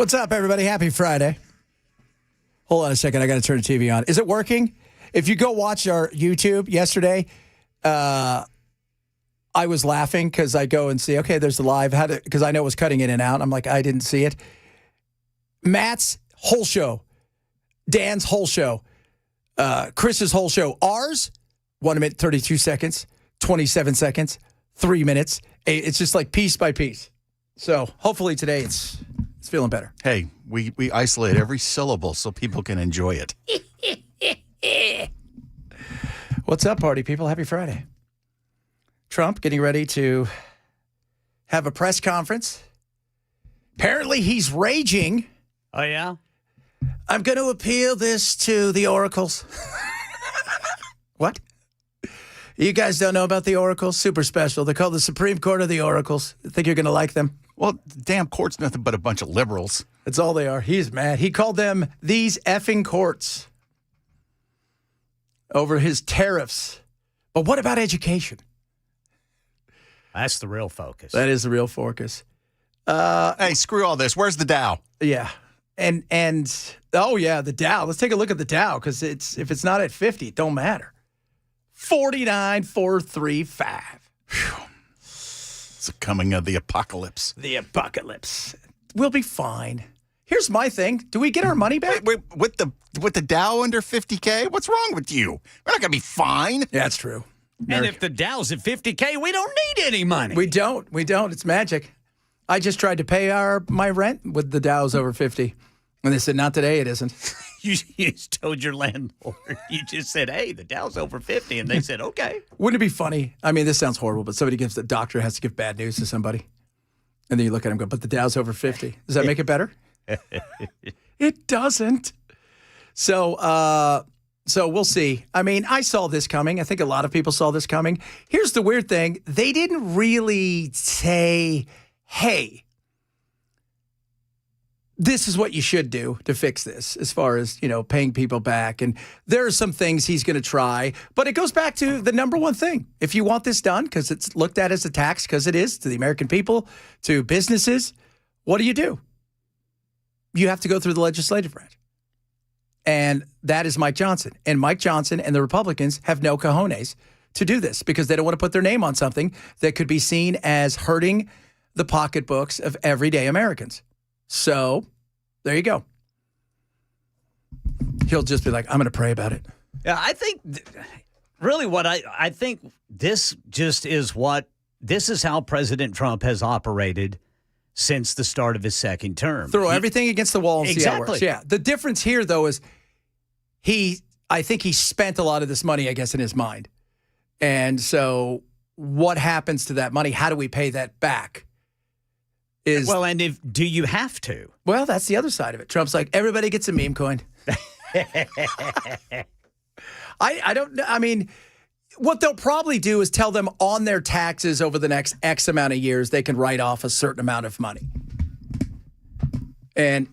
What's up, everybody? Happy Friday. Hold on a second. I got to turn the TV on. Is it working? If you go watch our YouTube yesterday, I was laughing because I go and see, okay, there's the live. Because I know it was cutting in and out. I'm like, I didn't see it. Matt's whole show, Dan's whole show, Chris's whole show. Ours, 1 minute, 32 seconds, 27 seconds, 3 minutes. It's just like piece by piece. So hopefully today it's feeling better. Hey, we isolate every syllable so people can enjoy it. What's up, party people? Happy Friday. Trump getting ready to have a press conference. Apparently he's raging. Oh, yeah? I'm going to appeal this to the oracles. What? You guys don't know about the oracles? Super special. They're called the Supreme Court of the Oracles. I think you're going to like them. Well, damn court's nothing but a bunch of liberals. That's all they are. He's mad. He called them these effing courts over his tariffs. But what about education? That's the real focus. That is the real focus. Hey, screw all this. Where's the Dow? Yeah. And oh, yeah, the Dow. Let's take a look at the Dow because if it's not at 50, it don't matter. 49,435. It's the coming of the apocalypse. The apocalypse. We'll be fine. Here's my thing. Do we get our money back? Wait, with the Dow under 50K? What's wrong with you? We're not going to be fine. Yeah, that's true. And if the Dow's at 50K, we don't need any money. We don't. It's magic. I just tried to pay my rent with the Dow's over 50. And they said, not today, it isn't. You just told your landlord. You just said, hey, the Dow's over 50. And they said, okay. Wouldn't it be funny? I mean, this sounds horrible, but the doctor has to give bad news to somebody. And then you look at him and go, but the Dow's over 50. Does that make it better? It doesn't. So we'll see. I mean, I saw this coming. I think a lot of people saw this coming. Here's the weird thing. They didn't really say, hey, this is what you should do to fix this as far as, paying people back. And there are some things he's going to try. But it goes back to the number one thing. If you want this done, because it's looked at as a tax, because it is to the American people, to businesses, what do? You have to go through the legislative branch. And that is Mike Johnson. And Mike Johnson and the Republicans have no cojones to do this because they don't want to put their name on something that could be seen as hurting the pocketbooks of everyday Americans. So there you go. He'll just be like, I'm going to pray about it. Yeah, I think really what I think this is how President Trump has operated since the start of his second term. Throw everything against the wall and see how it works. Yeah. The difference here, though, is I think he spent a lot of this money, I guess, in his mind. And so what happens to that money? How do we pay that back? And do you have to? Well, that's the other side of it. Trump's like, everybody gets a meme coin. I don't know. I mean, what they'll probably do is tell them on their taxes over the next X amount of years, they can write off a certain amount of money. And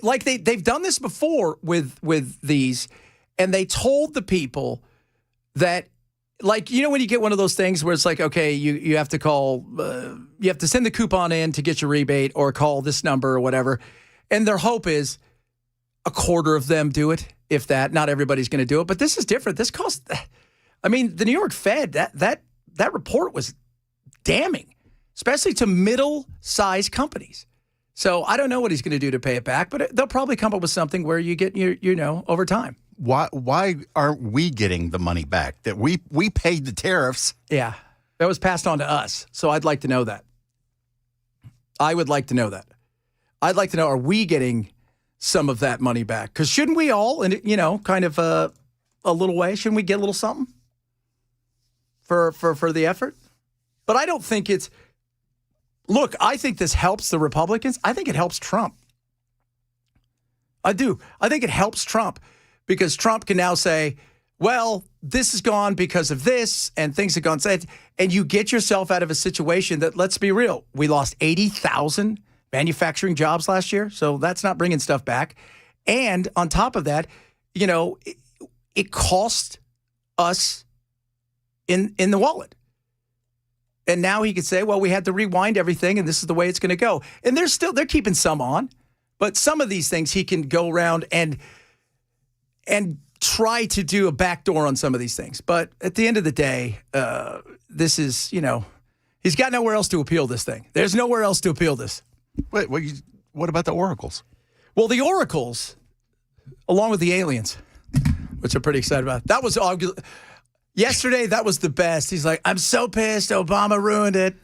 like they've done this before with these, and they told the people that, like, when you get one of those things where it's like, okay, you have to call, you have to send the coupon in to get your rebate or call this number or whatever. And their hope is a quarter of them do it, if that. Not everybody's going to do it. But this is different. This costs, I mean, the New York Fed, that report was damning, especially to middle-sized companies. So I don't know what he's going to do to pay it back, but they'll probably come up with something where you get over time. Why aren't we getting the money back? That we paid the tariffs. Yeah, that was passed on to us. So I'd like to know that. I would like to know that. I'd like to know, are we getting some of that money back? Because shouldn't we all, kind of a little way, shouldn't we get a little something for the effort? But I don't think it's, look, I think this helps the Republicans. I think it helps Trump. I do. I think it helps Trump. Because Trump can now say, well, this has gone because of this, and things have gone, and you get yourself out of a situation that, let's be real, we lost 80,000 manufacturing jobs last year, so that's not bringing stuff back. And on top of that, it cost us in the wallet. And now he could say, well, we had to rewind everything, and this is the way it's going to go. And they're keeping some on. But some of these things he can go around and try to do a backdoor on some of these things. But at the end of the day, this is, he's got nowhere else to appeal this thing. There's nowhere else to appeal this. Wait, what about the oracles? Well, the oracles, along with the aliens, which I'm pretty excited about. That was yesterday. That was the best. He's like, I'm so pissed. Obama ruined it.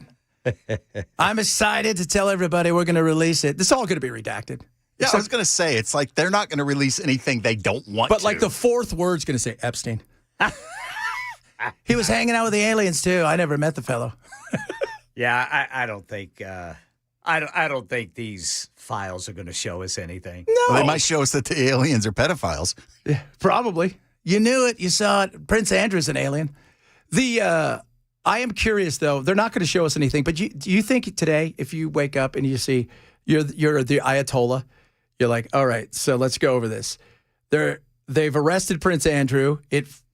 I'm excited to tell everybody we're going to release it. This is all going to be redacted. Yeah, I was going to say, it's like they're not going to release anything they don't want But to. like the fourth word's going to say Epstein. He was hanging out with the aliens too. I never met the fellow. Yeah, I don't think I don't think these files are going to show us anything. No. Well, they might show us that the aliens are pedophiles. Yeah, probably. You knew it. You saw it. Prince Andrew's an alien. I am curious though. They're not going to show us anything. But do you think today, if you wake up and you see you're the Ayatollah, you're like, all right, so let's go over this. They've arrested Prince Andrew.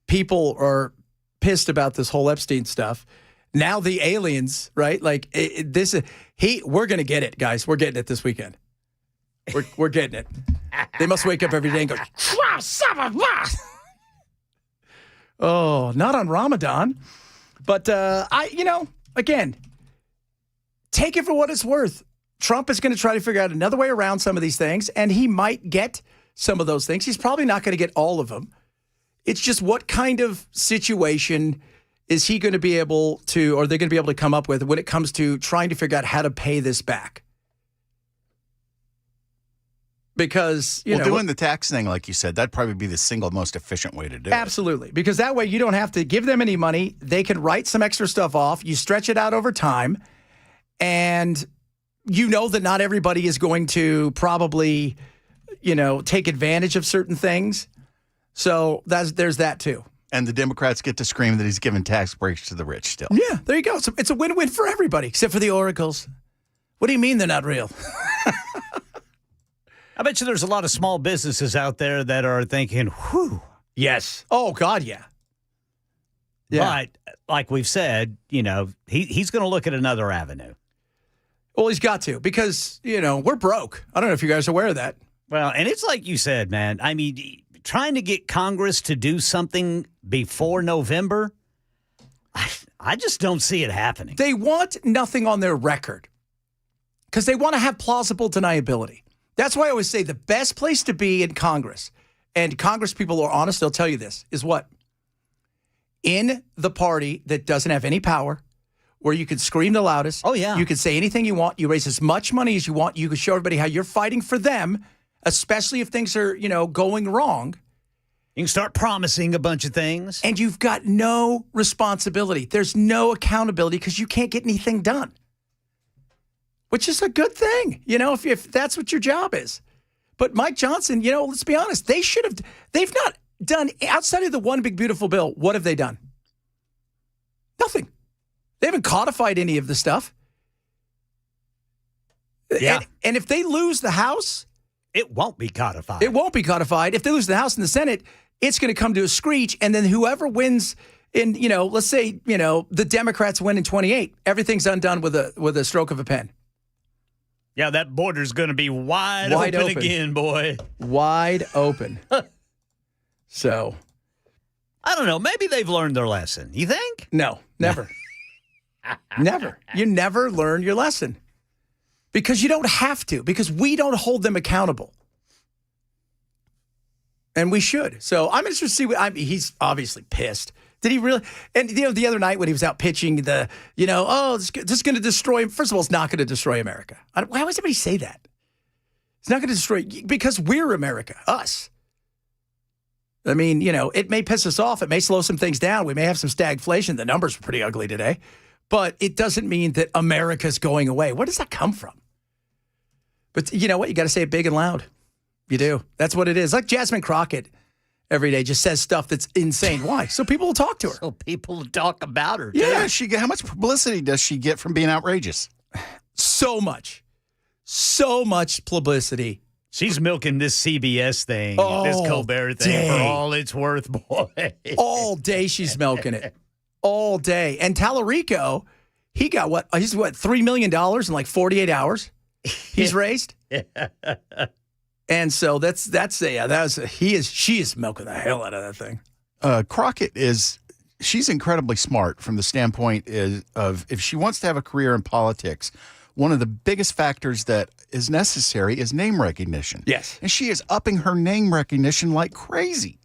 People are pissed about this whole Epstein stuff. Now the aliens, right? Like we're going to get it, guys. We're getting it this weekend. We're getting it. They must wake up every day and go, oh, not on Ramadan. But again, take it for what it's worth. Trump is going to try to figure out another way around some of these things, and he might get some of those things. He's probably not going to get all of them. It's just what kind of situation is he going to be able to, or they're going to be able to come up with when it comes to trying to figure out how to pay this back. Because, doing the tax thing, like you said, that'd probably be the single most efficient way to do it. Absolutely. Because that way you don't have to give them any money. They can write some extra stuff off. You stretch it out over time. And you know that not everybody is going to probably, take advantage of certain things. So there's that too. And the Democrats get to scream that he's giving tax breaks to the rich still. Yeah, there you go. It's a win-win for everybody, except for the oracles. What do you mean they're not real? I bet you there's a lot of small businesses out there that are thinking, whew. Yes. Oh, God, yeah. But like we've said, he's going to look at another avenue. Well, he's got to because, we're broke. I don't know if you guys are aware of that. Well, and it's like you said, man. I mean, trying to get Congress to do something before November, I just don't see it happening. They want nothing on their record because they want to have plausible deniability. That's why I always say the best place to be in Congress, and Congress people are honest, they'll tell you this, is what? In the party that doesn't have any power, where you can scream the loudest. Oh, yeah. You can say anything you want. You raise as much money as you want. You can show everybody how you're fighting for them, especially if things are, going wrong. You can start promising a bunch of things. And you've got no responsibility. There's no accountability because you can't get anything done. Which is a good thing, if that's what your job is. But Mike Johnson, let's be honest, they've not done, outside of the one big beautiful bill, what have they done? Nothing. They haven't codified any of the stuff. Yeah. And if they lose the House, it won't be codified. It won't be codified. If they lose the House and the Senate, it's going to come to a screech. And then whoever wins in, let's say, the Democrats win in 28, everything's undone with a stroke of a pen. Yeah, that border's going to be wide open again, boy. Wide open. So. I don't know. Maybe they've learned their lesson. You think? No, never. Never. You never learn your lesson. Because you don't have to. Because we don't hold them accountable. And we should. So I'm interested to see. He's obviously pissed. Did he really? And the other night when he was out pitching this is going to destroy him. First of all, it's not going to destroy America. Why would somebody say that? It's not going to destroy, because we're America, us. I mean, it may piss us off. It may slow some things down. We may have some stagflation. The numbers were pretty ugly today. But it doesn't mean that America's going away. Where does that come from? But you know what? You got to say it big and loud. You do. That's what it is. Like Jasmine Crockett every day just says stuff that's insane. Why? So people will talk to her. So people will talk about her. Yeah, how much publicity does she get from being outrageous? So much. So much publicity. She's milking this CBS thing, this Colbert thing for all it's worth, boy. All day she's milking it. All day. And Tallarico, he got he's $3 million in like 48 hours he's raised? so she is milking the hell out of that thing. Crockett she's incredibly smart from the standpoint of if she wants to have a career in politics, one of the biggest factors that is necessary is name recognition. Yes. And she is upping her name recognition like crazy.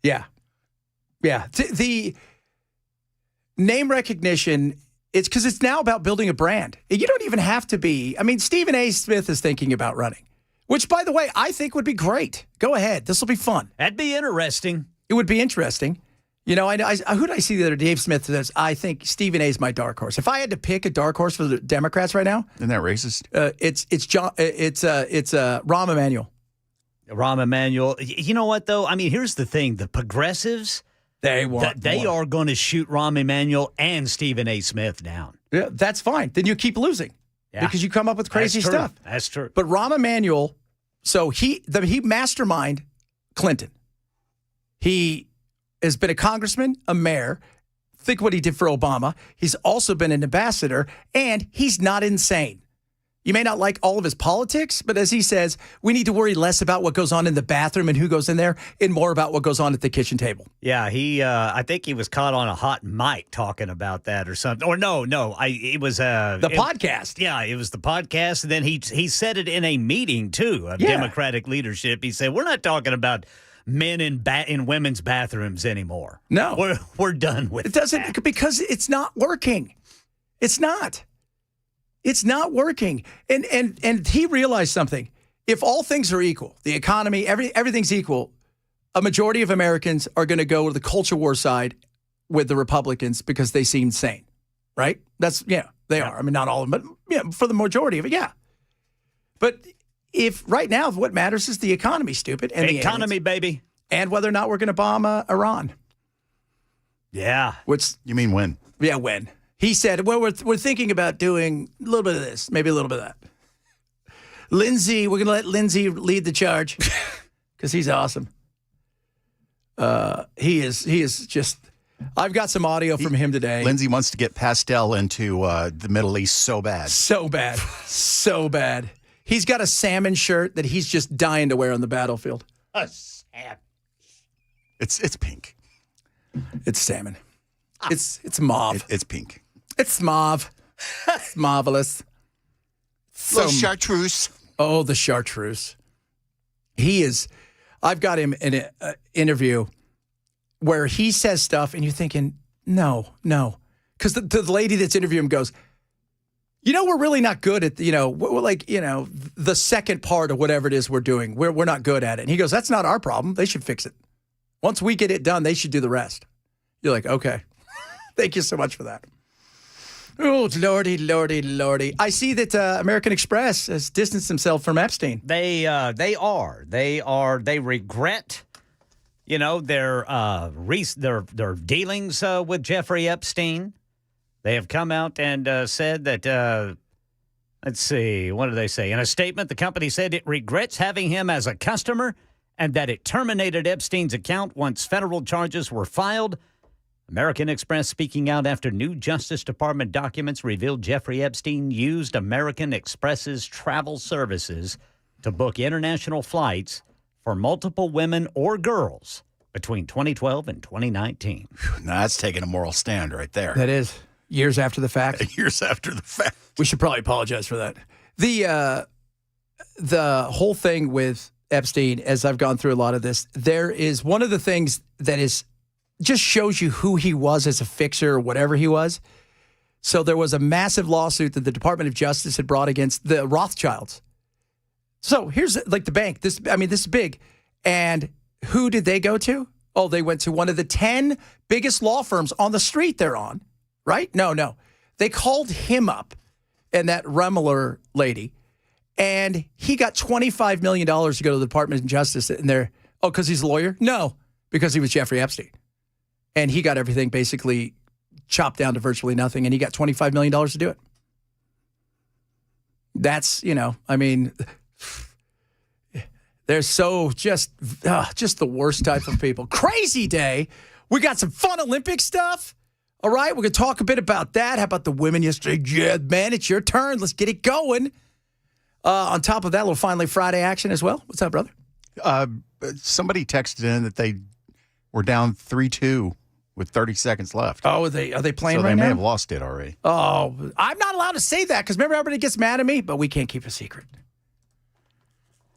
Yeah. Yeah. The name recognition, it's because it's now about building a brand. You don't even have to be. I mean, Stephen A. Smith is thinking about running, which, by the way, I think would be great. Go ahead. This will be fun. That'd be interesting. It would be interesting. You know, who did I see the other day? Dave Smith says, I think Stephen A. is my dark horse. If I had to pick a dark horse for the Democrats right now, Isn't that racist? It's Rahm Emanuel. Rahm Emanuel. You know what, though? I mean, here's the thing. The progressives, they are going to shoot Rahm Emanuel and Stephen A. Smith down. Yeah, that's fine. Then you keep losing because you come up with crazy stuff. That's true. But Rahm Emanuel, so he mastermind Clinton. He has been a congressman, a mayor. Think what he did for Obama. He's also been an ambassador, and he's not insane. You may not like all of his politics, but as he says, we need to worry less about what goes on in the bathroom and who goes in there and more about what goes on at the kitchen table. Yeah, I think he was caught on a hot mic talking about that or something. Or it was the podcast. Yeah, it was the podcast. And then he said it in a meeting, too, of Democratic leadership. He said, we're not talking about men in women's bathrooms anymore. No. We're done with it. Doesn't that. Because it's not working. It's not. It's not working. And he realized something. If all things are equal, the economy, everything's equal, a majority of Americans are going to go to the culture war side with the Republicans because they seem sane, right? They are. I mean, not all of them, but for the majority of it, yeah. But if right now what matters is the economy, stupid. And the economy, aliens, baby. And whether or not we're going to bomb Iran. Yeah. You mean when? Yeah, when. He said, well, we're thinking about doing a little bit of this, maybe a little bit of that. Lindsey, we're going to let Lindsey lead the charge because he's awesome. He is just, I've got some audio from him today. Lindsey wants to get Pastel into the Middle East so bad. So bad. So bad. He's got a salmon shirt that he's just dying to wear on the battlefield. A salmon. It's pink. It's salmon. It's mauve. It's pink. It's mauve. It's marvelous. So chartreuse. Oh, the chartreuse. He is. I've got him in an interview where he says stuff and you're thinking, no. Because the lady that's interviewing him goes, we're really not good at, we're like, the second part of whatever it is we're doing. We're not good at it. And he goes, that's not our problem. They should fix it. Once we get it done, they should do the rest. You're like, okay. Thank you so much for that. Oh, lordy, lordy, lordy. I see that American Express has distanced themselves from Epstein. They regret, their dealings with Jeffrey Epstein. They have come out and said that, let's see, what did they say? In a statement, the company said it regrets having him as a customer and that it terminated Epstein's account once federal charges were filed. American Express speaking out after new Justice Department documents revealed Jeffrey Epstein used American Express's travel services to book international flights for multiple women or girls between 2012 and 2019. Now that's taking a moral stand right there. That is. Years after the fact. Years after the fact. We should probably apologize for that. The whole thing with Epstein, as I've gone through a lot of this, there is one of the things that is just shows you who he was as a fixer or whatever he was. So there was a massive lawsuit that the Department of Justice had brought against the Rothschilds. So here's like the bank. This is big. And who did they go to? Oh, they went to one of the 10 biggest law firms on the street they're on, right? No. They called him up and that Remler lady, and he got $25 million to go to the Department of Justice. And they're, because he's a lawyer? No, because he was Jeffrey Epstein. And he got everything basically chopped down to virtually nothing, and he got $25 million to do it. That's, they're so just the worst type of people. Crazy day. We got some fun Olympic stuff. All right, we're going to talk a bit about that. How about the women yesterday? Yeah, man, it's your turn. Let's get it going. On top of that, a little Finally Friday action as well. What's up, brother? Somebody texted in that they were down 3-2 with 30 seconds left. Oh, are they playing So right they may now? have lost it already. Oh, I'm not allowed to say that because remember everybody gets mad at me, but we can't keep a secret.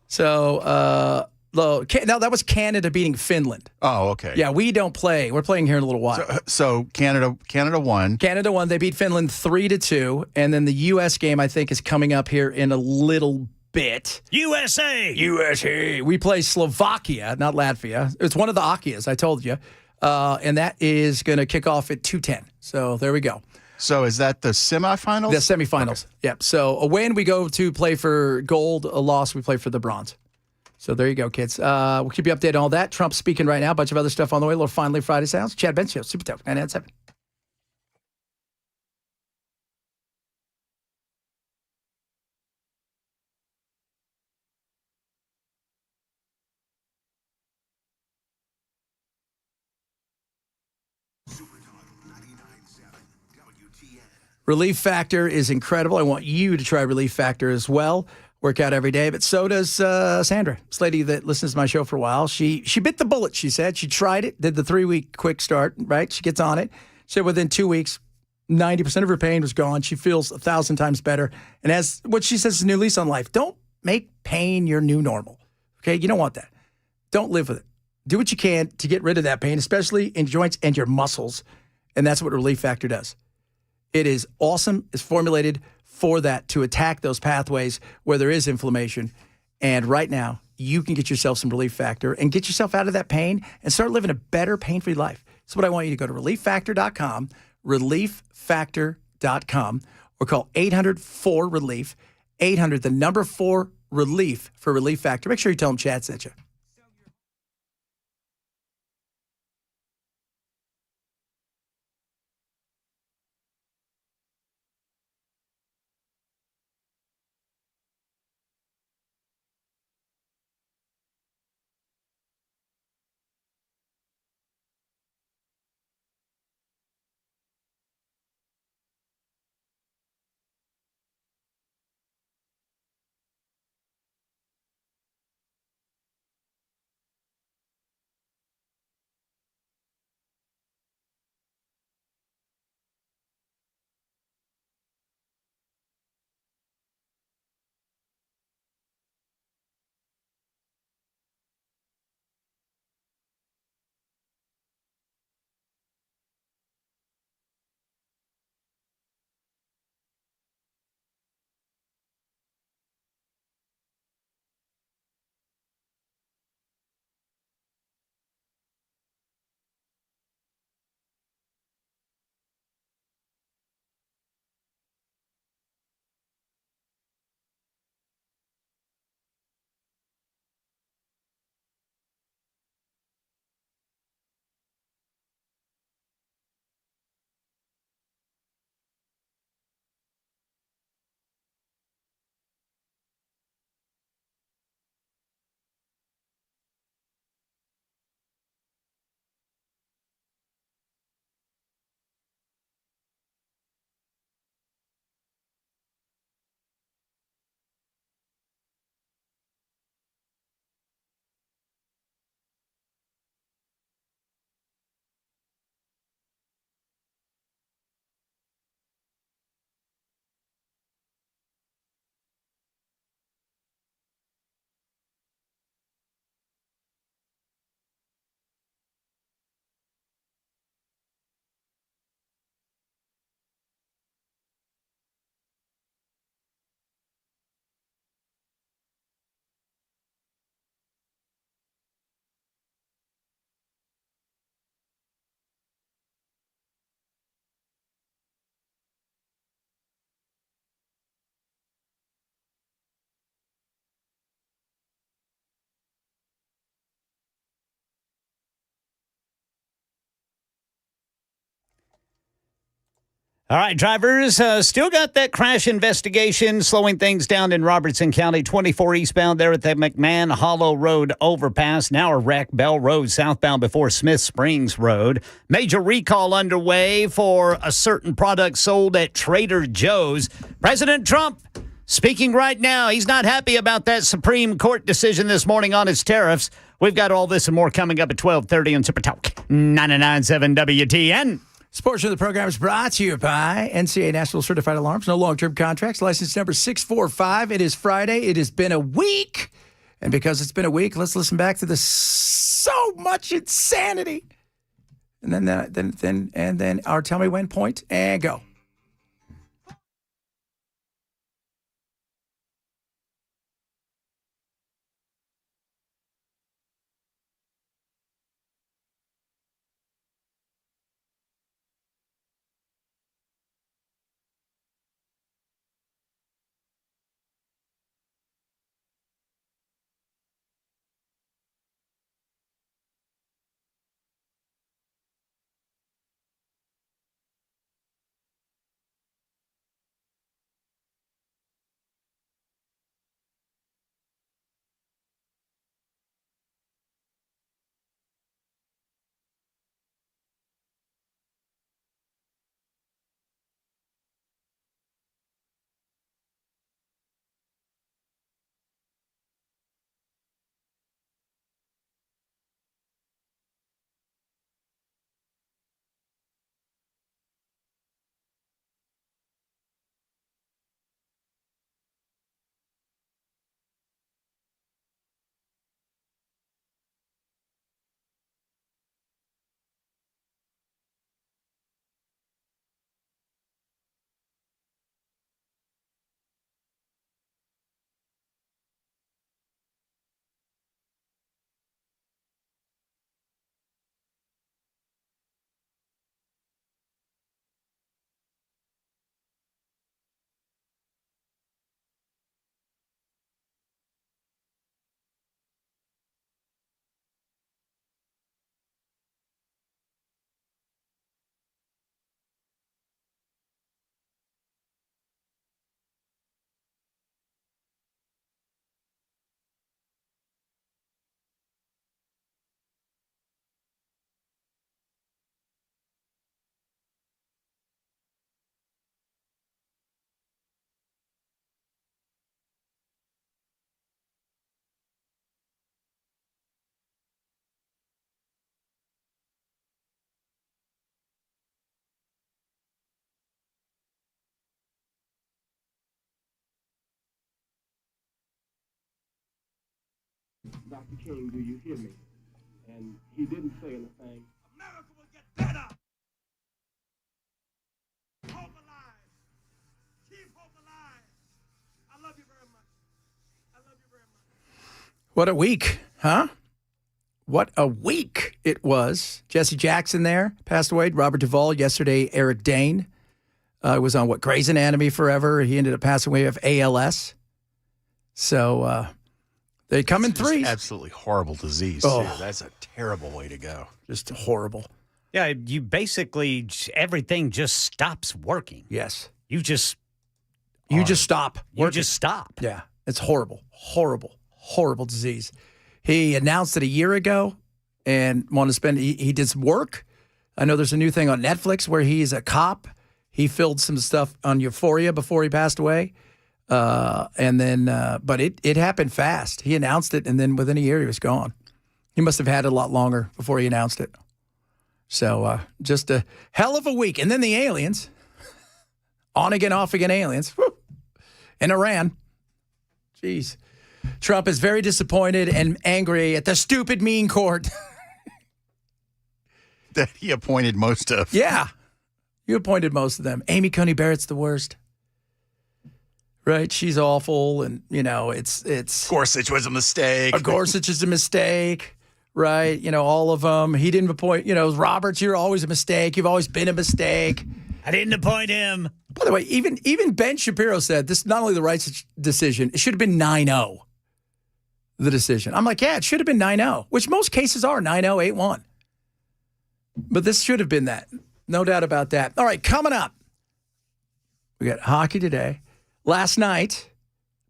So, no, that was Canada beating Finland. Oh, okay. Yeah, we don't play. We're playing here in a little while. So Canada won. Canada won. They beat Finland 3-2, and then the U.S. game I think is coming up here in a little bit. USA. We play Slovakia, not Latvia. It's one of the Akias, I told you, and that is going to kick off at 2:10. So there we go. So is that the semifinals? The semifinals. Okay. Yep. So a win, we go to play for gold. A loss, we play for the bronze. So there you go, kids. We'll keep you updated on all that. Trump's speaking right now. A bunch of other stuff on the way. A little Finally Friday sounds. Chad Bench Show, Super Talk 997. Relief Factor is incredible. I want you to try Relief Factor as well. Work out every day, but so does Sandra, this lady that listens to my show for a while. She bit the bullet, she said. She tried it, did the 3-week quick start, right? She gets on it. She said within 2 weeks, 90% of her pain was gone. She feels 1,000 times better. And as what she says is a new lease on life. Don't make pain your new normal, okay? You don't want that. Don't live with it. Do what you can to get rid of that pain, especially in joints and your muscles, and that's what Relief Factor does. It is awesome. It's formulated for that, to attack those pathways where there is inflammation. And right now, you can get yourself some Relief Factor and get yourself out of that pain and start living a better pain-free life. So what I want you to go to relieffactor.com, relieffactor.com, or call 800-4-RELIEF, 800, the number 4, RELIEF for Relief Factor. Make sure you tell them Chad sent you. All right, drivers, still got that crash investigation slowing things down in Robertson County. 24 eastbound there at the McMahon Hollow Road overpass. Now a wreck, Bell Road southbound before Smith Springs Road. Major recall underway for a certain product sold at Trader Joe's. President Trump speaking right now. He's not happy about that Supreme Court decision this morning on his tariffs. We've got all this and more coming up at 12:30 on Super Talk 99.7 WTN. This portion of the program is brought to you by NCAA National Certified Alarms. No long-term contracts. License number 645. It is Friday. It has been a week. And because it's been a week, let's listen back to the so much insanity. And then our tell me when point and go. Dr. King, do you hear me? And he didn't say anything. America will get better. Hope alive. Keep hope alive. I love you very much. I love you very much. What a week, huh? What a week it was. Jesse Jackson there, passed away. Robert Duvall yesterday. Eric Dane was on, Grey's Anatomy forever. He ended up passing away of ALS. So they come in threes. Absolutely horrible disease, Oh. too. That's a terrible way to go. Just horrible. Yeah, you basically, everything just stops working. Yes. You just stop. You working. just stop. Yeah. It's horrible. Horrible. Horrible disease. He announced it a year ago and wanted to spend, he did some work. I know there's a new thing on Netflix where he's a cop. He filled some stuff on Euphoria before he passed away. But it happened fast. He announced it, and then within a year, he was gone. He must have had it a lot longer before he announced it. So just a hell of a week. And then the aliens, on again, off again aliens, in Iran. Jeez. Trump is very disappointed and angry at the stupid, mean court. That he appointed most of. Yeah. You appointed most of them. Amy Coney Barrett's the worst. Right? She's awful. And, it's Gorsuch was a mistake. Gorsuch is a mistake. Right? All of them. He didn't appoint, Roberts, you're always a mistake. You've always been a mistake. I didn't appoint him. By the way, even Ben Shapiro said this is not only the right decision, it should have been 9-0. The decision. I'm like, yeah, it should have been 9-0, which most cases are 9-0, 8-1. But this should have been that. No doubt about that. All right, coming up, we got hockey today. Last night,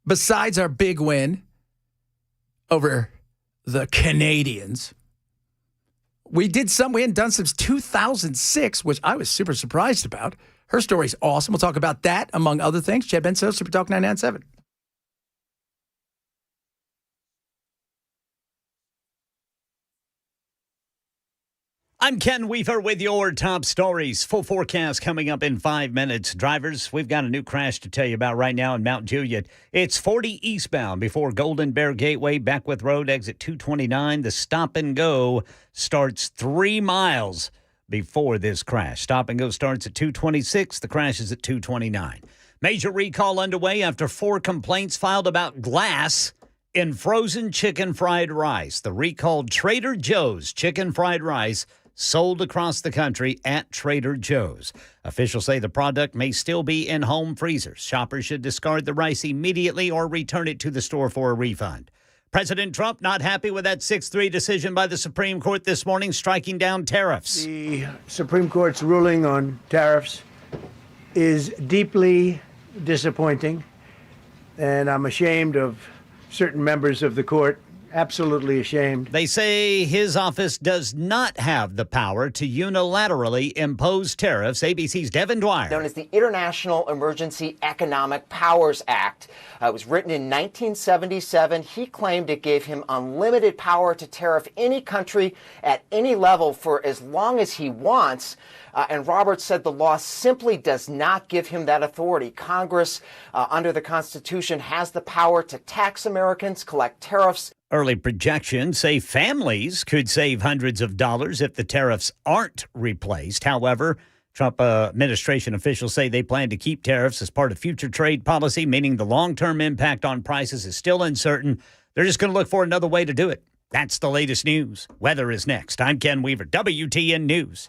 besides our big win over the Canadians, we hadn't done since 2006, which I was super surprised about. Her story's awesome. We'll talk about that, among other things. Chad Benso, Super Talk 997. I'm Ken Weaver with your top stories. Full forecast coming up in 5 minutes. Drivers, we've got a new crash to tell you about right now in Mount Juliet. It's 40 eastbound before Golden Bear Gateway, Beckwith Road, exit 229. The stop and go starts 3 miles before this crash. Stop and go starts at 226. The crash is at 229. Major recall underway after 4 complaints filed about glass in frozen chicken fried rice. The recalled Trader Joe's chicken fried rice sold across the country at Trader Joe's. Officials say the product may still be in home freezers. Shoppers should discard the rice immediately or return it to the store for a refund. President Trump not happy with that 6-3 decision by the Supreme Court this morning, striking down tariffs. The Supreme Court's ruling on tariffs is deeply disappointing, and I'm ashamed of certain members of the court, absolutely ashamed. They say his office does not have the power to unilaterally impose tariffs. ABC's Devin Dwyer. Known as the International Emergency Economic Powers Act. It was written in 1977. He claimed it gave him unlimited power to tariff any country at any level for as long as he wants. And Roberts said the law simply does not give him that authority. Congress, under the Constitution, has the power to tax Americans, collect tariffs. Early projections say families could save hundreds of dollars if the tariffs aren't replaced. However, Trump administration officials say they plan to keep tariffs as part of future trade policy, meaning the long-term impact on prices is still uncertain. They're just going to look for another way to do it. That's the latest news. Weather is next. I'm Ken Weaver, WTN News.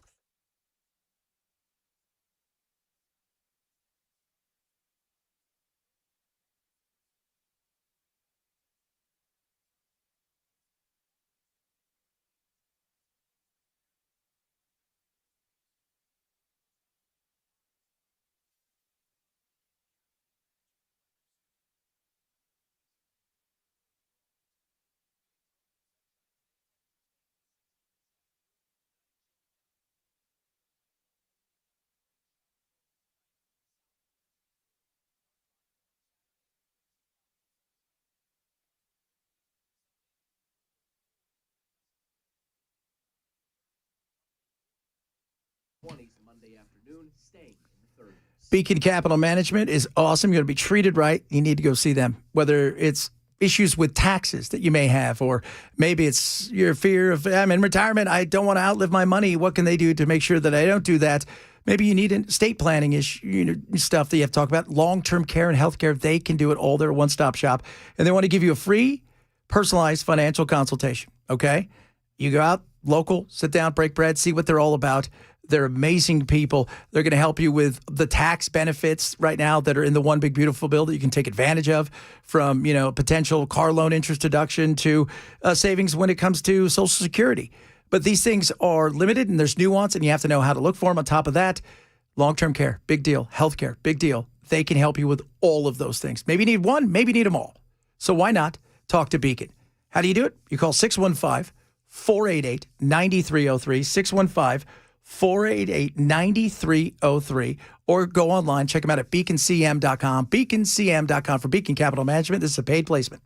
Beacon Capital Management is awesome. You're going to be treated right. You need to go see them, whether it's issues with taxes that you may have, or maybe it's your fear of, I'm in retirement, I don't want to outlive my money. What can they do to make sure that I don't do that? Maybe you need estate planning stuff that you have to talk about. Long-term care and healthcare, they can do it all. They're a one-stop shop. And they want to give you a free, personalized financial consultation, okay? You go out, local, sit down, break bread, see what they're all about. They're amazing people. They're going to help you with the tax benefits right now that are in the One Big Beautiful Bill that you can take advantage of, from, potential car loan interest deduction to savings when it comes to Social Security. But these things are limited and there's nuance, and you have to know how to look for them. On top of that, long-term care, big deal. Healthcare, big deal. They can help you with all of those things. Maybe you need one, maybe you need them all. So why not talk to Beacon? How do you do it? You call 615-488-9303, 615-488-9303, or go online. Check them out at beaconcm.com, beaconcm.com for Beacon Capital Management. This is a paid placement.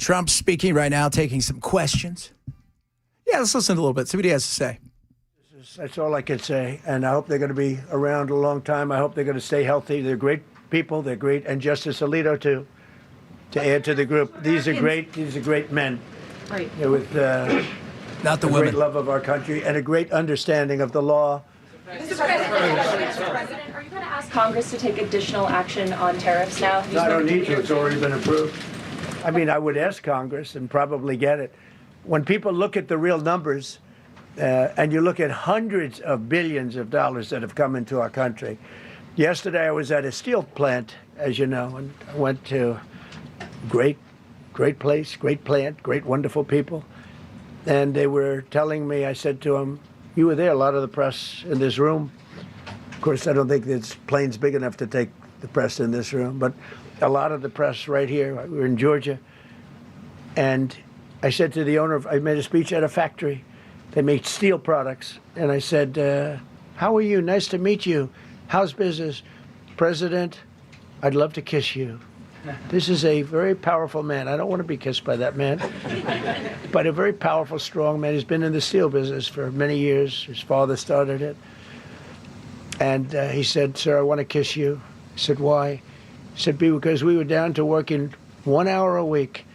Trump's speaking right now, taking some questions. Yeah, let's listen a little bit, see what he has to say. That's all I can say. And I hope they're going to be around a long time. I hope they're going to stay healthy. They're great people. They're great. And Justice Alito, too, to add to the group. These are great men. Right. With Not the a women. great love of our country and a great understanding of the law. Mr. President, are you going to ask Congress to take additional action on tariffs now? No, I don't need to. It's already been approved. I mean, I would ask Congress and probably get it. When people look at the real numbers, and you look at hundreds of billions of dollars that have come into our country. Yesterday, I was at a steel plant, as you know, and I went to great place, great plant, great, wonderful people. And they were telling me, I said to them, you were there, a lot of the press in this room. Of course, I don't think this plane's big enough to take the press in this room, but a lot of the press right here. We were in Georgia. And I said to the owner, I made a speech at a factory. They make steel products. And I said, how are you? Nice to meet you. How's business? President, I'd love to kiss you. This is a very powerful man. I don't want to be kissed by that man. But a very powerful, strong man. He's been in the steel business for many years. His father started it. And he said, sir, I want to kiss you. I said, why? He said, because we were down to working 1 hour a week.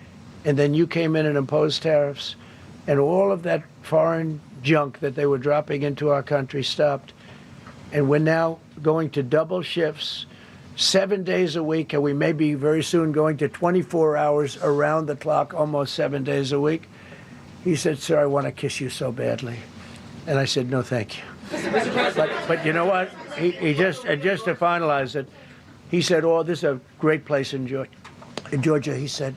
And then you came in and imposed tariffs. And all of that foreign junk that they were dropping into our country stopped. And we're now going to double shifts, 7 days a week, and we may be very soon going to 24 hours around the clock, almost 7 days a week. He said, sir, I want to kiss you so badly. And I said, no, thank you. But you know what? He just to finalize it, he said, oh, this is a great place in Georgia. In Georgia, he said,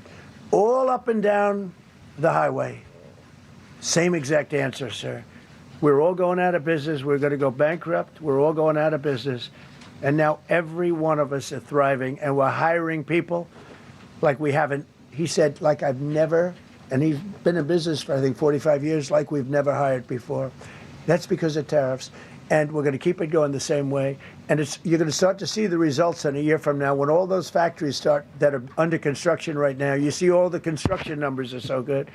all up and down the highway. Same exact answer, sir. We're all going out of business. We're going to go bankrupt. We're all going out of business. And now every one of us are thriving, and we're hiring people like we haven't. He said, like I've never, and he's been in business for, I think, 45 years, like we've never hired before. That's because of tariffs. And we're going to keep it going the same way. And you're going to start to see the results in a year from now when all those factories start that are under construction right now. You see all the construction numbers are so good.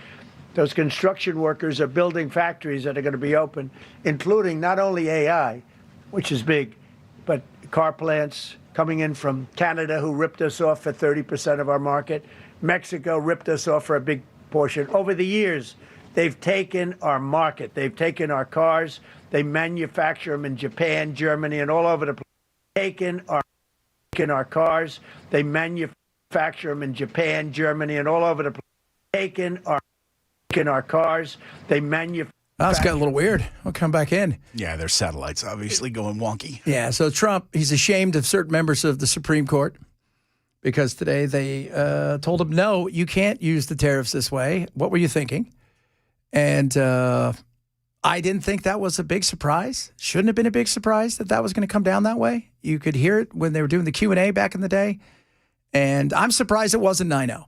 Those construction workers are building factories that are going to be open, including not only AI, which is big, but car plants coming in from Canada, who ripped us off for 30% of our market. Mexico ripped us off for a big portion. Over the years, they've taken our market. They've taken our cars. They manufacture them in Japan, Germany, and all over the place. Taken our cars. They manufacture them in Japan, Germany, and all over the place. Taken our cars. They manufacture. Oh, it's got a little weird. We'll come back in. Yeah, their satellites obviously going wonky. Yeah, so Trump, he's ashamed of certain members of the Supreme Court because today they told him, no, you can't use the tariffs this way. What were you thinking? And I didn't think that was a big surprise. Shouldn't have been a big surprise that was going to come down that way. You could hear it when they were doing the Q&A back in the day. And I'm surprised it wasn't 9-0.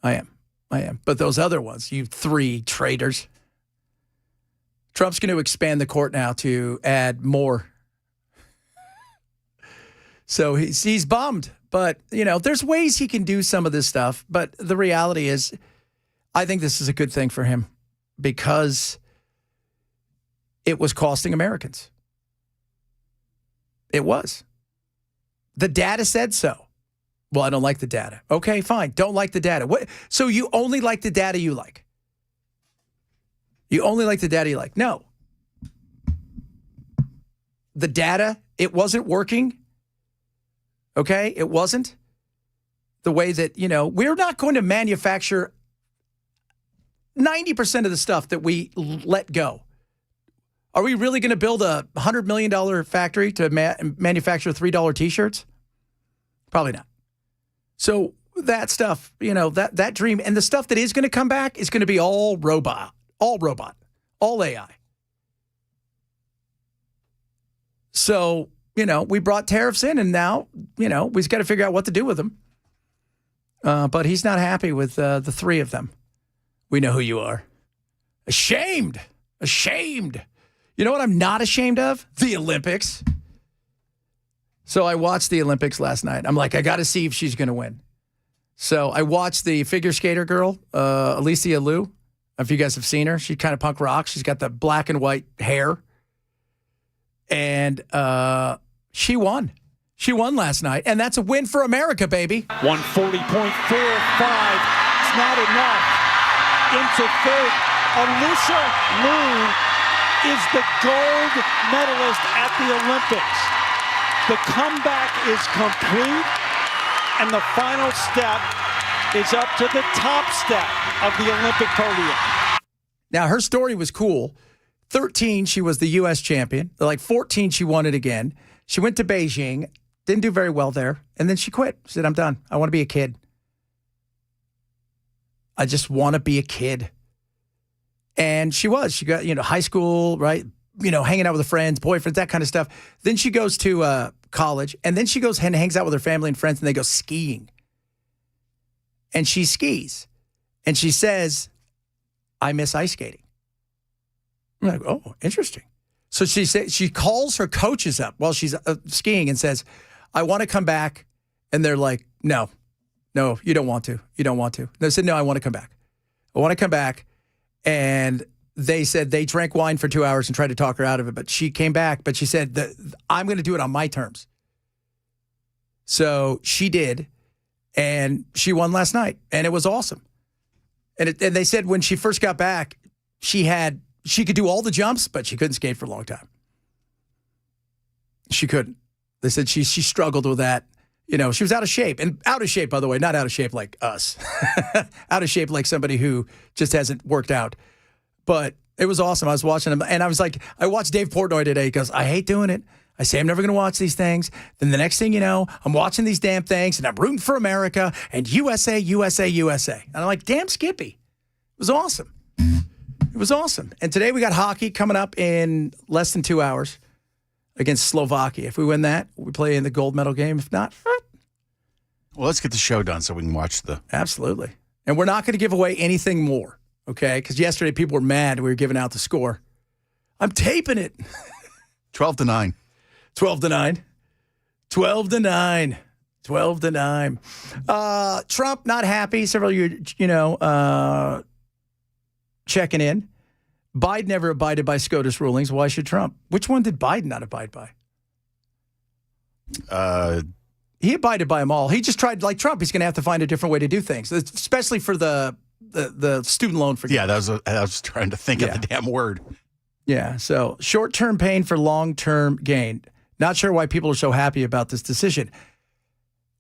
I am. But those other ones, you three traitors. Trump's going to expand the court now to add more. So he's bummed. But, there's ways he can do some of this stuff. But the reality is, I think this is a good thing for him because it was costing Americans. It was. The data said so. Well, I don't like the data. Okay, fine. Don't like the data. What? So you only like the data you like? You only like the data you like? No. The data, it wasn't working. Okay? It wasn't. The way that, we're not going to manufacture 90% of the stuff that we let go. Are we really going to build a $100 million factory to manufacture $3 T-shirts? Probably not. So that stuff, that dream, and the stuff that is going to come back is going to be all robot, all AI. So, we brought tariffs in, and now, we've got to figure out what to do with them. But he's not happy with the three of them. We know who you are. Ashamed. You know what I'm not ashamed of? The Olympics. So I watched the Olympics last night. I'm like, I got to see if she's going to win. So I watched the figure skater girl, Alicia Liu. If you guys have seen her, she's kind of punk rock. She's got the black and white hair. And she won. She won last night, and that's a win for America, baby. 140.45. It's not enough. Into third. Alicia Liu is the gold medalist at the Olympics. The comeback is complete, and the final step is up to the top step of the Olympic podium. Now, her story was cool. 13, she was the U.S. champion. Like 14, she won it again. She went to Beijing, didn't do very well there, and then she quit. She said, I'm done. I want to be a kid. I just want to be a kid. And she was. She got, high school, right? Hanging out with her friends, boyfriends, that kind of stuff. Then she goes to college, and then she goes and hangs out with her family and friends, and they go skiing. And she skis. And she says, I miss ice skating. I'm like, oh, interesting. So she calls her coaches up while she's skiing and says, I want to come back. And they're like, no, you don't want to. You don't want to. They said, no, I want to come back. I want to come back. And they said they drank wine for 2 hours and tried to talk her out of it. But she came back. But she said, I'm going to do it on my terms. So she did. And she won last night. And it was awesome. And they said when she first got back, she could do all the jumps, but she couldn't skate for a long time. She couldn't. They said she struggled with that. She was out of shape. And out of shape, by the way, not out of shape like us. Out of shape like somebody who just hasn't worked out. But it was awesome. I was watching him, and I was like, I watched Dave Portnoy today. He goes, I hate doing it. I say I'm never going to watch these things. Then the next thing you know, I'm watching these damn things, and I'm rooting for America and USA, USA, USA. And I'm like, damn Skippy. It was awesome. It was awesome. And today we got hockey coming up in less than 2 hours against Slovakia. If we win that, we play in the gold medal game. If not, well, let's get the show done so we can watch the... Absolutely. And we're not going to give away anything more, okay? Because yesterday people were mad we were giving out the score. I'm taping it. 12-9. 12-9. 12-9. 12-9. Trump not happy. Several of you, checking in. Biden never abided by Scotus rulings. Why should Trump? Which one did Biden not abide by? He abided by them all. He just tried, like Trump, he's going to have to find a different way to do things, especially for the student loan forgiveness. Yeah, I was trying to think of the damn word. Yeah, so short-term pain for long-term gain. Not sure why people are so happy about this decision.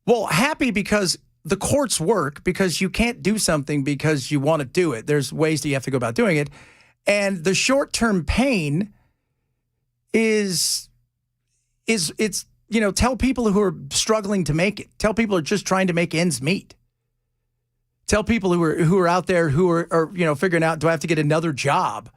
Well, happy because the courts work, because you can't do something because you want to do it. There's ways that you have to go about doing it. And the short-term pain is tell people who are struggling to make it. Tell people who are just trying to make ends meet. Tell people who are out there who are figuring out, do I have to get another job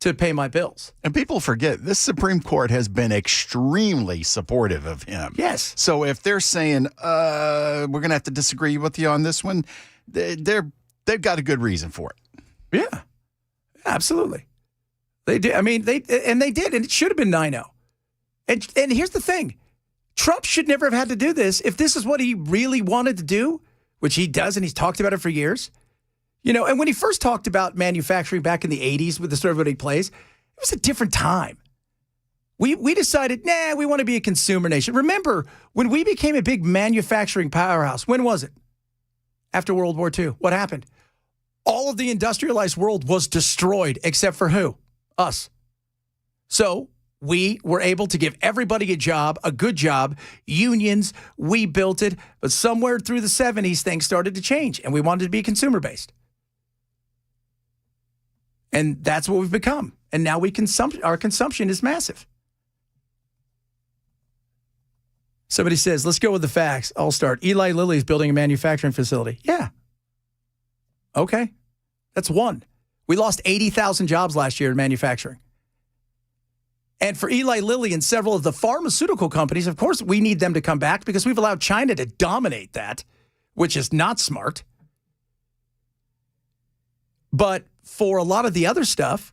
to pay my bills? And people forget, this Supreme Court has been extremely supportive of him. Yes. So if they're saying, we're going to have to disagree with you on this one, they've got a good reason for it. Yeah, absolutely. They did. I mean, they did, and it should have been 9-0. And here's the thing. Trump should never have had to do this. If this is what he really wanted to do, which he does, and he's talked about it for years, and when he first talked about manufacturing back in the 80s with the sort of what he plays, it was a different time. We decided, we want to be a consumer nation. Remember, when we became a big manufacturing powerhouse, when was it? After World War II. What happened? All of the industrialized world was destroyed, except for who? Us. So we were able to give everybody a job, a good job, unions, we built it, but somewhere through the 70s, things started to change, and we wanted to be consumer-based. And that's what we've become. And now our consumption is massive. Somebody says, let's go with the facts. I'll start. Eli Lilly is building a manufacturing facility. Yeah. Okay. That's one. We lost 80,000 jobs last year in manufacturing. And for Eli Lilly and several of the pharmaceutical companies, of course, we need them to come back because we've allowed China to dominate that, which is not smart. But for a lot of the other stuff,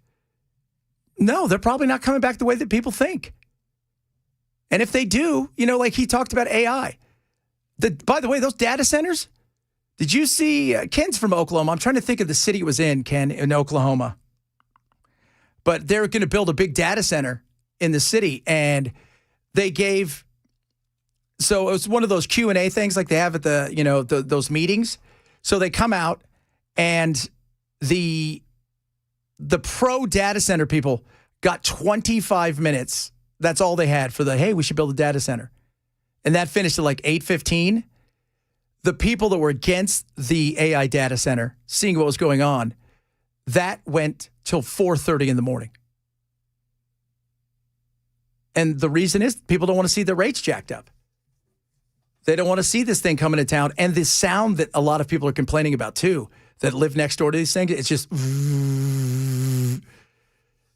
no, they're probably not coming back the way that people think. And if they do, like he talked about AI. By the way, those data centers, Did you see Ken's from Oklahoma? I'm trying to think of the city it was in, Ken, in Oklahoma. But they're going to build a big data center in the city, and they gave. So it was one of those Q&A things like they have at those meetings. So they come out, and the pro data center people got 25 minutes. That's all they had for hey, we should build a data center. And that finished at like 8:15. The people that were against the AI data center, seeing what was going on, that went till 4:30 in the morning. And the reason is people don't want to see the rates jacked up. They don't want to see this thing coming to town. And the sound that a lot of people are complaining about too, that live next door to these things, it's just.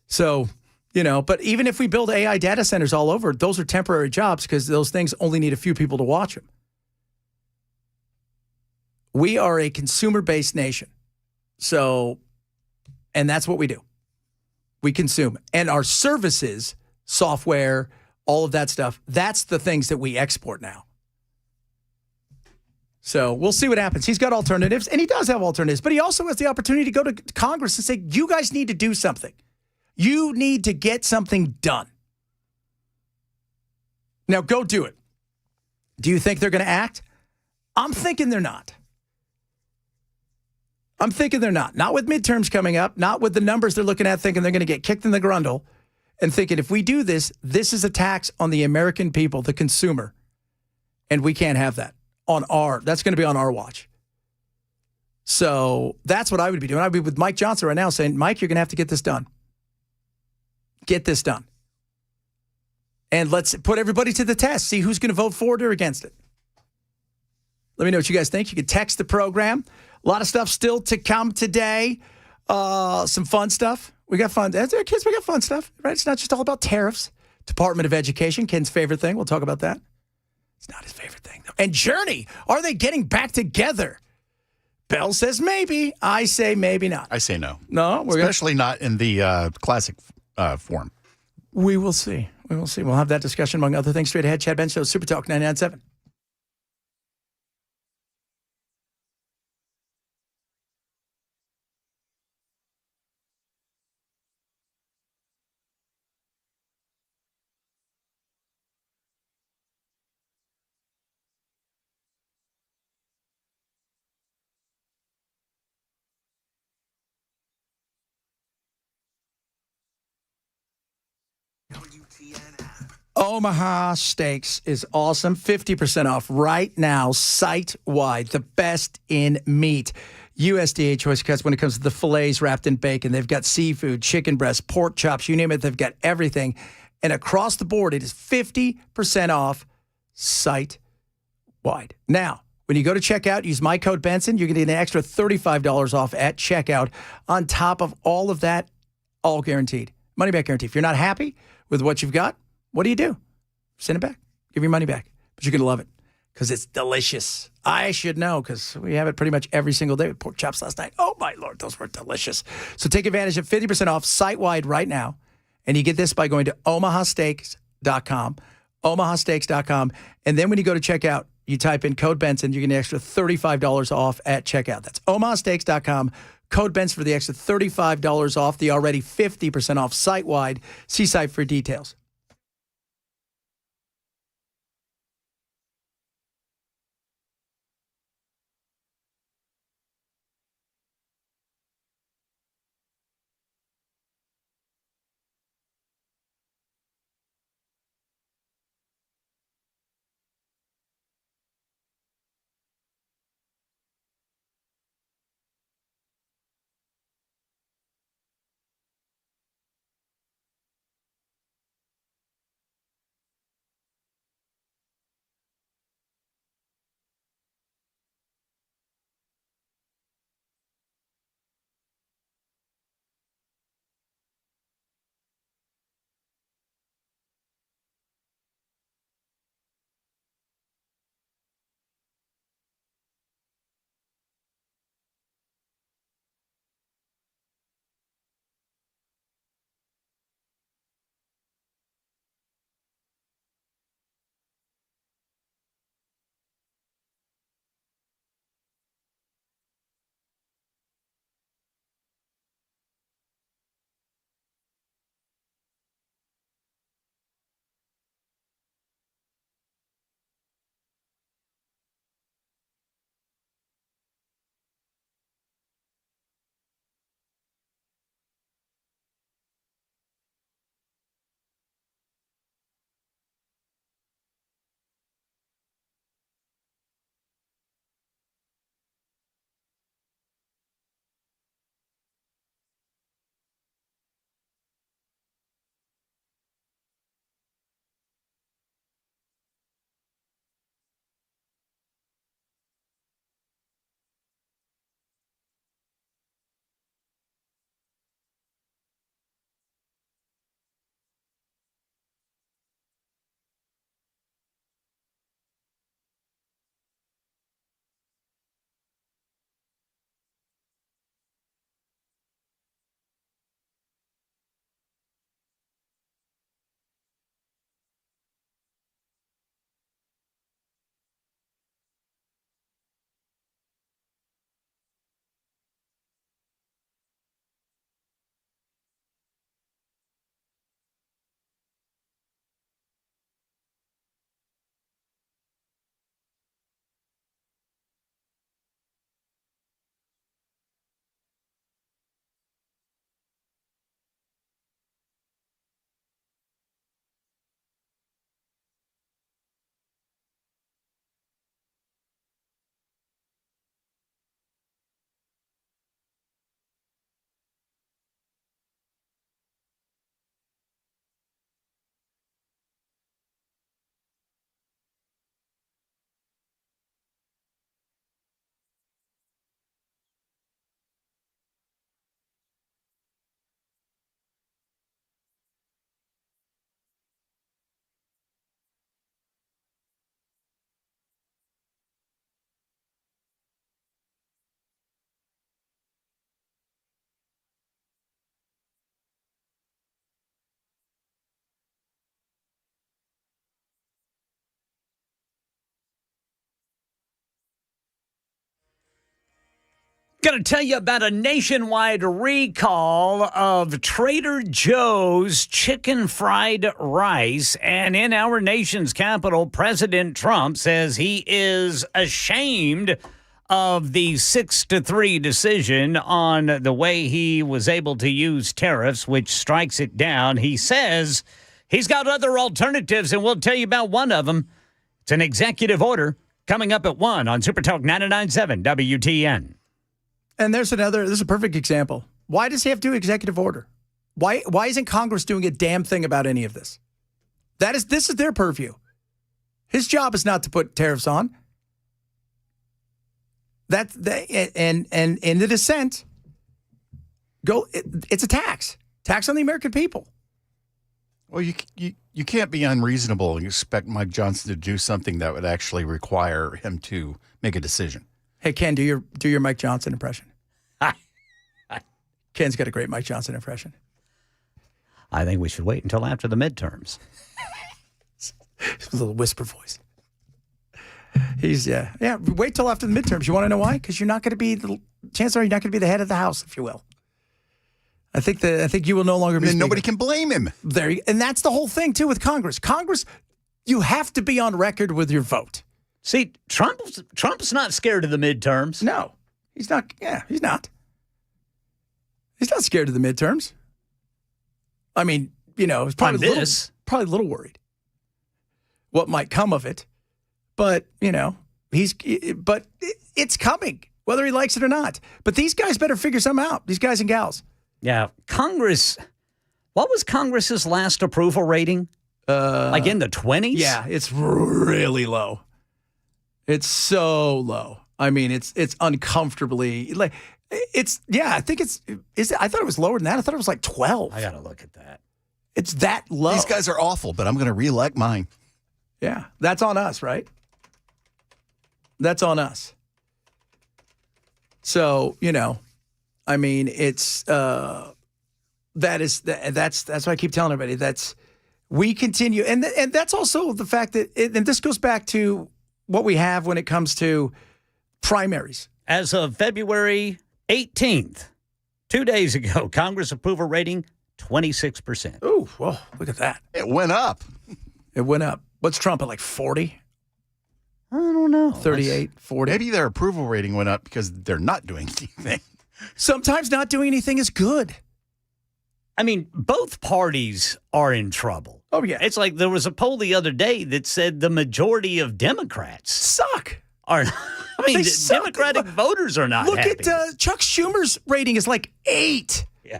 So, but even if we build AI data centers all over, those are temporary jobs because those things only need a few people to watch them. We are a consumer-based nation. So, and that's what we do. We consume. And our services, software, all of that stuff, that's the things that we export now. So we'll see what happens. He's got alternatives, and he does have alternatives, but he also has the opportunity to go to Congress and say, you guys need to do something. You need to get something done. Now go do it. Do you think they're going to act? I'm thinking they're not. I'm thinking they're not. Not with midterms coming up, not with the numbers they're looking at thinking they're going to get kicked in the grundle, and thinking if we do this, this is a tax on the American people, the consumer, and we can't have that. That's going to be on our watch. So that's what I would be doing. I'd be with Mike Johnson right now saying, Mike, you're going to have to get this done. Get this done. And let's put everybody to the test. See who's going to vote for it or against it. Let me know what you guys think. You can text the program. A lot of stuff still to come today. Some fun stuff. We got fun. As kids, we got fun stuff, right? It's not just all about tariffs. Department of Education, Ken's favorite thing. We'll talk about that. It's not his favorite thing, though. And Journey, are they getting back together? Bell says maybe. I say maybe not. I say no. No? Especially not in the classic form. We will see. We will see. We'll have that discussion among other things straight ahead. Chad Ben Show, Super Talk 99.7. Omaha Steaks is awesome. 50% off right now, site-wide. The best in meat. USDA choice cuts when it comes to the fillets wrapped in bacon. They've got seafood, chicken breasts, pork chops, you name it. They've got everything. And across the board, it is 50% off site-wide. Now, when you go to checkout, use my code Benson. You're going to get an extra $35 off at checkout. On top of all of that, all guaranteed. Money back guarantee. If you're not happy with what you've got, what do? Send it back. Give your money back. But you're going to love it because it's delicious. I should know because we have it pretty much every single day with pork chops last night. Oh, my Lord, those were delicious. So take advantage of 50% off site-wide right now. And you get this by going to omahasteaks.com, omahasteaks.com. And then when you go to checkout, you type in code Benson, you get an extra $35 off at checkout. That's omahasteaks.com. Code Benson for the extra $35 off the already 50% off site-wide. See site for details. Going to tell you about a nationwide recall of Trader Joe's chicken fried rice. And in our nation's capital, President Trump says he is ashamed of the 6-3 decision on the way he was able to use tariffs, which strikes it down. He says he's got other alternatives, and we'll tell you about one of them. It's an executive order coming up at 1 on Super Talk 99.7 WTN. And this is a perfect example. Why does he have to do executive order? Why isn't Congress doing a damn thing about any of this? This is their purview. His job is not to put tariffs on. And in the dissent, it's a tax on the American people. Well, you can't be unreasonable and expect Mike Johnson to do something that would actually require him to make a decision. Hey, Ken, do your Mike Johnson impression. Ken's got a great Mike Johnson impression. I think we should wait until after the midterms. His little whisper voice. He's wait till after the midterms. You want to know why? Because you're not going to be chances are you're not going to be the head of the house, if you will. I think you will no longer be. And nobody can blame him. And that's the whole thing too with Congress. Congress, you have to be on record with your vote. See, Trump's not scared of the midterms. No, he's not. Yeah, he's not. He's not scared of the midterms. I mean, he's probably a little worried what might come of it. But, it's coming, whether he likes it or not. But these guys better figure something out, these guys and gals. Yeah, Congress, what was Congress's last approval rating? Like in the 20s? Yeah, it's really low. It's so low. I mean, it's uncomfortably like I think I thought it was lower than that. I thought it was like 12. I got to look at that. It's that low. These guys are awful, but I'm going to reelect mine. Yeah, that's on us, right? That's on us. So, I mean, it's that's why I keep telling everybody we continue. And that's also the fact that, and this goes back to what we have when it comes to primaries. As of February 18th, 2 days ago, Congress approval rating 26%. Ooh, whoa, look at that. It went up. It went up. What's Trump at, like 40? I don't know. 38, 40. Maybe their approval rating went up because they're not doing anything. Sometimes not doing anything is good. I mean, both parties are in trouble. Oh, yeah. It's like there was a poll the other day that said the majority of Democrats suck. I mean, suck. Democratic voters are not Look happy. at Chuck Schumer's rating is like 8. Yeah.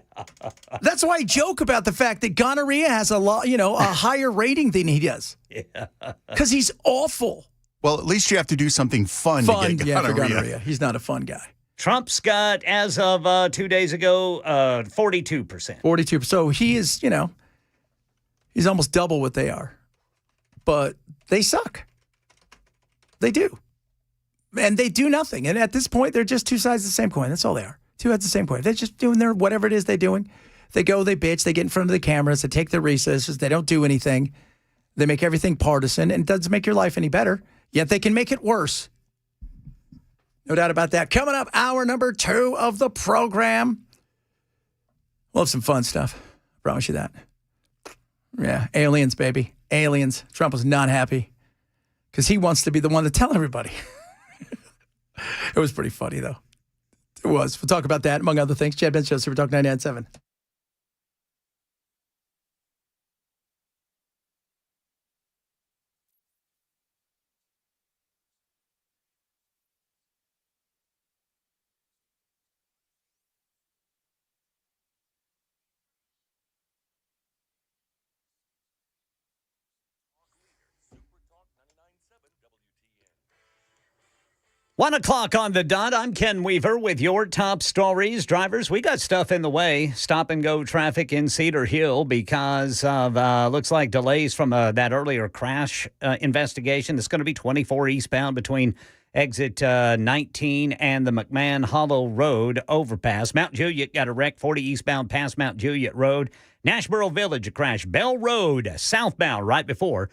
That's why I joke about the fact that gonorrhea has a higher rating than he does. Yeah. Because he's awful. Well, at least you have to do something fun to get gonorrhea. For gonorrhea. He's not a fun guy. Trump's got, as of 2 days ago, 42%. 42. So he is, he's almost double what they are. But they suck. They do. And they do nothing. And at this point, they're just two sides of the same coin. That's all they are. Two sides of the same coin. They're just doing their whatever it is they're doing. They go, they bitch, they get in front of the cameras, they take their recesses, they don't do anything. They make everything partisan, and it doesn't make your life any better. Yet they can make it worse. No doubt about that. Coming up, hour number 2 of the program. We'll have some fun stuff. I promise you that. Yeah, aliens, baby. Aliens. Trump was not happy because he wants to be the one to tell everybody. It was pretty funny, though. It was. We'll talk about that, among other things. Chad Benz Show, Super Talk 99.7. One o'clock on the dot. I'm Ken Weaver with your top stories. Drivers, we got stuff in the way. Stop and go traffic in Cedar Hill because of, looks like delays from that earlier crash investigation. It's going to be 24 eastbound between exit 19 and the McMahon Hollow Road overpass. Mount Juliet got a wreck, 40 eastbound past Mount Juliet Road. Nashboro Village, a crash. Bell Road, southbound, right before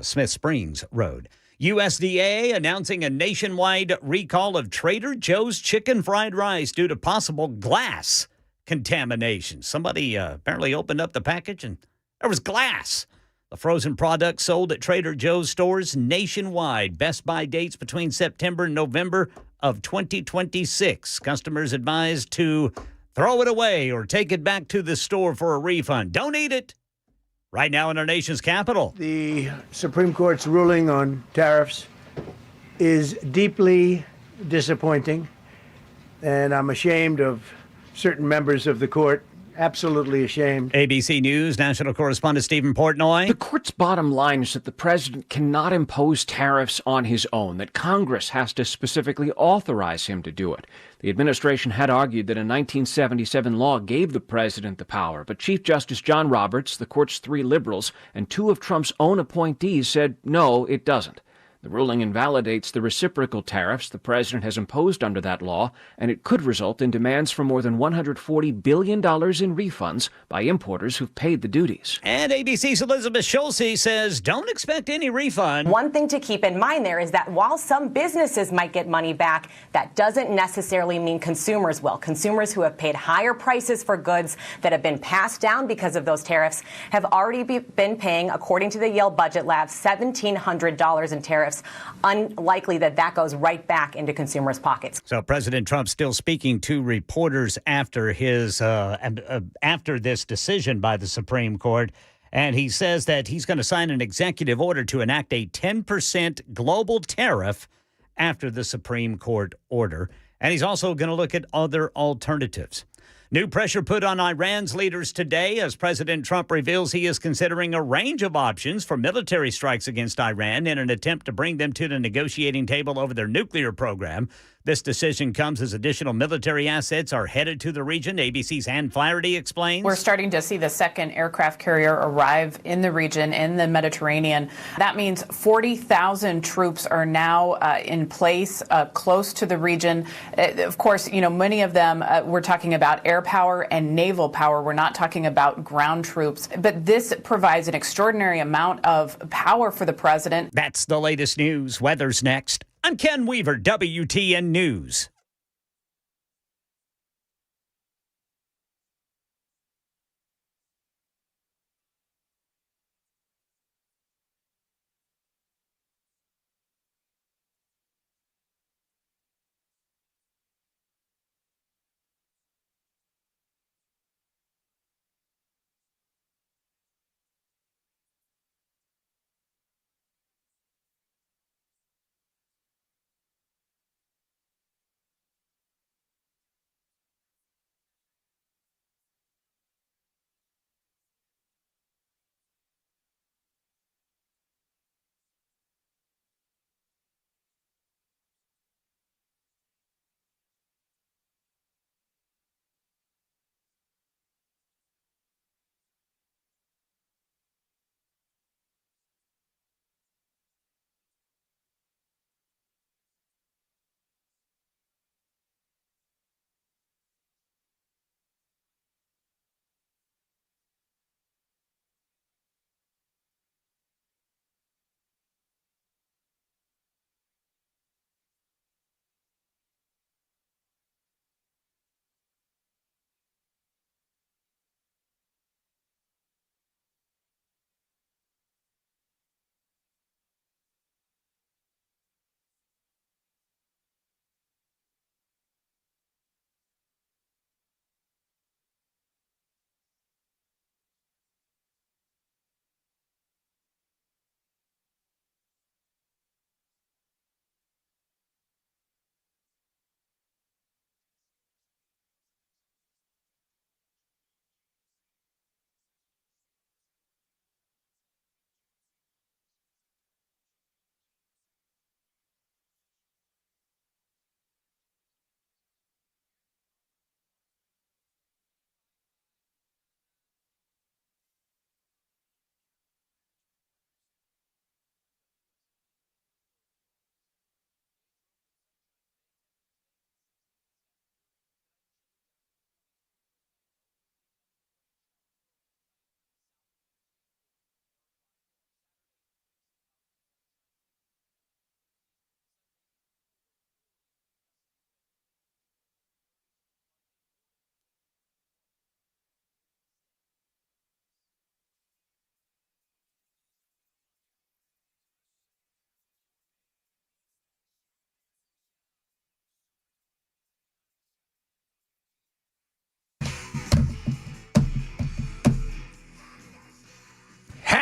Smith Springs Road. USDA announcing a nationwide recall of Trader Joe's chicken fried rice due to possible glass contamination. Somebody apparently opened up the package and there was glass. The frozen product sold at Trader Joe's stores nationwide. Best buy dates between September and November of 2026. Customers advised to throw it away or take it back to the store for a refund. Don't eat it. Right now in our nation's capital. The Supreme Court's ruling on tariffs is deeply disappointing, and I'm ashamed of certain members of the court. Absolutely ashamed. ABC News national correspondent Stephen Portnoy. The court's bottom line is that the president cannot impose tariffs on his own, that Congress has to specifically authorize him to do it. The administration had argued that a 1977 law gave the president the power, but Chief Justice John Roberts, the court's 3 liberals, and 2 of Trump's own appointees said, no, it doesn't. The ruling invalidates the reciprocal tariffs the president has imposed under that law, and it could result in demands for more than $140 billion in refunds by importers who've paid the duties. And ABC's Elizabeth Schulze says, don't expect any refund. One thing to keep in mind there is that while some businesses might get money back, that doesn't necessarily mean consumers will. Consumers who have paid higher prices for goods that have been passed down because of those tariffs have already been paying, according to the Yale Budget Lab, $1,700 in tariffs. Unlikely that goes right back into consumers' pockets. So President Trump still speaking to reporters after his after this decision by the Supreme Court. And he says that he's going to sign an executive order to enact a 10% global tariff after the Supreme Court order. And he's also going to look at other alternatives. New pressure put on Iran's leaders today as President Trump reveals he is considering a range of options for military strikes against Iran in an attempt to bring them to the negotiating table over their nuclear program. This decision comes as additional military assets are headed to the region. ABC's Ann Flaherty explains. We're starting to see the second aircraft carrier arrive in the region, in the Mediterranean. That means 40,000 troops are now in place close to the region. Of course, many of them, we're talking about air power and naval power. We're not talking about ground troops. But this provides an extraordinary amount of power for the president. That's the latest news. Weather's next. I'm Ken Weaver, WTN News.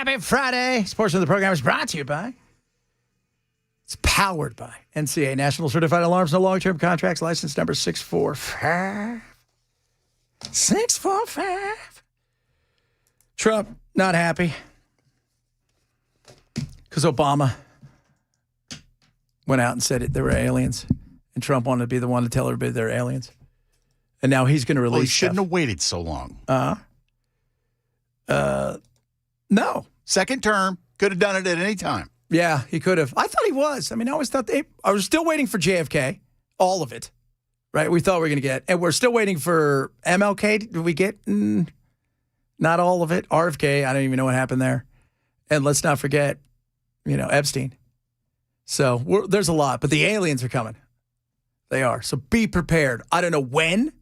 Happy Friday. This portion of the program is brought to you by, it's powered by NCA, National Certified Alarms and Long-Term Contracts, license number 645. 645. Trump, not happy. Because Obama went out and said there were aliens. And Trump wanted to be the one to tell everybody they're aliens. And now he's going to release Well, he shouldn't stuff. have waited so long. No. Second term, could have done it at any time. Yeah, he could have. I thought he was. I mean, I always thought I was still waiting for JFK, all of it, right? We thought we were going to get. And we're still waiting for MLK. Did we get? Not all of it. RFK, I don't even know what happened there. And let's not forget, Epstein. So there's a lot, but the aliens are coming. They are. So be prepared. I don't know when.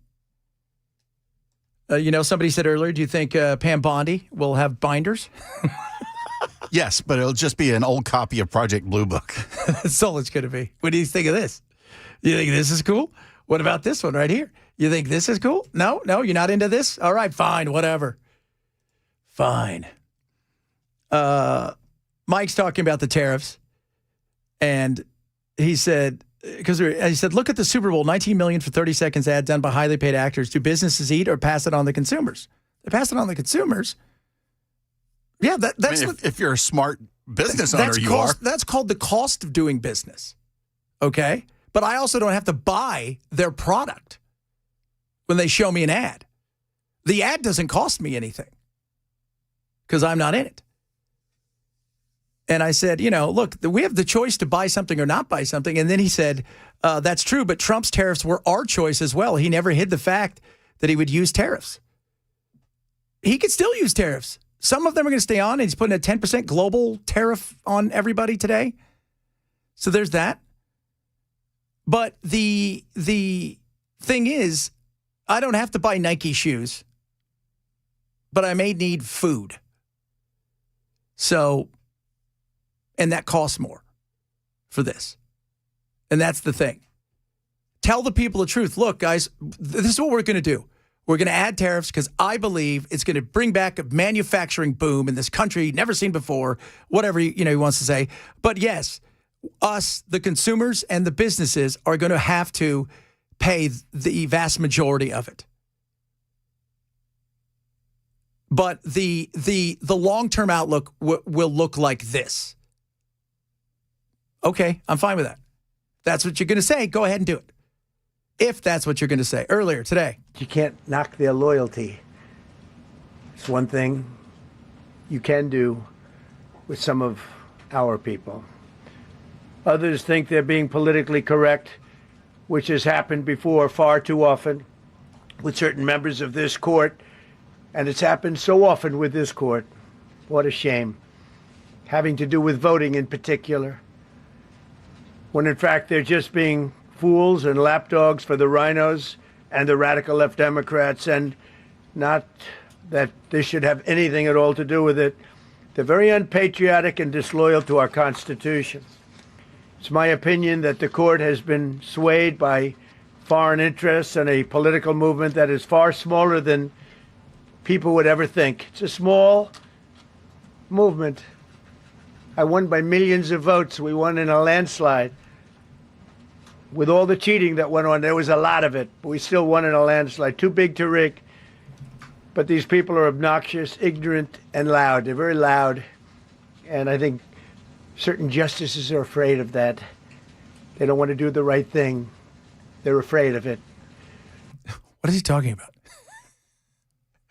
Somebody said earlier, do you think Pam Bondi will have binders? Yes, but it'll just be an old copy of Project Blue Book. That's all it's going to be. What do you think of this? You think this is cool? What about this one right here? You think this is cool? No, you're not into this? All right, fine, whatever. Fine. Mike's talking about the tariffs, and he said, look at the Super Bowl, 19 million for 30 seconds ad done by highly paid actors. Do businesses eat or pass it on to consumers? They pass it on to consumers. Yeah, that's if you're a smart business owner, you are. That's called the cost of doing business. Okay? But I also don't have to buy their product when they show me an ad. The ad doesn't cost me anything because I'm not in it. And I said, look, we have the choice to buy something or not buy something. And then he said, that's true, but Trump's tariffs were our choice as well. He never hid the fact that he would use tariffs. He could still use tariffs. Some of them are going to stay on, and he's putting a 10% global tariff on everybody today. So there's that. But the thing is, I don't have to buy Nike shoes, but I may need food. So, and that costs more for this. And that's the thing. Tell the people the truth. Look, guys, this is what we're going to do. We're going to add tariffs because I believe it's going to bring back a manufacturing boom in this country, never seen before, whatever he wants to say. But yes, us, the consumers and the businesses, are going to have to pay the vast majority of it. But the long-term outlook will look like this. Okay, I'm fine with that. That's what you're going to say. Go ahead and do it. If that's what you're going to say. Earlier today. You can't knock their loyalty. It's one thing you can do with some of our people. Others think they're being politically correct, which has happened before far too often with certain members of this court. And it's happened so often with this court. What a shame. Having to do with voting in particular. When in fact they're just being fools and lapdogs for the rhinos and the radical left Democrats, and not that this should have anything at all to do with it. They're very unpatriotic and disloyal to our Constitution. It's my opinion that the court has been swayed by foreign interests and a political movement that is far smaller than people would ever think. It's a small movement. I won by millions of votes. We won in a landslide. With all the cheating that went on, there was a lot of it, but we still won in a landslide. Too big to rig. But these people are obnoxious, ignorant, and loud. They're very loud. And I think certain justices are afraid of that. They don't want to do the right thing. They're afraid of it. What is he talking about?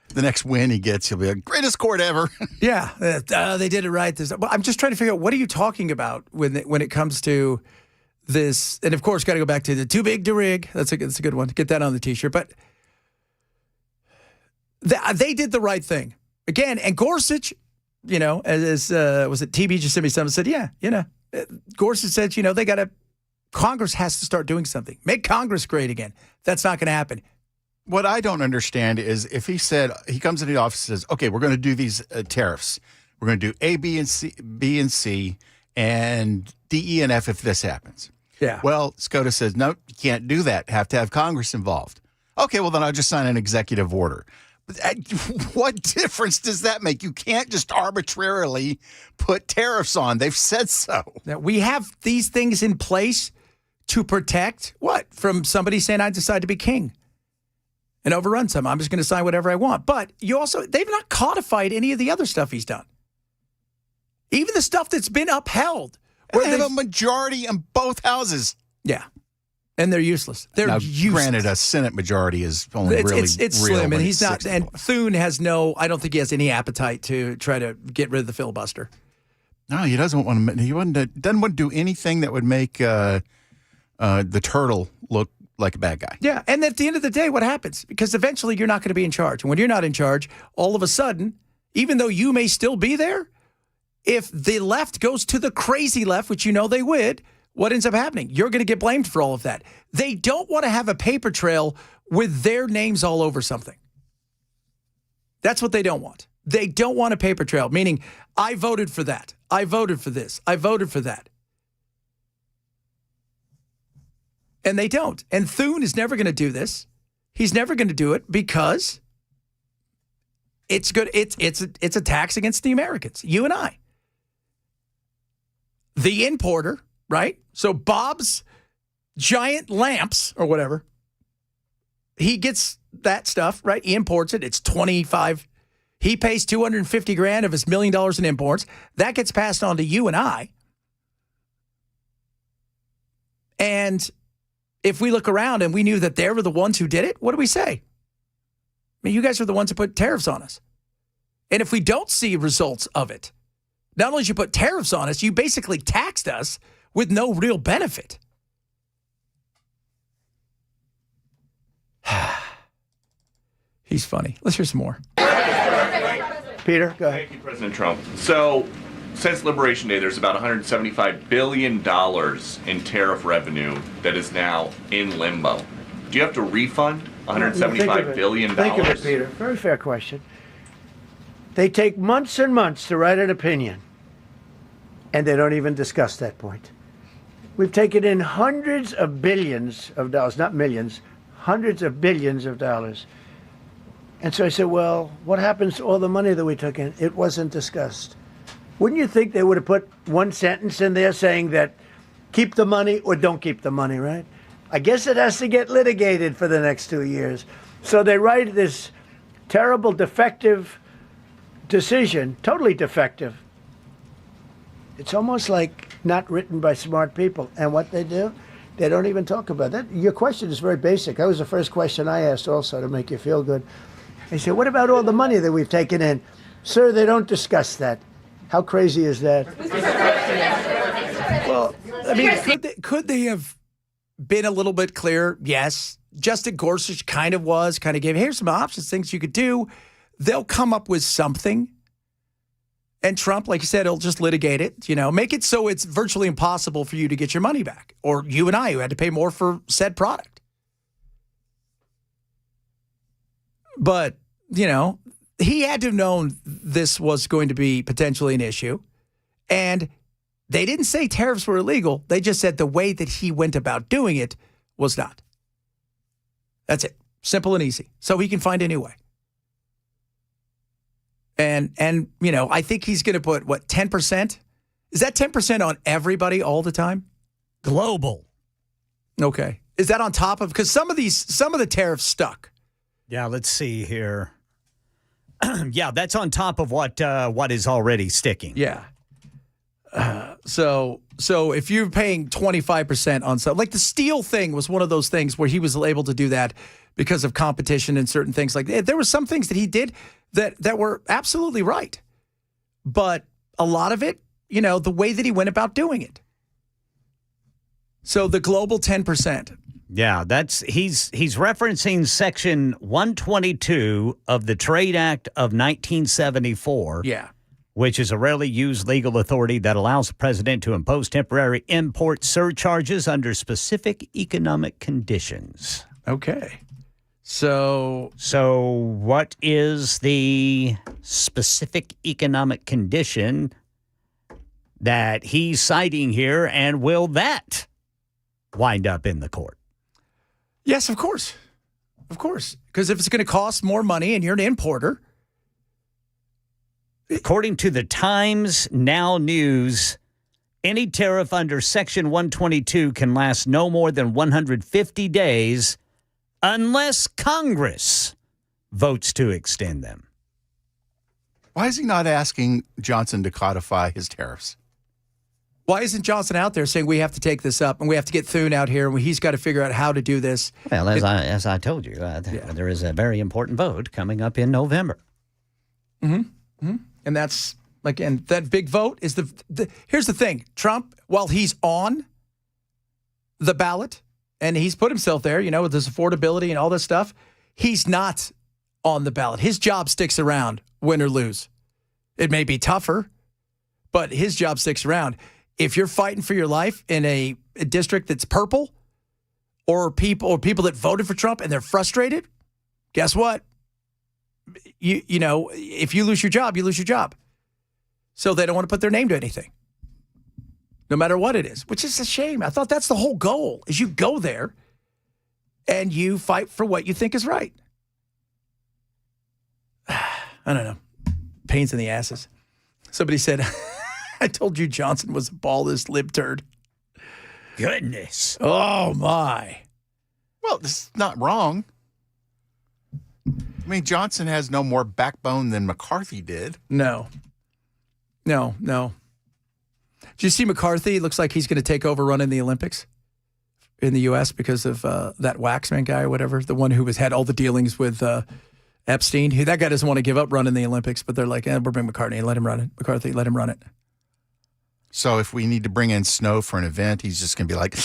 The next win he gets, he'll be like, greatest court ever. Yeah, they did it right. I'm just trying to figure out, what are you talking about when it comes to this? And of course, got to go back to the too big to rig. That's a good one. Get that on the T-shirt. But they did the right thing. Again, and Gorsuch, as was it TB just sent me something, said, Gorsuch said, Congress has to start doing something. Make Congress great again. That's not going to happen. What I don't understand is if he comes into the office and says, okay, we're going to do these tariffs. We're going to do A, B, and C, and D, E, and F if this happens. Yeah. Well, Scotus says, no, you can't do that. Have to have Congress involved. Okay, well, then I'll just sign an executive order. What difference does that make? You can't just arbitrarily put tariffs on. They've said so. That we have these things in place to protect what? From somebody saying, I decide to be king and overrun some. I'm just going to sign whatever I want. But they've not codified any of the other stuff he's done. Even the stuff that's been upheld. Where they have a majority in both houses. Yeah. And they're useless. They're useless. Granted, a Senate majority is only it's real slim, and he's not. 60 And Thune has I don't think he has any appetite to try to get rid of the filibuster. No, he doesn't want to. He doesn't want to do anything that would make the turtle look like a bad guy. Yeah, and at the end of the day, what happens? Because eventually you're not going to be in charge. And when you're not in charge, all of a sudden, even though you may still be there, if the left goes to the crazy left, which you know they would, what ends up happening? You're going to get blamed for all of that. They don't want to have a paper trail with their names all over something. That's what they don't want. They don't want a paper trail, meaning I voted for that. I voted for this. I voted for that. And they don't. And Thune is never going to do this. He's never going to do it because it's good. It's a tax against the Americans, you and I. The importer, right? So Bob's giant lamps or whatever, he gets that stuff, right? He imports it. It's 25. He pays $250,000 of his $1 million in imports. That gets passed on to you and I. And if we look around and we knew that they were the ones who did it, what do we say? I mean, you guys are the ones who put tariffs on us. And if we don't see results of it, not only did you put tariffs on us, you basically taxed us with no real benefit. He's funny. Let's hear some more. Peter, go ahead. Thank you, President Trump. So, since Liberation Day, there's about $175 billion in tariff revenue that is now in limbo. Do you have to refund $175 billion? Think of it, Peter. Very fair question. They take months and months to write an opinion, and they don't even discuss that point. We've taken in hundreds of billions of dollars, not millions, hundreds of billions of dollars. And so I said, well, what happens to all the money that we took in? It wasn't discussed. Wouldn't you think they would have put one sentence in there saying that keep the money or don't keep the money, right? I guess it has to get litigated for the next 2 years. So they write this terrible, defective decision, totally defective. It's almost like not written by smart people. And what they do, they don't even talk about that. Your question is very basic. That was the first question I asked also to make you feel good. They said, what about all the money that we've taken in? Sir, they don't discuss that. How crazy is that? Well, I mean, could they have been a little bit clearer? Yes. Justin Gorsuch kind of gave, here's some options, things you could do. They'll come up with something. And Trump, like you said, he'll just litigate it, make it so it's virtually impossible for you to get your money back. Or you and I, who had to pay more for said product. But, he had to have known this was going to be potentially an issue. And they didn't say tariffs were illegal. They just said the way that he went about doing it was not. That's it. Simple and easy. So he can find a new way. And I think he's going to put, 10%? Is that 10% on everybody all the time? Global. Okay. Is that on top of, because some of the tariffs stuck. Yeah, let's see here. Yeah, that's on top of what is already sticking. Yeah. So if you're paying 25% on something, like the steel thing was one of those things where he was able to do that because of competition and certain things like that. There were some things that he did that were absolutely right. But a lot of it, the way that he went about doing it. So the global 10%. Yeah, he's referencing Section 122 of the Trade Act of 1974. Yeah. Which is a rarely used legal authority that allows the president to impose temporary import surcharges under specific economic conditions. Okay. So what is the specific economic condition that he's citing here, and will that wind up in the court? Yes, of course. of course. Because if it's going to cost more money and you're an importer. According to the Times Now News, any tariff under Section 122 can last no more than 150 days unless Congress votes to extend them. Why is he not asking Johnson to codify his tariffs? Why isn't Johnson out there saying we have to take this up and we have to get Thune out here and he's got to figure out how to do this? Well, as I told you, there is a very important vote coming up in November. And that's, again, that big vote is here's the thing. Trump, while he's on the ballot and he's put himself there, with his affordability and all this stuff, he's not on the ballot. His job sticks around, win or lose. It may be tougher, but his job sticks around. If you're fighting for your life in a district that's purple or people that voted for Trump and they're frustrated, guess what? If you lose your job, you lose your job. So they don't want to put their name to anything, no matter what it is, which is a shame. I thought that's the whole goal, is you go there and you fight for what you think is right. I don't know. Pains in the asses. Somebody said, I told you Johnson was a ballless libturd. Goodness. Oh, my. Well, this is not wrong. I mean, Johnson has no more backbone than McCarthy did. No. Did you see McCarthy? It looks like he's going to take over running the Olympics in the U.S. because of that Waxman guy or whatever, the one who had all the dealings with Epstein. That guy doesn't want to give up running the Olympics, but they're like, we'll bring McCarthy. Let him run it. McCarthy, let him run it. So if we need to bring in Snow for an event, he's just going to be like,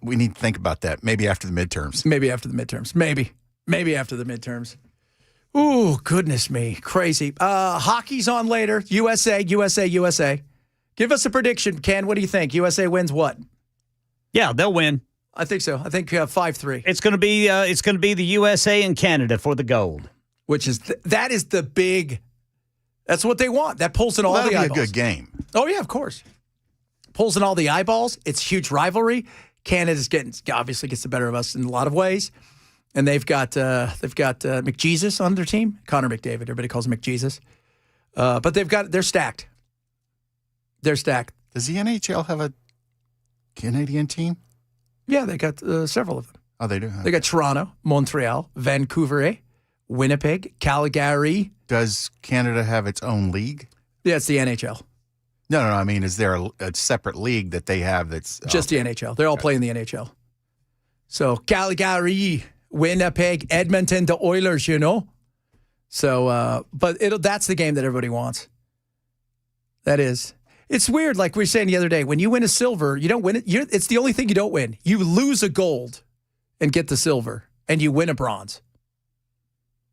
we need to think about that. Maybe after the midterms. Maybe after the midterms. Maybe after the midterms. Ooh, goodness me. Crazy. Hockey's on later. USA. Give us a prediction, Ken. What do you think? USA wins what? Yeah, they'll win. I think so. I think 5-3. It's going to be the USA and Canada for the gold. Which is that is the big. That's what they want. That pulls in all the eyeballs. That'll be a good game. Oh yeah, of course. Pulls in all the eyeballs. It's huge rivalry. Canada's obviously gets the better of us in a lot of ways, and they've got McJesus on their team. Connor McDavid. Everybody calls him McJesus. But they're stacked. They're stacked. Does the NHL have a Canadian team? Yeah, they got several of them. Oh, they do. They got Toronto, Montreal, Vancouver, Winnipeg, Calgary. Does Canada have its own league? Yeah, it's the NHL. No. I mean, is there a separate league that they have that's just the NHL? They're all playing the NHL. So Calgary, Winnipeg, Edmonton, the Oilers. So, but that's the game that everybody wants. That is. It's weird, like we were saying the other day. When you win a silver, you don't win it. It's the only thing you don't win. You lose a gold and get the silver, and you win a bronze.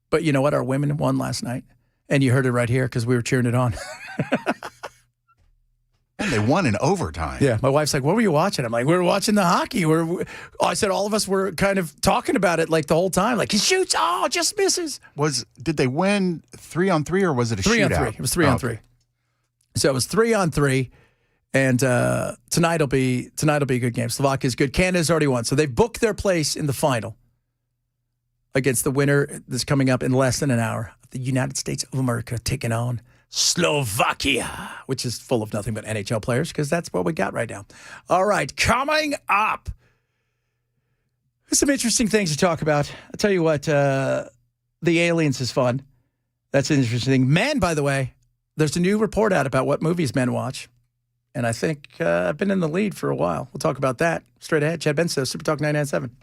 But you know what? Our women won last night, and you heard it right here because we were cheering it on. And they won in overtime. Yeah, my wife's like, "What were you watching?" I'm like, "We were watching the hockey." I said all of us were kind of talking about it like the whole time. Like he shoots, just misses. Did they win 3-on-3 or was it a 3 shootout? on 3. It was 3-on-3. So it was 3-on-3, and tonight will be a good game. Slovakia's good. Canada's already won, so they've booked their place in the final against the winner that's coming up in less than an hour. The United States of America taking on Slovakia, which is full of nothing but NHL players because that's what we got right now. All right, coming up, there's some interesting things to talk about. I'll tell you what, the aliens is fun. That's an interesting thing. Men, by the way. There's a new report out about what movies men watch, and I think I've been in the lead for a while. We'll talk about that straight ahead. Chad Benso, Super Talk 997.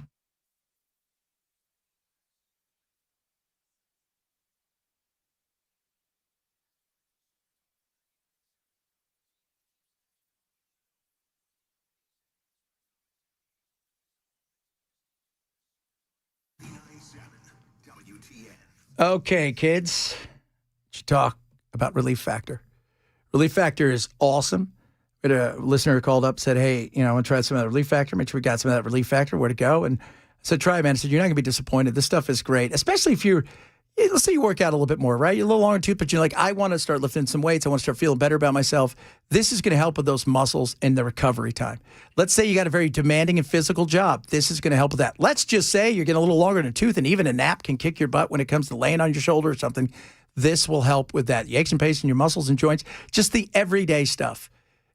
Okay, kids, let's talk about Relief Factor. Relief Factor is awesome. We had a listener who called up, said, hey, I want to try some of that Relief Factor. Make sure we got some of that Relief Factor. Where to go? And I said, try it, man. I said, you're not going to be disappointed. This stuff is great, especially if you're, let's say you work out a little bit more, right? You're a little longer tooth, but you're like, I want to start lifting some weights. I want to start feeling better about myself. This is going to help with those muscles and the recovery time. Let's say you got a very demanding and physical job. This is going to help with that. Let's just say you're getting a little longer in a tooth, and even a nap can kick your butt when it comes to laying on your shoulder or something. This will help with that. The aches and pains in your muscles and joints, just the everyday stuff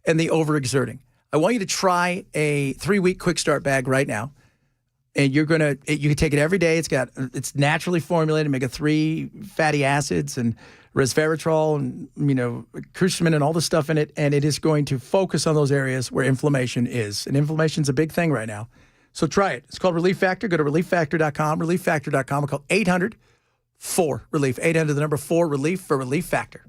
and the overexerting. I want you to try a 3-week quick start bag right now. And you can take it every day. It's naturally formulated, omega-3 fatty acids and resveratrol and, curcumin and all the stuff in it. And it is going to focus on those areas where inflammation is. And inflammation is a big thing right now. So try it. It's called Relief Factor. Go to relieffactor.com, relieffactor.com. We'll call 800-4-RELIEF. 800, the number 4, RELIEF for Relief Factor.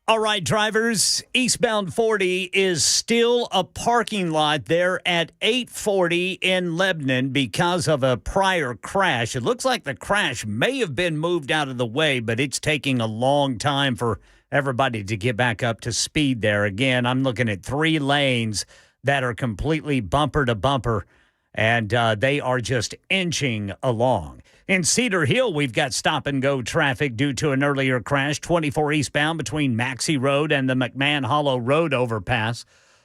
All right, drivers, eastbound 40 is still a parking lot there at 840 in Lebanon because of a prior crash. It looks like the crash may have been moved out of the way, but it's taking a long time for everybody to get back up to speed there. Again, I'm looking at 3 lanes that are completely bumper to bumper, and they are just inching along. In Cedar Hill, we've got stop-and-go traffic due to an earlier crash, 24 eastbound between Maxey Road and the McMahon Hollow Road overpass.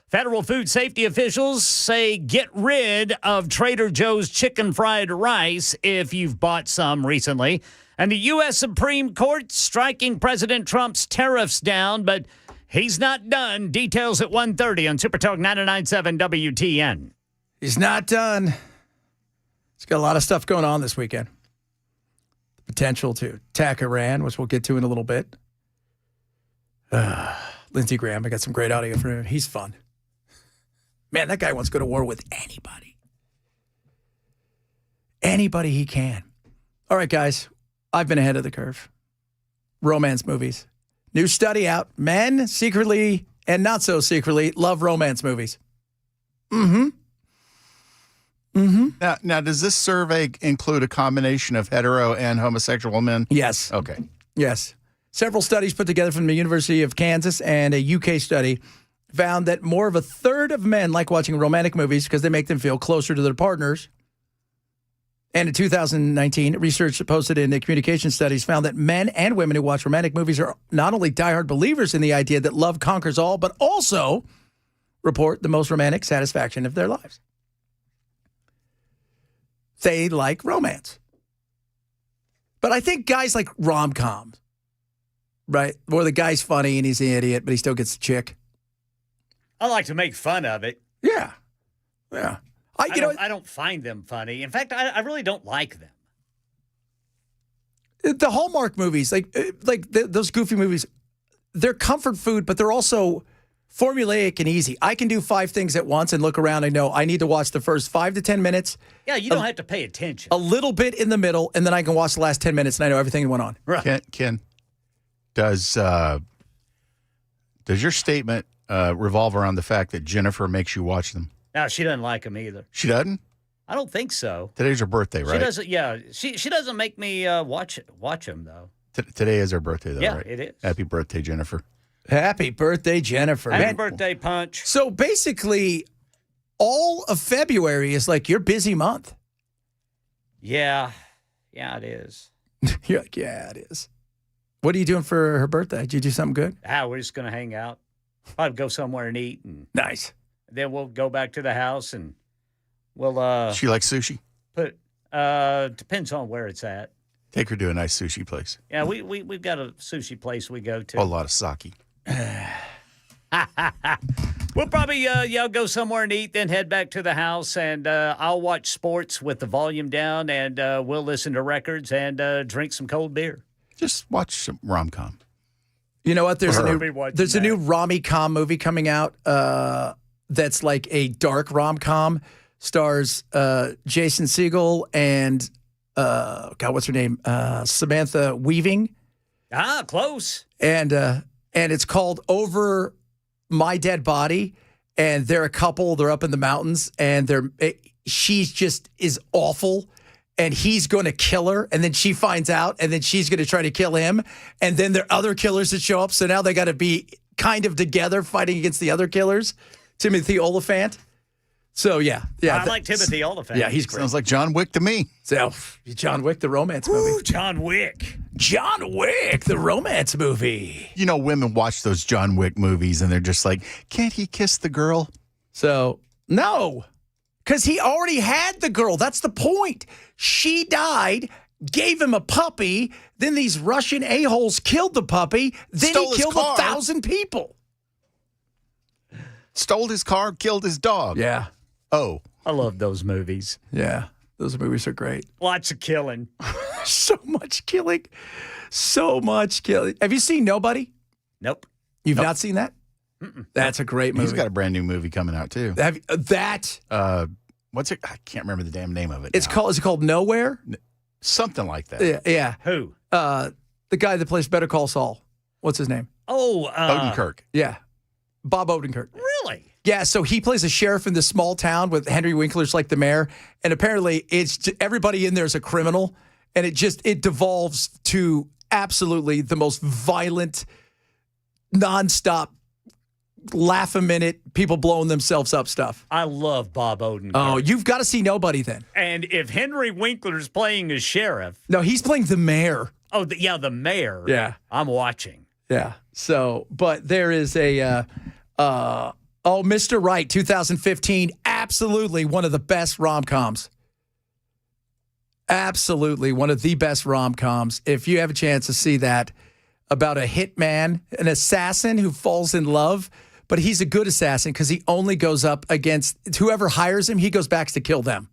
Federal food safety officials say get rid of Trader Joe's chicken fried rice if you've bought some recently. And the U.S. Supreme Court striking President Trump's tariffs down, but he's not done. Details at 1:30 on Super Talk 99.7 WTN. He's not done. He's got a lot of stuff going on this weekend. Potential to attack Iran, which we'll get to in a little bit. Lindsey Graham, I got some great audio for him. He's fun. Man, that guy wants to go to war with anybody. Anybody he can. All right, guys, I've been ahead of the curve. Romance movies. New study out. Men secretly and not so secretly love romance movies. Mm-hmm. Now, does this survey include a combination of hetero and homosexual men? Yes. Okay. Yes. Several studies put together from the University of Kansas and a UK study found that more of a third of men like watching romantic movies because they make them feel closer to their partners. And in 2019, research posted in the Communication Studies found that men and women who watch romantic movies are not only diehard believers in the idea that love conquers all, but also report the most romantic satisfaction of their lives. They like romance. But I think guys like rom-coms, right? Where the guy's funny and he's an idiot, but he still gets the chick. I like to make fun of it. Yeah. Yeah. I don't find them funny. In fact, I really don't like them. The Hallmark movies, those goofy movies, they're comfort food, but they're also formulaic and easy. I can do 5 things at once and look around and know I need to watch the first 5 to 10 minutes. Yeah, you don't have to pay attention. A little bit in the middle, and then I can watch the last 10 minutes and I know everything that went on. Right. Ken, does your statement revolve around the fact that Jennifer makes you watch them? No, she doesn't like them either. She doesn't? I don't think so. Today's her birthday, right? She doesn't. Yeah, she doesn't make me watch them though. Today is her birthday, though, Yeah, right? it is. Happy birthday, Jennifer. Happy birthday, Jennifer. Happy birthday, Punch. So basically, all of February is like your busy month. Yeah, it is. You're like, yeah, it is. What are you doing for her birthday? Did you do something good? We're just gonna hang out. Probably go somewhere and eat, and Nice. then we'll go back to the house and we'll She likes sushi? depends on where it's at. Take her to a nice sushi place. Yeah, we've got a sushi place we go to. A lot of sake. We'll probably go somewhere and eat, then head back to the house, and I'll watch sports with the volume down, and we'll listen to records and drink some cold beer. Just watch some rom-com. You know what? There's Or- a new rom-com movie coming out that's like a dark rom-com. Stars Jason Segel and what's her name? Samantha Weaving. Close. And it's called Over My Dead Body. And they're a couple. They're up in the mountains, and she's just is awful. And he's going to kill her, and then she finds out, and then she's going to try to kill him. And then there are other killers that show up, so now they got to be kind of together fighting against the other killers. Timothy Olyphant. So, yeah. I like Timothy Olyphant. Yeah, he's great. Sounds like John Wick to me. So, John Wick, the romance movie. John Wick. John Wick, the romance movie. You know, women watch those John Wick movies, and they're just like, can't he kiss the girl? So, no. Because he already had the girl. That's the point. She died, gave him a puppy. Then these Russian a-holes killed the puppy. Then Stole he his killed car. 1,000 people. Stole his car, killed his dog. Yeah. Oh. I love those movies. Yeah. Those movies are great. Lots of killing. So much killing. So much killing. Have you seen Nobody? Nope. You've not seen that? Mm-mm. That's a great movie. He's got a brand new movie coming out, too. What's it? I can't remember the damn name of it. Is it called Nowhere? Something like that. Yeah. Who? The guy that plays Better Call Saul. What's his name? Oh, Odenkirk. Yeah. Bob Odenkirk. Really? Yeah, so he plays a sheriff in this small town with Henry Winkler's like the mayor, and apparently everybody in there is a criminal, and it devolves to absolutely the most violent, nonstop, laugh a minute, people blowing themselves up stuff. I love Bob Odenkirk. Oh, you've got to see Nobody then. And if Henry Winkler's playing a sheriff. No, he's playing the mayor. Oh, the mayor. Yeah. I'm watching. Yeah. So, but there is Mr. Right, 2015, absolutely one of the best rom-coms. Absolutely one of the best rom-coms. If you have a chance to see that, about a hitman, an assassin who falls in love, but he's a good assassin because he only goes up against whoever hires him, he goes back to kill them.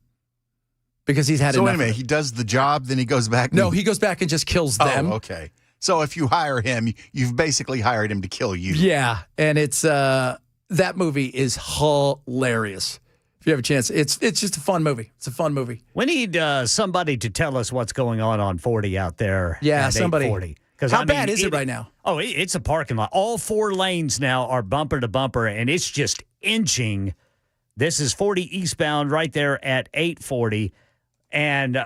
Because he's had enough. So wait a minute, he does the job, then he goes back? No, he goes back and just kills them. Oh, okay. So if you hire him, you've basically hired him to kill you. Yeah, and it's that movie is hilarious. If you have a chance, it's just a fun movie. It's a fun movie. We need somebody to tell us what's going on 40 out there. Yeah, at somebody. 840. How bad is it right now? Oh, it's a parking lot. All 4 lanes now are bumper to bumper, and it's just inching. This is 40 eastbound right there at 840. And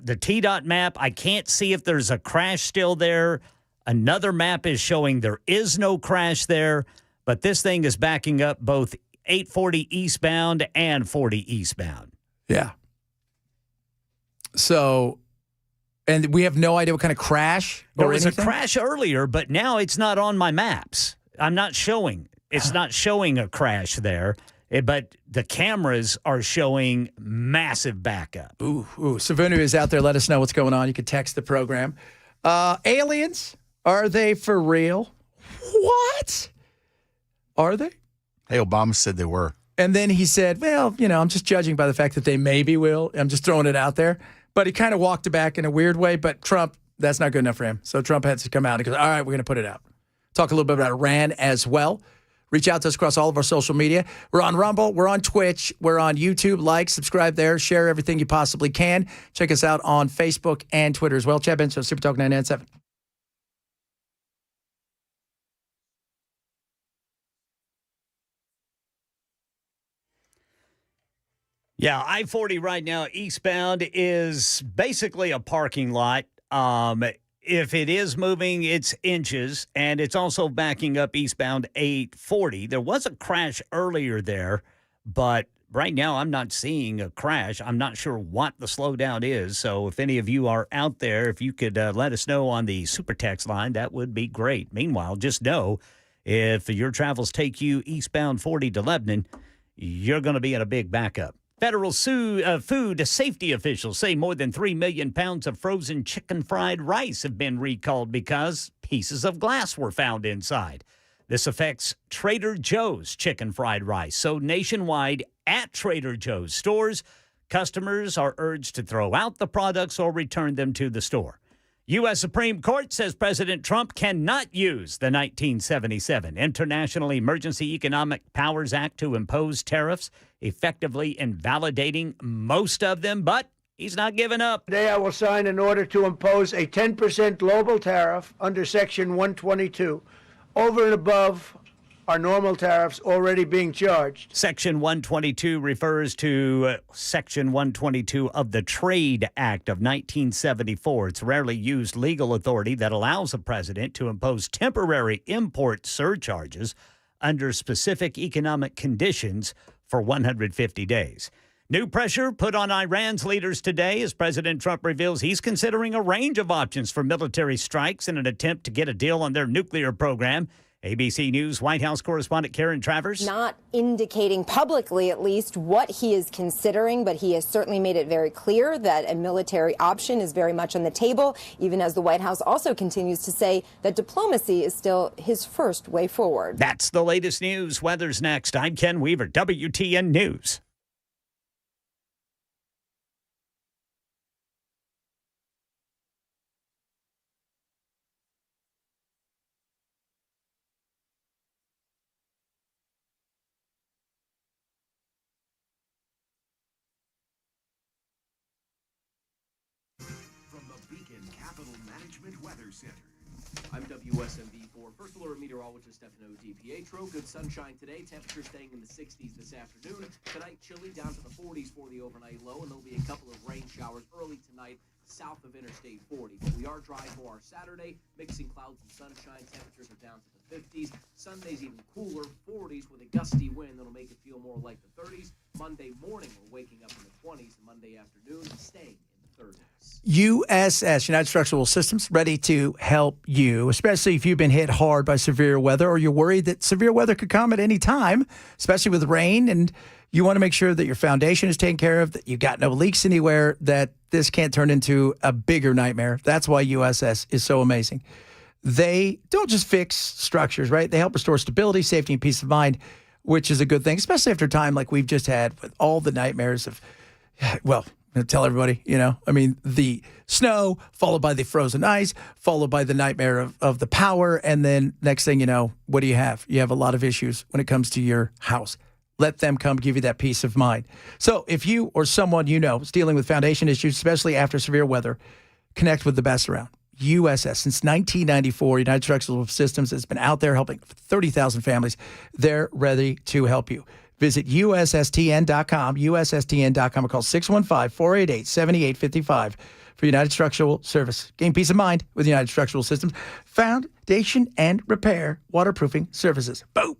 the TDOT map, I can't see if there's a crash still there. Another map is showing there is no crash there, but this thing is backing up both 840 eastbound and 40 eastbound. Yeah. So, and we have no idea what kind of crash There or was anything? a crash earlier, but now it's not on my maps. I'm not showing. It's not showing a crash there, but the cameras are showing massive backup. Ooh. Savunu is out there. Let us know what's going on. You can text the program. Aliens, are they for real? What? Are they? Hey, Obama said they were. And then he said, well, I'm just judging by the fact that they maybe will. I'm just throwing it out there. But he kind of walked it back in a weird way. But Trump, that's not good enough for him. So Trump had to come out and goes, all right, we're going to put it out. Talk a little bit about Iran as well. Reach out to us across all of our social media. We're on Rumble. We're on Twitch. We're on YouTube. Like, subscribe there. Share everything you possibly can. Check us out on Facebook and Twitter as well. Chad Ben Show, Super Talk 997. Yeah, I-40 right now eastbound is basically a parking lot. If it is moving, it's inches, and it's also backing up eastbound 840. There was a crash earlier there, but right now I'm not seeing a crash. I'm not sure what the slowdown is. So if any of you are out there, if you could let us know on the super text line, that would be great. Meanwhile, just know if your travels take you eastbound 40 to Lebanon, you're going to be in a big backup. Federal food safety officials say more than 3 million pounds of frozen chicken fried rice have been recalled because pieces of glass were found inside. This affects Trader Joe's chicken fried rice. So nationwide at Trader Joe's stores, customers are urged to throw out the products or return them to the store. U.S. Supreme Court says President Trump cannot use the 1977 International Emergency Economic Powers Act to impose tariffs, effectively invalidating most of them, but he's not giving up. Today I will sign an order to impose a 10% global tariff under Section 122 over and above our normal tariffs already being charged. Section 122 refers to Section 122 of the Trade Act of 1974. It's rarely used legal authority that allows a president to impose temporary import surcharges under specific economic conditions for 150 days. New pressure put on Iran's leaders today as President Trump reveals he's considering a range of options for military strikes in an attempt to get a deal on their nuclear program. ABC News White House correspondent Karen Travers. Not indicating publicly, at least, what he is considering, but he has certainly made it very clear that a military option is very much on the table, even as the White House also continues to say that diplomacy is still his first way forward. That's the latest news. Weather's next. I'm Ken Weaver, WTN News. Weather Center. I'm WSMV4 First Alert Meteorologist Stefano DiPietro. Good sunshine today. Temperature staying in the 60s this afternoon. Tonight, chilly down to the 40s for the overnight low, and there'll be a couple of rain showers early tonight south of Interstate 40. But we are dry for our Saturday, mixing clouds and sunshine. Temperatures are down to the 50s. Sunday's even cooler, 40s with a gusty wind that'll make it feel more like the 30s. Monday morning, we're waking up in the 20s, and Monday afternoon, staying in the 30s. USS, United Structural Systems, ready to help you, especially if you've been hit hard by severe weather or you're worried that severe weather could come at any time, especially with rain, and you want to make sure that your foundation is taken care of, that you've got no leaks anywhere, that this can't turn into a bigger nightmare. That's why USS is so amazing. They don't just fix structures, right? They help restore stability, safety, and peace of mind, which is a good thing, especially after a time like we've just had with all the nightmares of, well, I'm going to tell everybody, the snow, followed by the frozen ice, followed by the nightmare of the power. And then next thing you know, what do you have? You have a lot of issues when it comes to your house. Let them come give you that peace of mind. So if you or someone you know is dealing with foundation issues, especially after severe weather, connect with the best around. USS, since 1994, United Structural Systems has been out there helping 30,000 families. They're ready to help you. Visit USSTN.com, USSTN.com, or call 615-488-7855 for United Structural Service. Gain peace of mind with United Structural Systems. Foundation and repair waterproofing services. Boom.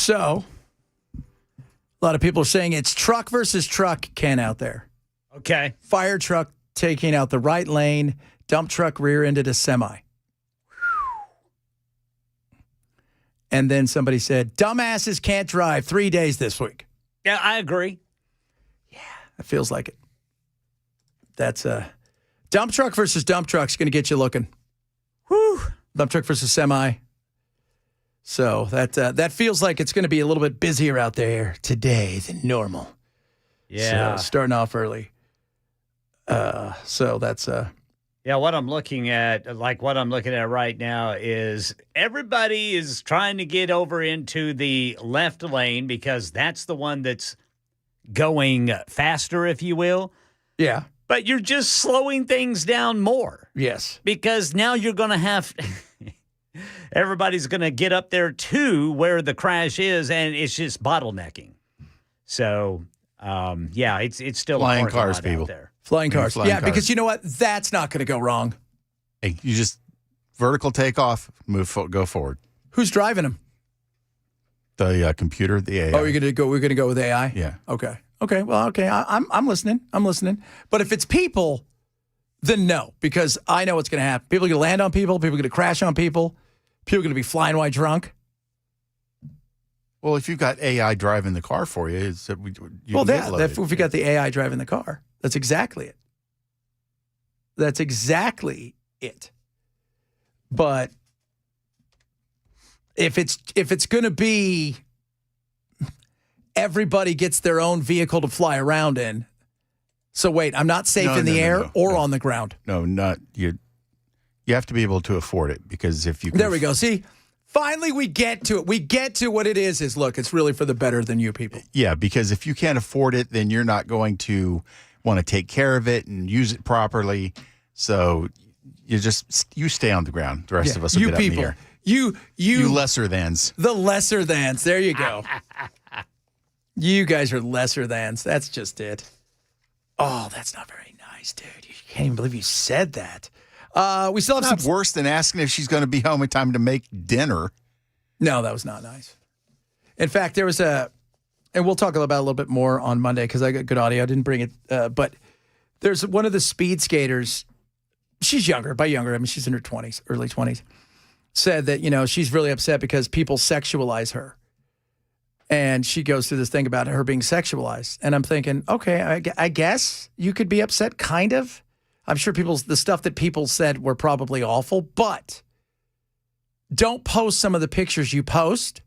So, a lot of people are saying it's truck versus truck, Ken, out there. Okay. Fire truck taking out the right lane, dump truck rear-ended a semi. And then somebody said, dumbasses can't drive 3 days this week. Yeah, I agree. It feels like it. That's dump truck versus dump truck's going to get you looking. Whew. Dump truck versus semi. So that feels like it's going to be a little bit busier out there today than normal. Yeah. So starting off early. So that's Yeah, what I'm looking at right now is everybody is trying to get over into the left lane because that's the one that's going faster, if you will. Yeah. But you're just slowing things down more. Yes. Because now you're going to have everybody's going to get up there to where the crash is, and it's just bottlenecking. So, it's still flying a cars, lot people. out there. Flying cars. Flying Yeah, cars. because you know what? That's not going to go wrong. Hey, you just vertical takeoff, go forward. Who's driving them? The computer, the AI. Oh, we're going to go with AI? Yeah. Okay. Well, okay. I'm listening. But if it's people, then no, because I know what's going to happen. People are going to land on people. People are going to crash on people. People are going to be flying white drunk. Well, if you've got AI driving the car for you, if we got the AI driving the car, that's exactly it. That's exactly it. But if it's going to be everybody gets their own vehicle to fly around in. So wait, I'm not safe in the air or on the ground. No, not you. You have to be able to afford it because if you can there we go. See, finally we get to it. We get to what it is. Look, it's really for the better than you people. Yeah, because if you can't afford it, then you're not going to want to take care of it and use it properly. So you stay on the ground. The rest of us will get up in the air. You lesser thans. The lesser thans. There you go. You guys are lesser thans. That's just it. Oh, that's not very nice, dude. You can't even believe you said that. We still have it's not worse than asking if she's going to be home in time to make dinner. No, that was not nice. In fact, there was and we'll talk about it a little bit more on Monday because I got good audio. I didn't bring it, but there's one of the speed skaters. She's younger. By younger, I mean she's in her 20s, early 20s. Said that she's really upset because people sexualize her. And she goes through this thing about her being sexualized. And I'm thinking, okay, I guess you could be upset, kind of. I'm sure the stuff that people said were probably awful, but don't post some of the pictures you post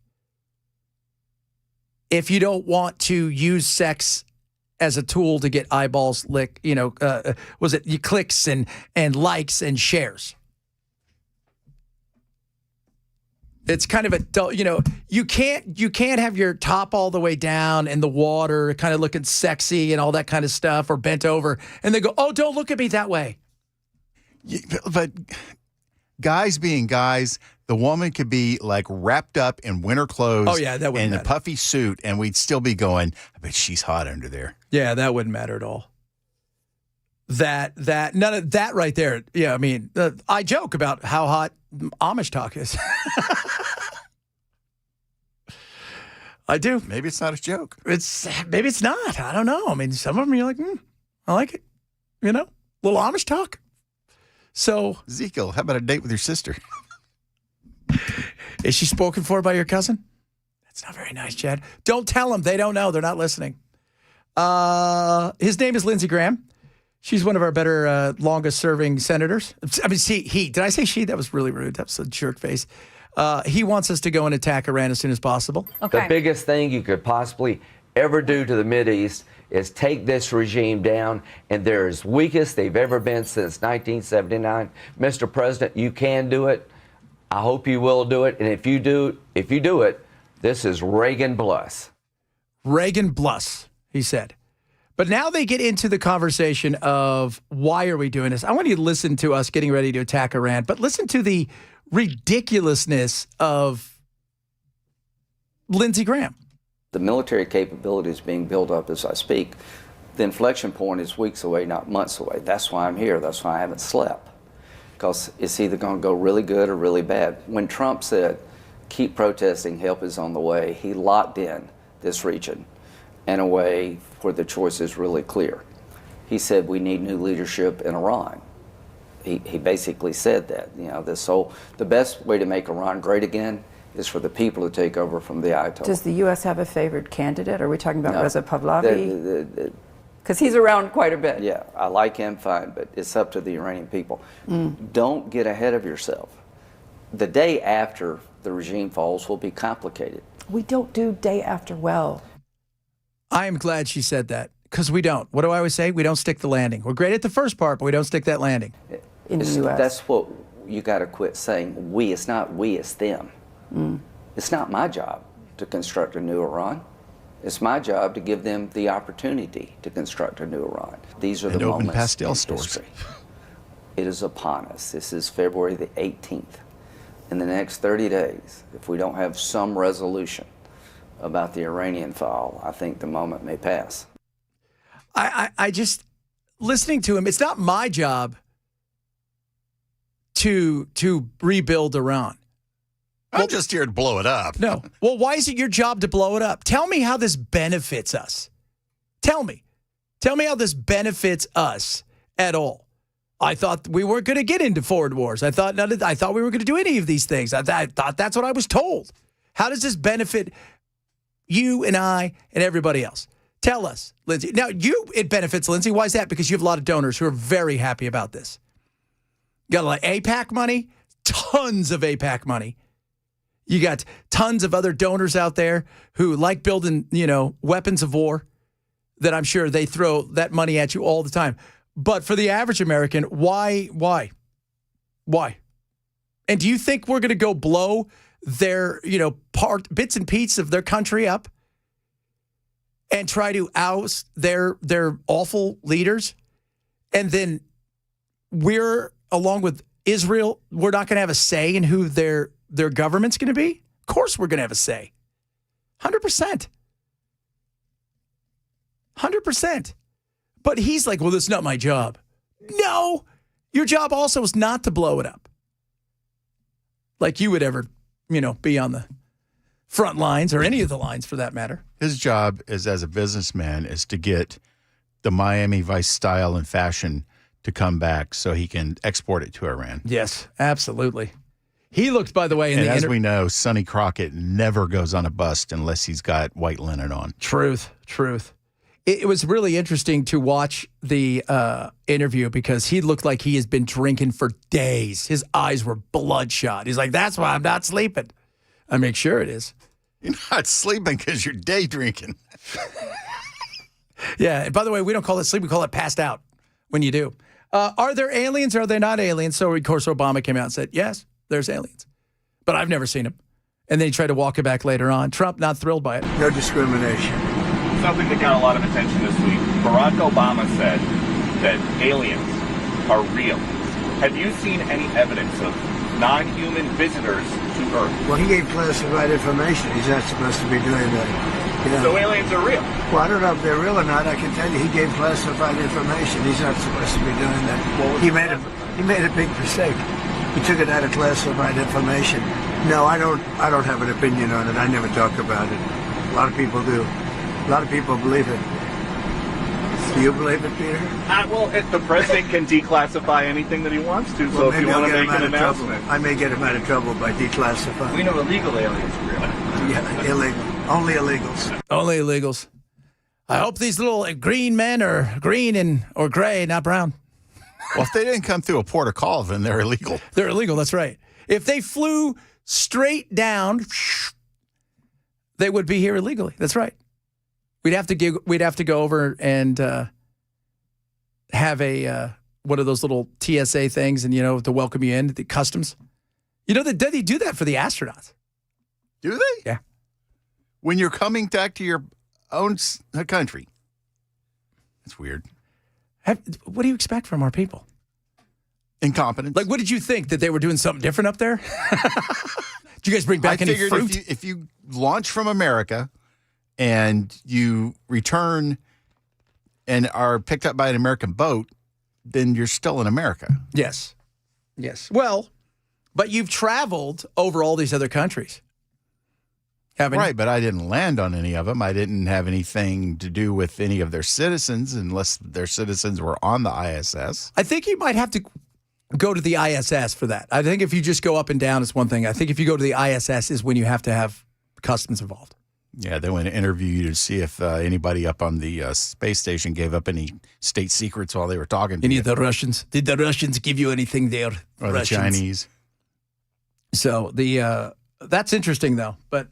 if you don't want to use sex as a tool to get eyeballs, clicks and likes and shares. It's kind of you can't have your top all the way down in the water, kind of looking sexy and all that kind of stuff, or bent over, and they go, "Oh, don't look at me that way." But guys being guys, the woman could be like wrapped up in winter clothes. Oh yeah, that wouldn't in matter. A puffy suit, and we'd still be going, I bet she's hot under there. Yeah, that wouldn't matter at all. That none of that right there. Yeah, I mean, I joke about how hot Amish talk is. I do. Maybe it's not a joke. Maybe it's not. I don't know. I mean, some of them you're like, I like it. Little Amish talk. So Ezekiel, how about a date with your sister? Is she spoken for by your cousin? That's not very nice, Chad. Don't tell them. They don't know. They're not listening. His name is Lindsey Graham. She's one of our better, longest-serving senators. I mean, he. Did I say she? That was really rude. That was a jerk face. He wants us to go and attack Iran as soon as possible. Okay. The biggest thing you could possibly ever do to the Mideast is take this regime down, and they're as weak as they've ever been since 1979. Mr. President, you can do it. I hope you will do it. And if you do it, this is Reagan Plus. Reagan Plus, he said. But now they get into the conversation of why are we doing this? I want you to listen to us getting ready to attack Iran, but listen to the ridiculousness of Lindsey Graham. The military capability is being built up as I speak. The inflection point is weeks away, not months away. That's why I'm here. That's why I haven't slept. Because it's either going to go really good or really bad. When Trump said, keep protesting, help is on the way. He locked in this region in a way where the choice is really clear. He said we need new leadership in Iran. He basically said that. You know, the best way to make Iran great again is for the people to take over from the Ayatollah. Does the U.S. have a favored candidate? Are we talking about No. Reza Pahlavi? Because he's around quite a bit. Yeah, I like him fine, but it's up to the Iranian people. Don't get ahead of yourself. The day after the regime falls will be complicated. We don't do day after well. I am glad she said that, because we don't. What do I always say? We don't stick the landing. We're great at the first part, but we don't stick that landing. In the U.S. That's what you got to quit saying. We. It's not we. It's them. It's not my job to construct a new Iran. It's my job to give them the opportunity to construct a new Iran. These are the open moments pastel in stores. history. It is upon us. This is February the 18th. In the next 30 days, if we don't have some resolution about the Iranian file, I think the moment may pass. I just, listening to him, it's not my job to rebuild Iran. I'm just here to blow it up. No. Well, why is it your job to blow it up? Tell me how this benefits us. Tell me. Tell me how this benefits us at all. I thought we weren't going to get into foreign wars. I thought we were going to do any of these things. I thought that's what I was told. How does this benefit you and I and everybody else? Tell us, Lindsay. Now, it benefits Lindsay. Why is that? Because you have a lot of donors who are very happy about this. You got a lot of AIPAC money, tons of AIPAC money. You got tons of other donors out there who like building, weapons of war that I'm sure they throw that money at you all the time. But for the average American, why? And do you think we're going to go blow their, bits and pieces of their country up and try to oust their awful leaders? And then we're, along with Israel, we're not going to have a say in who their government's going to be? Of course we're going to have a say. 100%. 100%. But he's like, well, that's not my job. No, your job also is not to blow it up. Like you would ever, be on the front lines or any of the lines for that matter. His job as a businessman is to get the Miami Vice style and fashion to come back so he can export it to Iran. Yes, absolutely. He looked, by the way, as we know, Sonny Crockett never goes on a bust unless he's got white linen on. Truth. It was really interesting to watch the interview because he looked like he has been drinking for days. His eyes were bloodshot. He's like, that's why I'm not sleeping. I make sure it is. You're not sleeping because you're day drinking. Yeah. And by the way, we don't call it sleep. We call it passed out when you do. Are there aliens or are they not aliens? So, of course, Obama came out and said, yes, there's aliens. But I've never seen them. And then he tried to walk it back later on. Trump, not thrilled by it. No discrimination. Something that got a lot of attention this week. Barack Obama said that aliens are real. Have you seen any evidence of non-human visitors to Earth? Well, he gave classified information. He's not supposed to be doing that. So aliens are real? Well, I don't know if they're real or not. I can tell you he gave classified information. He's not supposed to be doing that. He made a big mistake. He took it out of classified information. No, I don't have an opinion on it. I never talk about it. A lot of people do. A lot of people believe it. Do you believe it, Peter? Well, the president can declassify anything that he wants to, so if you want to make an announcement. I may get him out of trouble by declassifying. We know illegal aliens are real. Yeah, illegal. Only illegals. Only illegals. I hope these little green men are green or gray, not brown. Well, if they didn't come through a port of call, then they're illegal. They're illegal, that's right. If they flew straight down, they would be here illegally. That's right. We'd have to go over and have a one of those little TSA things, and to welcome you in, the customs. They do that for the astronauts. Do they? Yeah. When you're coming back to your own country. That's weird. What do you expect from our people? Incompetence. Like, what did you think? That they were doing something different up there? Did you guys bring back any fruit? I figured if you launch from America and you return and are picked up by an American boat, then you're still in America. Yes. Well, but you've traveled over all these other countries. Haven't Right, you? but I didn't land on any of them. I didn't have anything to do with any of their citizens unless their citizens were on the ISS. I think you might have to go to the ISS for that. I think if you just go up and down, it's one thing. I think if you go to the ISS is when you have to have customs involved. Yeah, they went to interview you to see if anybody up on the space station gave up any state secrets while they were talking to Any you. of the Russians? Did the Russians give you anything there? Or Russians. the Chinese. So that's interesting though. But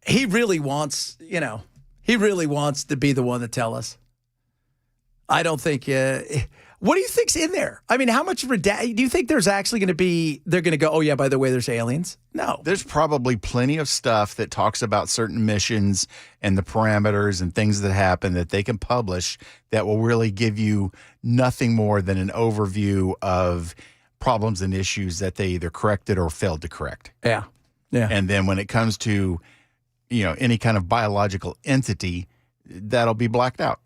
he really wants, he really wants to be the one to tell us. I don't think. What do you think's in there? I mean, how much do you think there's actually going to be? They're going to go, oh yeah, by the way, there's aliens. No, there's probably plenty of stuff that talks about certain missions and the parameters and things that happen that they can publish that will really give you nothing more than an overview of problems and issues that they either corrected or failed to correct. Yeah, yeah. And then when it comes to, any kind of biological entity, that'll be blacked out.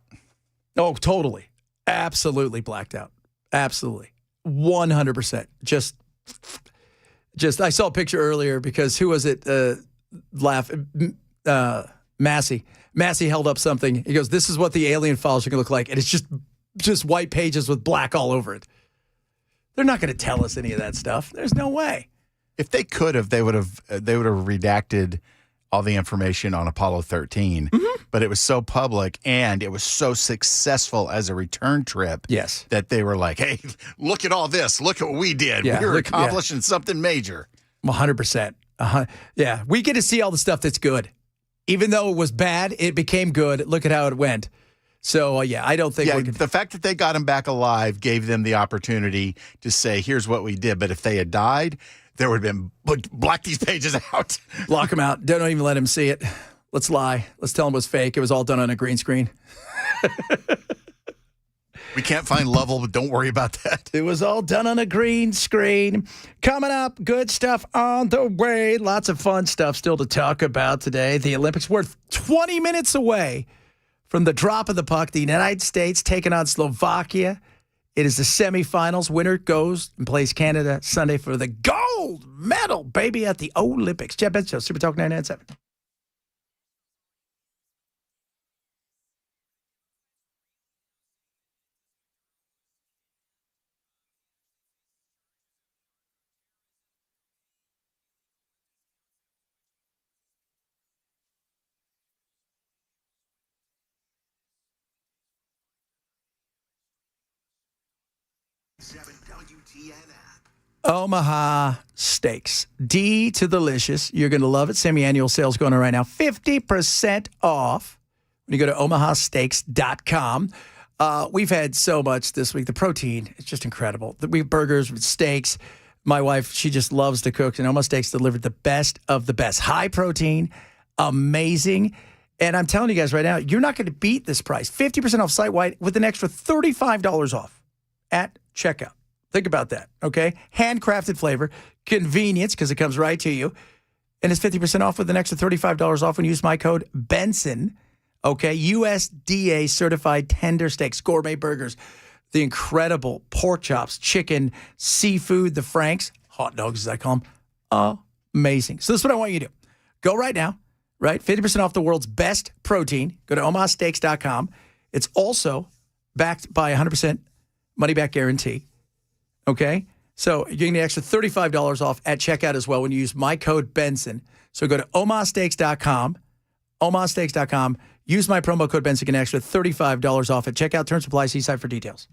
Oh, totally. Absolutely blacked out. Absolutely. 100%. Just I saw a picture earlier because who was it? Massey. Massey held up something. He goes, this is what the alien files are going to look like. And it's just white pages with black all over it. They're not going to tell us any of that stuff. There's no way. If they could have, they would have redacted all the information on Apollo 13, but it was so public and it was so successful as a return trip that they were like, hey, look at all this. Look at what we did. Yeah, we were accomplishing something major. 100%. Yeah, we get to see all the stuff that's good. Even though it was bad, it became good. Look at how it went. So, I don't think the fact that they got him back alive gave them the opportunity to say, here's what we did. But if they had died, there would have been black these pages out. Lock him out. Don't even let him see it. Let's lie. Let's tell him it was fake. It was all done on a green screen. We can't find Lovell, but don't worry about that. It was all done on a green screen. Coming up, good stuff on the way. Lots of fun stuff still to talk about today. The Olympics were 20 minutes away from the drop of the puck. The United States taking on Slovakia. It is the semifinals. Winner goes and plays Canada Sunday for the gold medal, baby, at the Olympics. Jeff Benz Show, Super Talk 997. Omaha Steaks. D to delicious. You're going to love it. Semi-annual sales going on right now. 50% off when you go to omahasteaks.com. We've had so much this week. The protein is just incredible. We have burgers with steaks. My wife, she just loves to cook, and Omaha Steaks delivered the best of the best. High protein, amazing. And I'm telling you guys right now, you're not going to beat this price. 50% off site-wide with an extra $35 off at checkout. Think about that, okay? Handcrafted flavor, convenience because it comes right to you, and it's 50% off with an extra $35 off when you use my code Benson, okay? USDA certified tender steaks, gourmet burgers, the incredible pork chops, chicken, seafood, the Franks, hot dogs as I call them, amazing. So this is what I want you to do. Go right now, right? 50% off the world's best protein. Go to omahasteaks.com. It's also backed by 100% money-back guarantee. Okay, so you're getting an extra $35 off at checkout as well when you use my code Benson. So go to omahasteaks.com, omahasteaks.com, use my promo code Benson, get an extra $35 off at checkout. Terms apply, see site for details.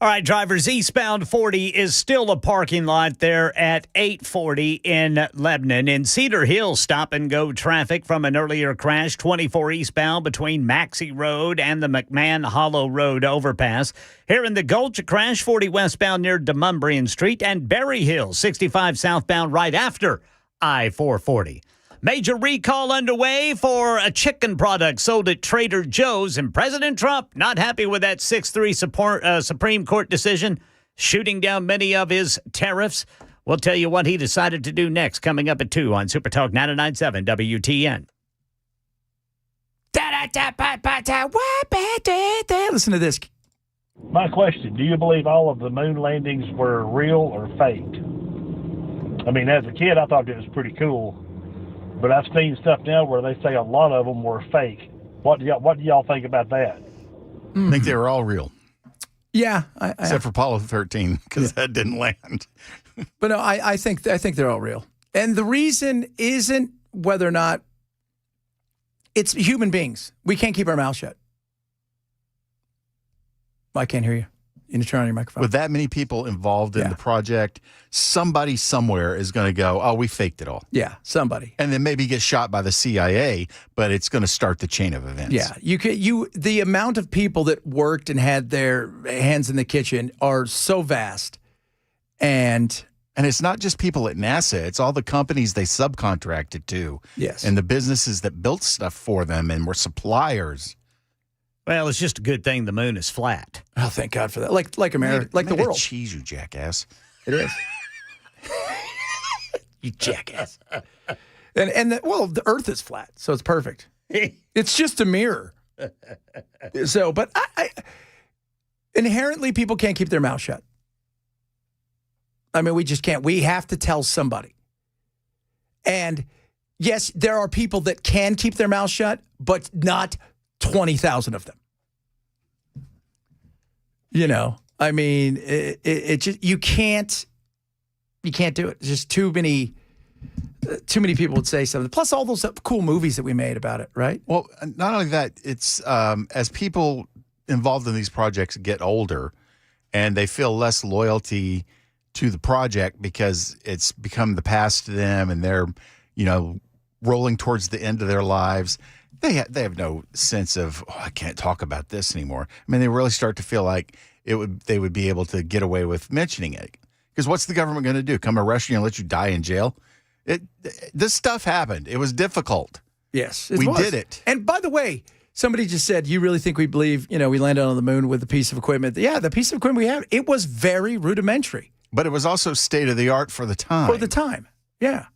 All right, drivers, eastbound 40 is still a parking lot there at 840 in Lebanon. In Cedar Hill, stop-and-go traffic from an earlier crash, 24 eastbound between Maxey Road and the McMahon Hollow Road overpass. Here in the Gulch, a crash, 40 westbound near Demumbrian Street, and Berry Hill, 65 southbound right after I-440. Major recall underway for a chicken product sold at Trader Joe's, and President Trump not happy with that 6-3 Supreme Court decision, shooting down many of his tariffs. We'll tell you what he decided to do next, coming up at 2 on Super Talk 99.7 WTN. Listen to this. My question, do you believe all of the moon landings were real or faked? I mean, as a kid, I thought it was pretty cool. But I've seen stuff now where they say a lot of them were fake. What do y'all think about that? I think they were all real. Yeah. Except for Apollo 13, because that didn't land. But no, I think they're all real. And the reason isn't whether or not it's human beings. We can't keep our mouth shut. I can't hear you. You need to turn on your microphone. With that many people involved in the project, somebody somewhere is going to go, oh, we faked it all. Yeah, somebody. And then maybe get shot by the CIA, but it's going to start the chain of events. Yeah, the amount of people that worked and had their hands in the kitchen are so vast. And it's not just people at NASA. It's all the companies they subcontracted to. Yes. And the businesses that built stuff for them and were suppliers. Well, it's just a good thing the moon is flat. Oh, thank God for that. Like America, like the world. Cheese, you jackass. It is. You jackass. And the Earth is flat, so it's perfect. It's just a mirror. So, but I inherently, people can't keep their mouth shut. I mean, we just can't. We have to tell somebody. And yes, there are people that can keep their mouth shut, but not 20,000 of them. You know, I mean, it just you can't do it. It's just too many people would say something. Plus, all those cool movies that we made about it, right? Well, not only that, it's as people involved in these projects get older, and they feel less loyalty to the project because it's become the past to them, and they're, rolling towards the end of their lives. They have no sense of, I can't talk about this anymore. I mean, they really start to feel like they would be able to get away with mentioning it. Because what's the government going to do? Come arrest you and let you die in jail? This stuff happened. It was difficult. Yes, we did it. And by the way, somebody just said, you really think we believe, we landed on the moon with a piece of equipment? Yeah, the piece of equipment we have, it was very rudimentary. But it was also state of the art for the time. For the time, yeah.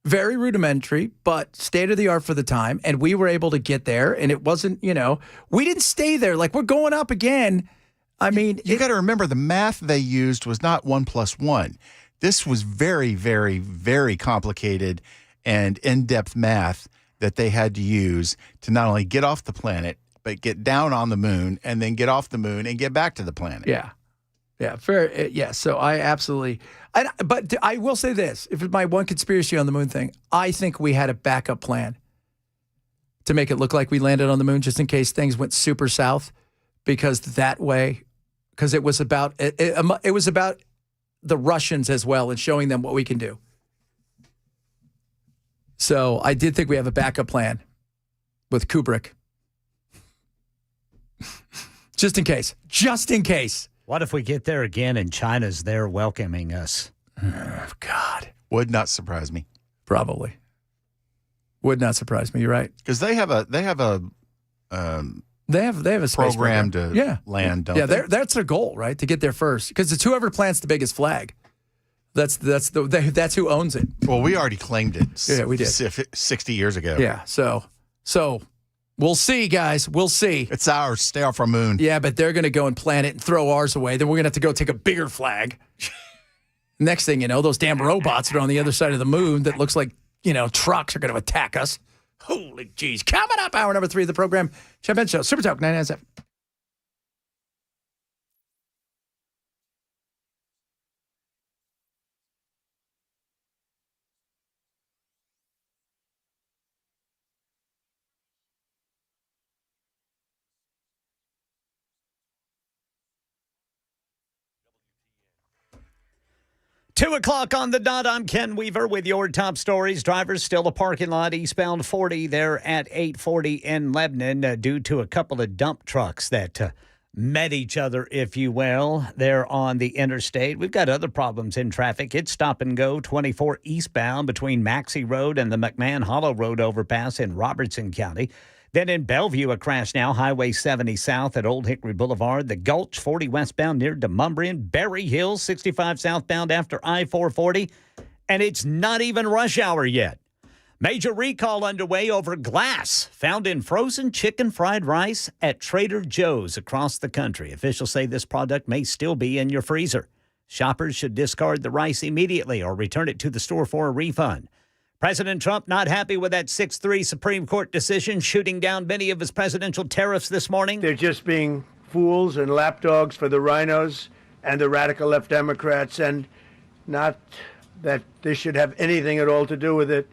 Very rudimentary, but state of the art for the time. And we were able to get there. And it wasn't, we didn't stay there. Like, we're going up again. I mean, you got to remember the math they used was not 1 + 1. This was very, very, very complicated and in-depth math that they had to use to not only get off the planet, but get down on the moon and then get off the moon and get back to the planet. Yeah. Yeah, fair. Yeah, so I absolutely. But I will say this: if it's my one conspiracy on the moon thing, I think we had a backup plan to make it look like we landed on the moon, just in case things went super south, because it was about it was about the Russians as well and showing them what we can do. So I did think we have a backup plan with Kubrick, just in case. Just in case. What if we get there again and China's there welcoming us? Oh, God. Would not surprise me. Probably. Would not surprise me. You're right. Because they have a space program to land, don't they? Yeah, that's their goal, right? To get there first. Because it's whoever plants the biggest flag. That's who owns it. Well, we already claimed it. Yeah, we did. 60 years ago. Yeah, so we'll see, guys. We'll see. It's ours. Stay off our moon. Yeah, but they're going to go and plant it and throw ours away. Then we're going to have to go take a bigger flag. Next thing you know, those damn robots that are on the other side of the moon that looks like, trucks are going to attack us. Holy jeez. Coming up, hour number 3 of the program. Chad Bench Show, Super Talk 99.7. 2 o'clock on the dot. I'm Ken Weaver with your top stories. Drivers still a parking lot eastbound 40 there at 840 in Lebanon due to a couple of dump trucks that met each other, if you will, there on the interstate. We've got other problems in traffic. It's stop and go 24 eastbound between Maxey Road and the McMahon Hollow Road overpass in Robertson County. Then in Bellevue, a crash now, Highway 70 south at Old Hickory Boulevard, the Gulch 40 westbound near Demumbrian, Berry Hills 65 southbound after I-440, and it's not even rush hour yet. Major recall underway over glass found in frozen chicken fried rice at Trader Joe's across the country. Officials say this product may still be in your freezer. Shoppers should discard the rice immediately or return it to the store for a refund. President Trump not happy with that 6-3 Supreme Court decision, shooting down many of his presidential tariffs this morning. They're just being fools and lapdogs for the rhinos and the radical left Democrats, and not that this should have anything at all to do with it.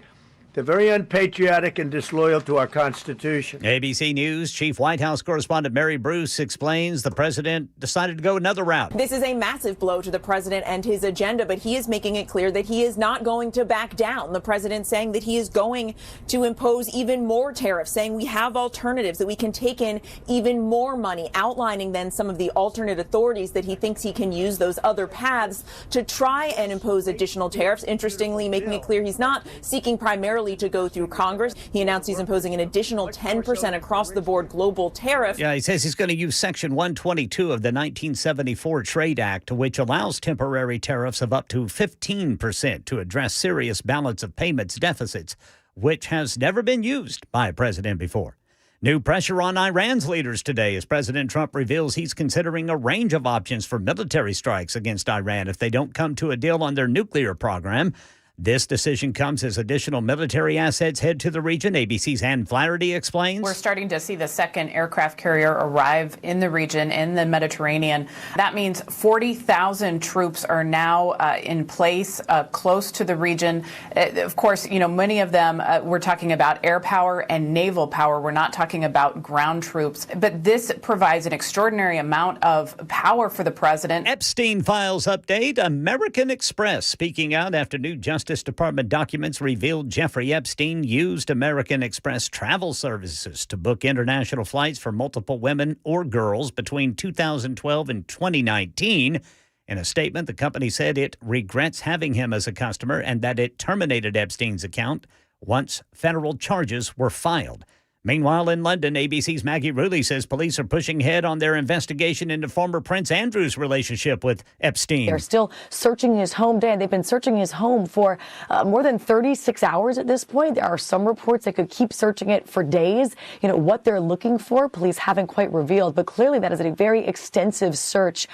They're very unpatriotic and disloyal to our Constitution. ABC News Chief White House correspondent Mary Bruce explains the president decided to go another route. This is a massive blow to the president and his agenda, but he is making it clear that he is not going to back down. The president saying that he is going to impose even more tariffs, saying we have alternatives, that we can take in even more money, outlining then some of the alternate authorities that he thinks he can use, those other paths, to try and impose additional tariffs. Interestingly, making it clear he's not seeking primarily to go through Congress. He announced he's imposing an additional 10% across-the-board global tariff. Yeah, he says he's going to use Section 122 of the 1974 Trade Act, which allows temporary tariffs of up to 15% to address serious balance of payments deficits, which has never been used by a president before. New pressure on Iran's leaders today as President Trump reveals he's considering a range of options for military strikes against Iran if they don't come to a deal on their nuclear program. This decision comes as additional military assets head to the region. ABC's Ann Flaherty explains. We're starting to see the second aircraft carrier arrive in the region, in the Mediterranean. That means 40,000 troops are now in place close to the region. Of course, you know, many of them, we're talking about air power and naval power. We're not talking about ground troops. But this provides an extraordinary amount of power for the president. Epstein files update. American Express speaking out after new Justice Department documents revealed Jeffrey Epstein used American Express travel services to book international flights for multiple women or girls between 2012 and 2019. In a statement, the company said it regrets having him as a customer and that it terminated Epstein's account once federal charges were filed. Meanwhile, in London, ABC's Maggie Rulli says police are pushing ahead on their investigation into former Prince Andrew's relationship with Epstein. They're still searching his home, Dan. They've been searching his home for more than 36 hours at this point. There are some reports they could keep searching it for days. You know, what they're looking for, police haven't quite revealed, but clearly that is a very extensive search.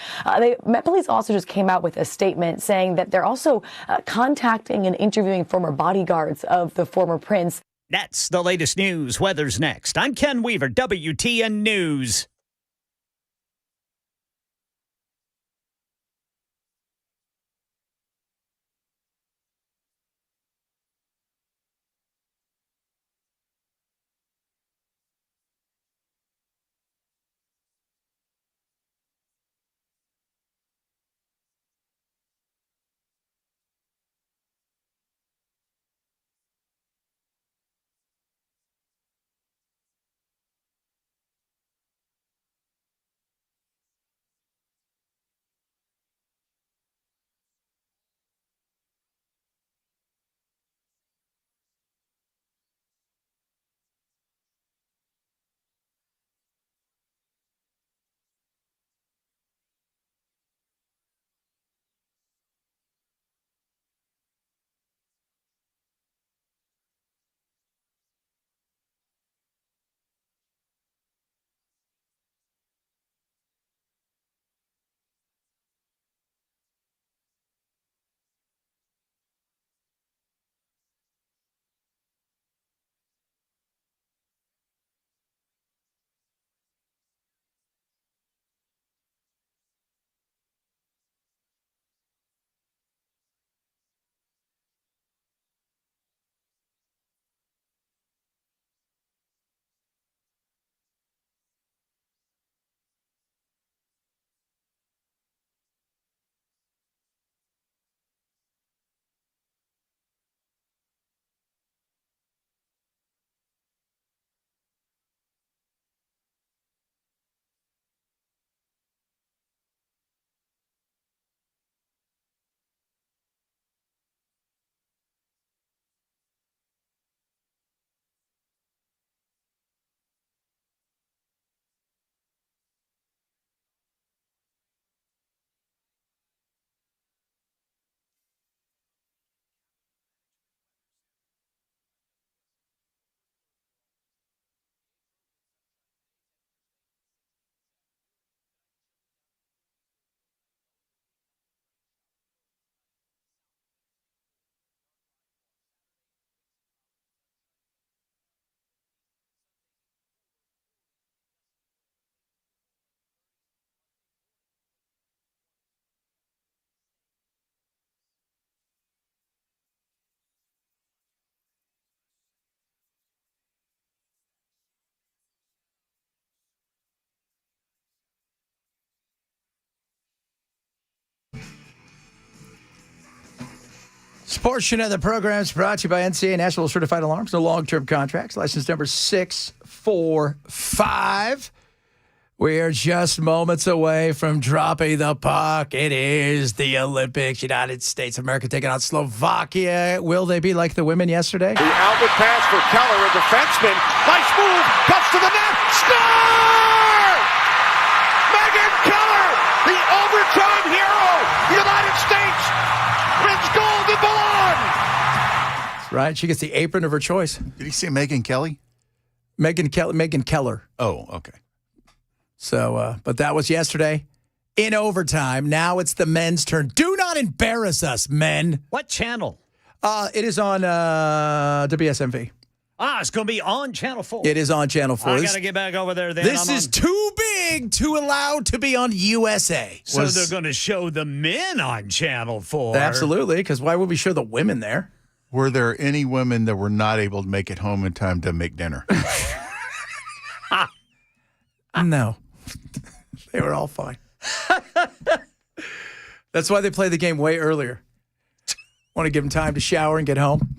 Met Police also just came out with a statement saying that they're also contacting and interviewing former bodyguards of the former prince. That's the latest news. Weather's next. I'm Ken Weaver, WTN News. portion of the program is brought to you by NCA National Certified Alarms. No long-term contracts. License number 645. We are just moments away from dropping the puck. It is the Olympics. United States of America taking on Slovakia. Will they be like the women yesterday? The outlet pass for Keller, a defenseman. Nice move. Cuts to the net. Score! Megan Keller, the overtime hero. The United States wins gold in Milan. That's right. She gets the apron of her choice. Did he say Megan Kelly? Megan Keller. Oh, okay. So, but that was yesterday in overtime. Now it's the men's turn. Do not embarrass us, men. What channel? It is on WSMV. It's going to be on Channel 4. It is on Channel 4. I got to get back over there then. This is too big to allow to be on USA. So they're going to show the men on Channel 4. Absolutely, because why would we show the women there? Were there any women that were not able to make it home in time to make dinner? No. They were all fine. That's why they play the game way earlier. Want to give them time to shower and get home.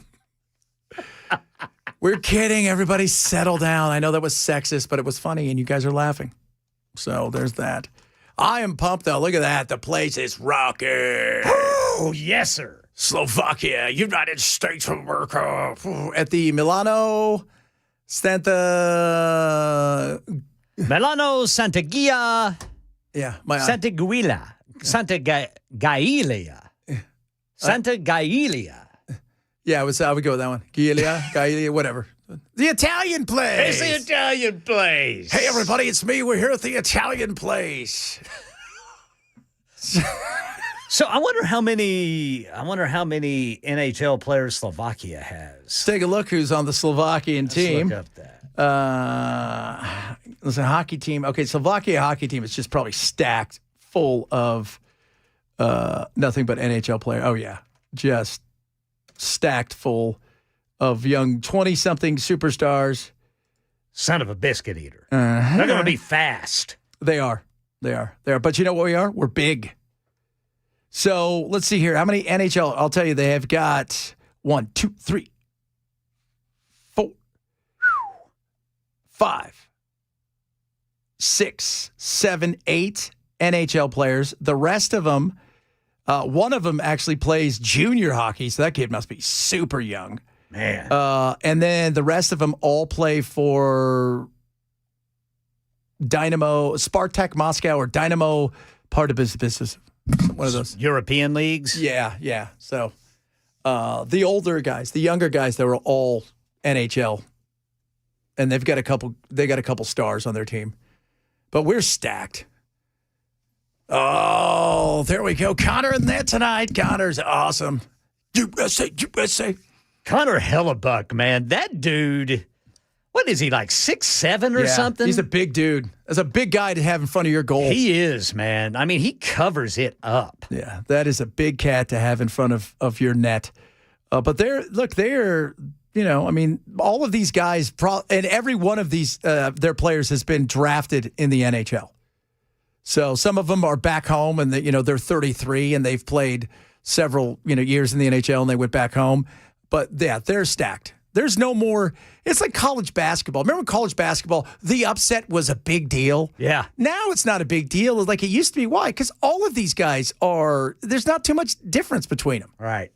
We're kidding. Everybody settle down. I know that was sexist, but it was funny, and you guys are laughing. So there's that. I am pumped, though. Look at that. The place is rocking. Oh, yes, sir. Slovakia, United States of America. At the Milano Santa Gia. Yeah. Santa Guila. Santa Gailia. Santa Gailia. Yeah, I would go with that one. Gailia, whatever. The Italian place. It's the Italian place. Hey, everybody, it's me. We're here at the Italian place. So I wonder how many NHL players Slovakia has. Let's take a look who's on the Slovakian team. Let's look up that. There's a hockey team. Okay, Slovakia hockey team is just probably stacked full of nothing but NHL players. Oh, yeah. Just stacked full of young 20-something superstars. Son of a biscuit eater. They're going to be fast. They are. But you know what we are? We're big. So let's see here. How many NHL? I'll tell you, they have got 1, 2, 3, 4, 5, 6, 7, 8 NHL players. The rest of them, one of them actually plays junior hockey, so that kid must be super young. Man. And then the rest of them all play for Dynamo, Spartak Moscow, or Dynamo Partizan. One of those European leagues. Yeah. So the older guys, the younger guys, they were all NHL, and they've got a couple. They got a couple stars on their team, but we're stacked. Oh, there we go. Connor in there tonight. Connor's awesome. USA. Connor Hellebuck, man, that dude. What is he, like 6'7" or something? He's a big dude. That's a big guy to have in front of your goal. He is, man. I mean, he covers it up. Yeah, that is a big cat to have in front of your net. But they're, I mean, all of these guys, and every one of these, their players has been drafted in the NHL. So some of them are back home and they're 33 and they've played several, years in the NHL and they went back home. But yeah, they're stacked. There's no more. It's like college basketball. Remember college basketball? The upset was a big deal. Yeah. Now it's not a big deal like it used to be. Why? Because all of these guys there's not too much difference between them. Right.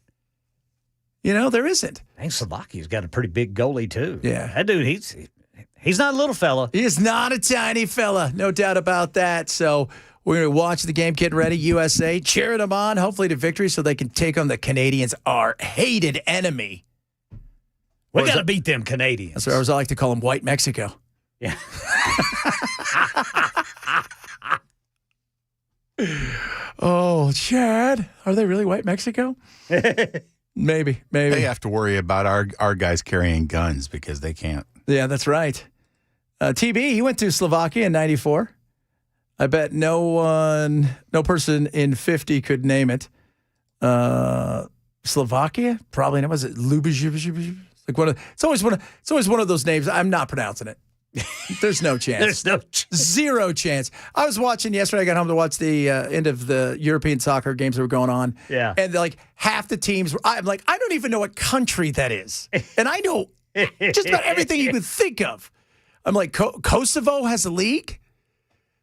There isn't. I think Slovakia's got a pretty big goalie, too. Yeah. That dude, he's not a little fella. He is not a tiny fella. No doubt about that. So we're going to watch the game, getting ready. USA, cheering them on, hopefully to victory so they can take on the Canadians, our hated enemy. We got to beat them Canadians. That's what I like to call them, White Mexico. Yeah. Oh, Chad, are they really White Mexico? Maybe. They have to worry about our guys carrying guns because they can't. Yeah, that's right. TB, he went to Slovakia in 94. I bet no person in 50 could name it. Slovakia? Probably not. Was it Lubezh? Like it's always one of those names. I'm not pronouncing it. There's no chance. There's no zero chance. I was watching yesterday. I got home to watch the end of the European soccer games that were going on. Yeah. And like half the teams were, I'm like, I don't even know what country that is. And I know just about everything you could think of. I'm like, Kosovo has a league?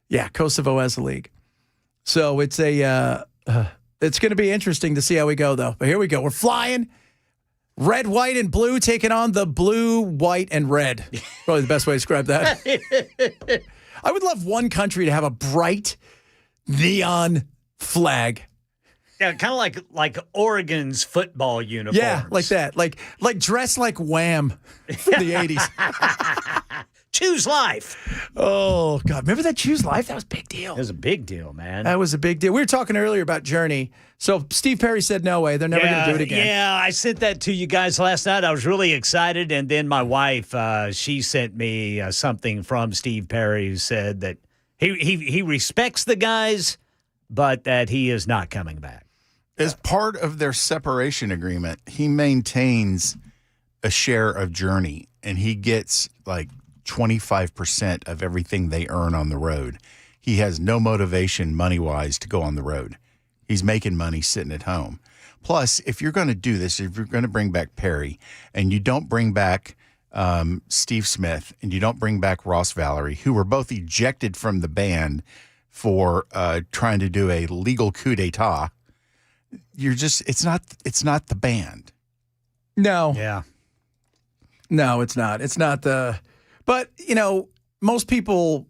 Yeah, Kosovo has a league. So it's it's going to be interesting to see how we go, though. But here we go. We're flying. Red, white, and blue taking on the blue, white, and red. Probably the best way to describe that. I would love one country to have a bright neon flag. Yeah, kind of like Oregon's football uniforms. Yeah, like that. Like dress like Wham from the 80s. Choose life. Oh, God. Remember that Choose Life? That was a big deal. It was a big deal, man. That was a big deal. We were talking earlier about Journey. So Steve Perry said, no way. They're never going to do it again. Yeah, I sent that to you guys last night. I was really excited. And then my wife, she sent me something from Steve Perry who said that he respects the guys, but that he is not coming back. As part of their separation agreement, he maintains a share of Journey, and he gets like 25% of everything they earn on the road. He has no motivation money-wise to go on the road. He's making money sitting at home. Plus, if you're going to do this, if you're going to bring back Perry and you don't bring back Steve Smith and you don't bring back Ross Valerie, who were both ejected from the band for trying to do a legal coup d'etat, it's not the band. No. Yeah. No, it's not. It's not the... But, most people,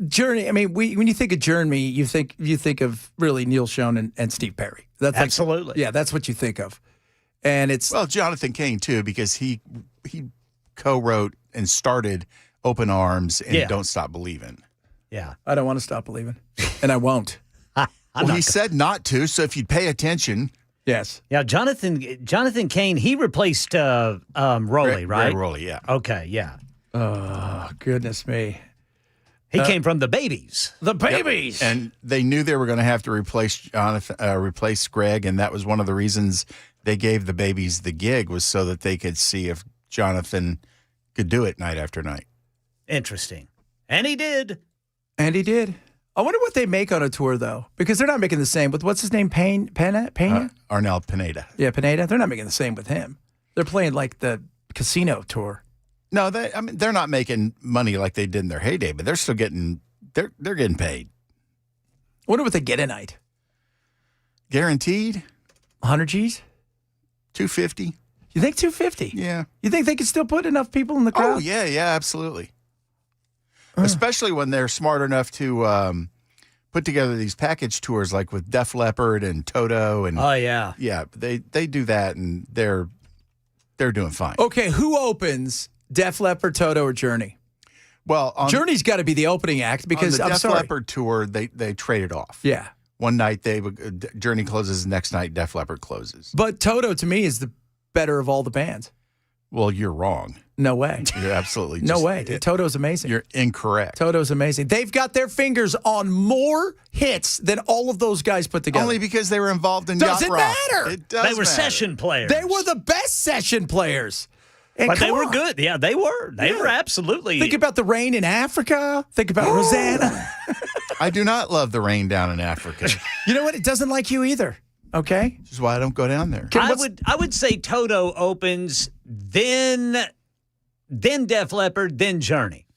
Journey, I mean, when you think of Journey, you think of really Neil Schon and Steve Perry. That's absolutely. Yeah, that's what you think of. And it's... Well, Jonathan Cain, too, because he co-wrote and started Open Arms and Don't Stop Believing. Yeah. I don't want to stop believing. And I won't. He said not to, so if you'd pay attention... Yes. Yeah, Jonathan Cain, he replaced Rowley, right? Ray Rowley, yeah. Okay, yeah. Oh, goodness me. He came from the Babies. The Babies! Yep. And they knew they were going to have to replace Greg, and that was one of the reasons they gave the Babies the gig, was so that they could see if Jonathan could do it night after night. Interesting. And he did. I wonder what they make on a tour, though, because they're not making the same with, what's his name, Pena? Arnel Pineda. Yeah, Pineda. They're not making the same with him. They're playing like the casino tour. No, they're not making money like they did in their heyday, but they're still getting they're getting paid. I wonder what they get a night. Guaranteed? 100 G's? 250. You think 250? Yeah. You think they could still put enough people in the crowd? Oh, yeah, absolutely. Especially when they're smart enough to put together these package tours, like with Def Leppard and Toto, and yeah, they do that, and they're doing fine. Okay, who opens, Def Leppard, Toto, or Journey? Well, Journey's got to be the opening act because on the I'm Def sorry. Leppard tour, they traded off. Yeah, one night Journey closes, next night Def Leppard closes. But Toto to me is the better of all the bands. Well, you're wrong. No way. You're absolutely no way. Dude. Toto's amazing. You're incorrect. Toto's amazing. They've got their fingers on more hits than all of those guys put together. Only because they were involved in Doesn't yacht rock. matter. It does They were session players. They were the best session players. And but they were good. Yeah, they were. They were absolutely. Think about the rain in Africa. Think about Rosanna. I do not love the rain down in Africa. You know what? It doesn't like you either. Okay? Which is why I don't go down there. I would say Toto opens, then Def Leppard, then Journey.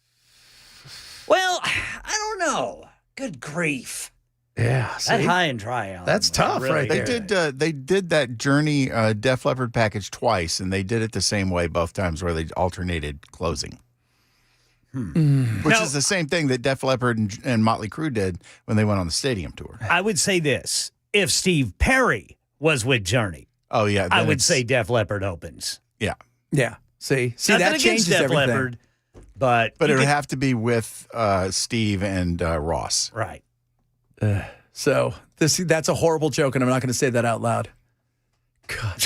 Well, I don't know. Good grief. Yeah, that high and dry album. That's tough, right there. They did that Journey Def Leppard package twice, and they did it the same way both times, where they alternated closing. Which is the same thing that Def Leppard and Motley Crue did when they went on the stadium tour. I would say this: if Steve Perry was with Journey, I would say Def Leppard opens. Yeah. See, Nothing that changes Def everything. Leppard, but it would have to be with Steve and Ross. Right. So that's a horrible joke, and I'm not going to say that out loud. God.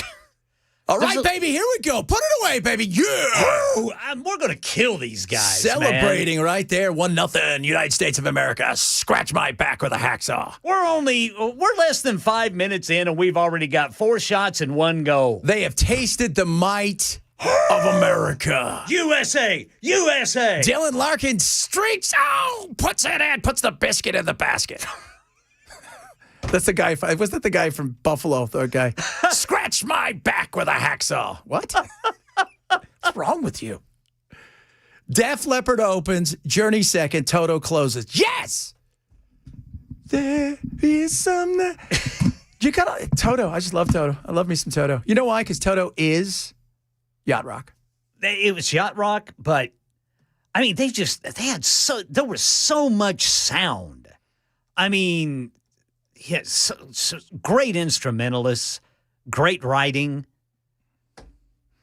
All right, baby, here we go. Put it away, baby. Yeah. We're going to kill these guys. Celebrating man. right there. 1-0, United States of America. Scratch my back with a hacksaw. We're less than 5 minutes in, and we've already got 4 shots and 1 goal. They have tasted the might of America. USA! USA! Dylan Larkin streaks. Oh, puts the biscuit in the basket. That's the guy. Was that the guy from Buffalo? The guy. Scratch my back with a hacksaw. What? What's wrong with you? Def Leppard opens. Journey second. Toto closes. Yes! There is some... You gotta... Toto. I just love Toto. I love me some Toto. You know why? Because Toto is yacht rock. It was yacht rock, but I mean, there was so much sound. I mean, so great instrumentalists, great writing.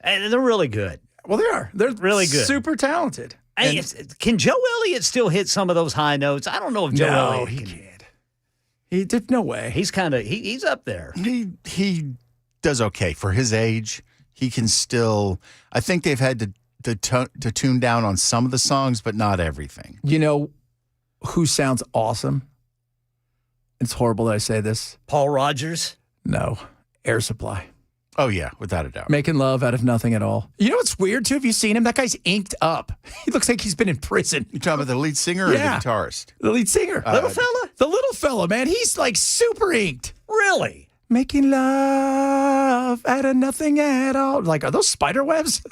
And they're really good. Well, they are. They're really good. Super talented. Hey, can Joe Elliott still hit some of those high notes? I don't know if Joe Elliott he can't. He did no way. He's kind of he's up there. He does okay for his age. He can still. I think they've had to tune down on some of the songs, but not everything. You know who sounds awesome? It's horrible that I say this. Paul Rogers? No. Air Supply. Oh, yeah, without a doubt. Making love out of nothing at all. You know what's weird, too? Have you seen him? That guy's inked up. He looks like he's been in prison. You talking about the lead singer or the guitarist? The lead singer. Little fella? The little fella, man. He's like super inked. Really? Making love out of nothing at all. Like, are those spider webs?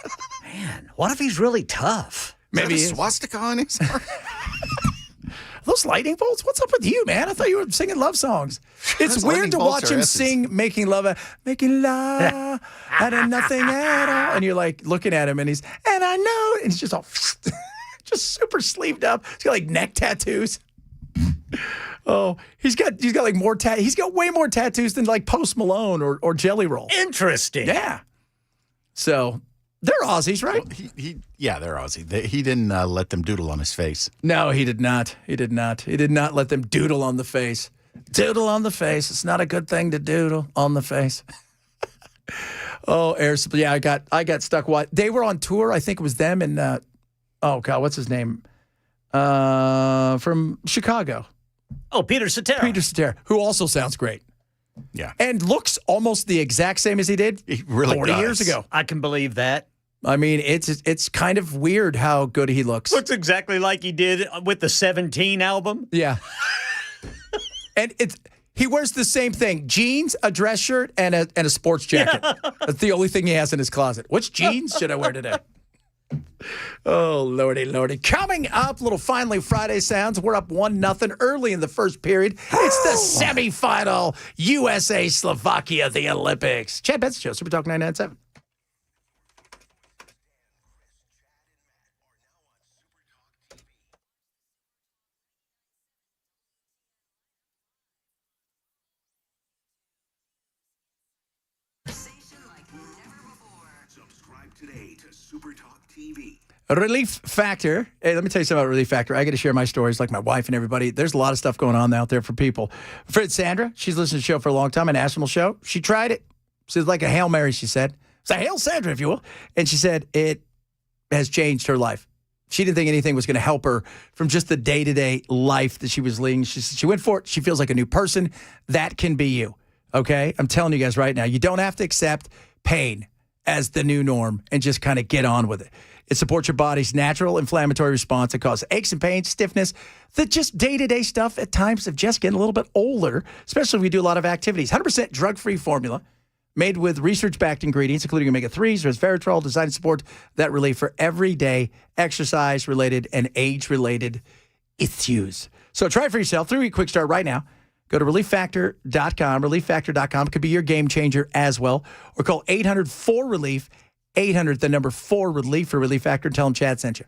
Man, what if he's really tough? Maybe a swastika on his arm? Those lightning bolts? What's up with you, man? I thought you were singing love songs. It's weird to watch him sing making love out of nothing at all. And you're like looking at him and and I know, and he's just all, just super sleeved up. He's got like neck tattoos. Oh, he's got like more he's got way more tattoos than like Post Malone or Jelly Roll. Interesting. Yeah. So they're Aussies, right? Well, yeah, they're Aussie. He didn't let them doodle on his face. No, he did not. He did not. He did not let them doodle on the face. Doodle on the face. It's not a good thing to doodle on the face. Oh, Air Supply. Yeah, I got stuck. They were on tour. I think it was them and oh God, what's his name? From Chicago. Oh, Peter Cetera. Peter Cetera, who also sounds great. Yeah. And looks almost the exact same as he did 40 years ago. I can believe that. I mean, it's kind of weird how good he looks. Looks exactly like he did with the 17 album. Yeah. And he wears the same thing: jeans, a dress shirt, and a sports jacket. Yeah. That's the only thing he has in his closet. Which jeans should I wear today? Oh, lordy. Coming up, little Finally Friday sounds. We're up 1-0 early in the first period. It's the semifinal USA-Slovakia, the Olympics. Chad Benson Show, Super Talk 997. Subscribe today to Super Talk TV. Relief Factor. Hey, let me tell you something about Relief Factor. I get to share my stories like my wife and everybody. There's a lot of stuff going on out there for people. For Sandra, she's listened to the show for a long time, a national show. She tried it. It's like a Hail Mary, she said. It's a Hail Sandra, if you will. And she said it has changed her life. She didn't think anything was going to help her from just the day-to-day life that she was leading. She went for it. She feels like a new person. That can be you, okay? I'm telling you guys right now, you don't have to accept pain as the new norm and just kind of get on with it. It supports your body's natural inflammatory response. It causes aches and pains, stiffness, the just day-to-day stuff at times of just getting a little bit older, especially if we do a lot of activities. 100% drug-free formula made with research-backed ingredients, including omega-3s, resveratrol, designed to support that relief for everyday exercise-related and age-related issues. So try it for yourself. 3-week quick start right now. Go to relieffactor.com. Relieffactor.com could be your game changer as well. Or call 800-4-RELIEF. 800, the number 4-RELIEF for Relief Factor. Tell them Chad sent you.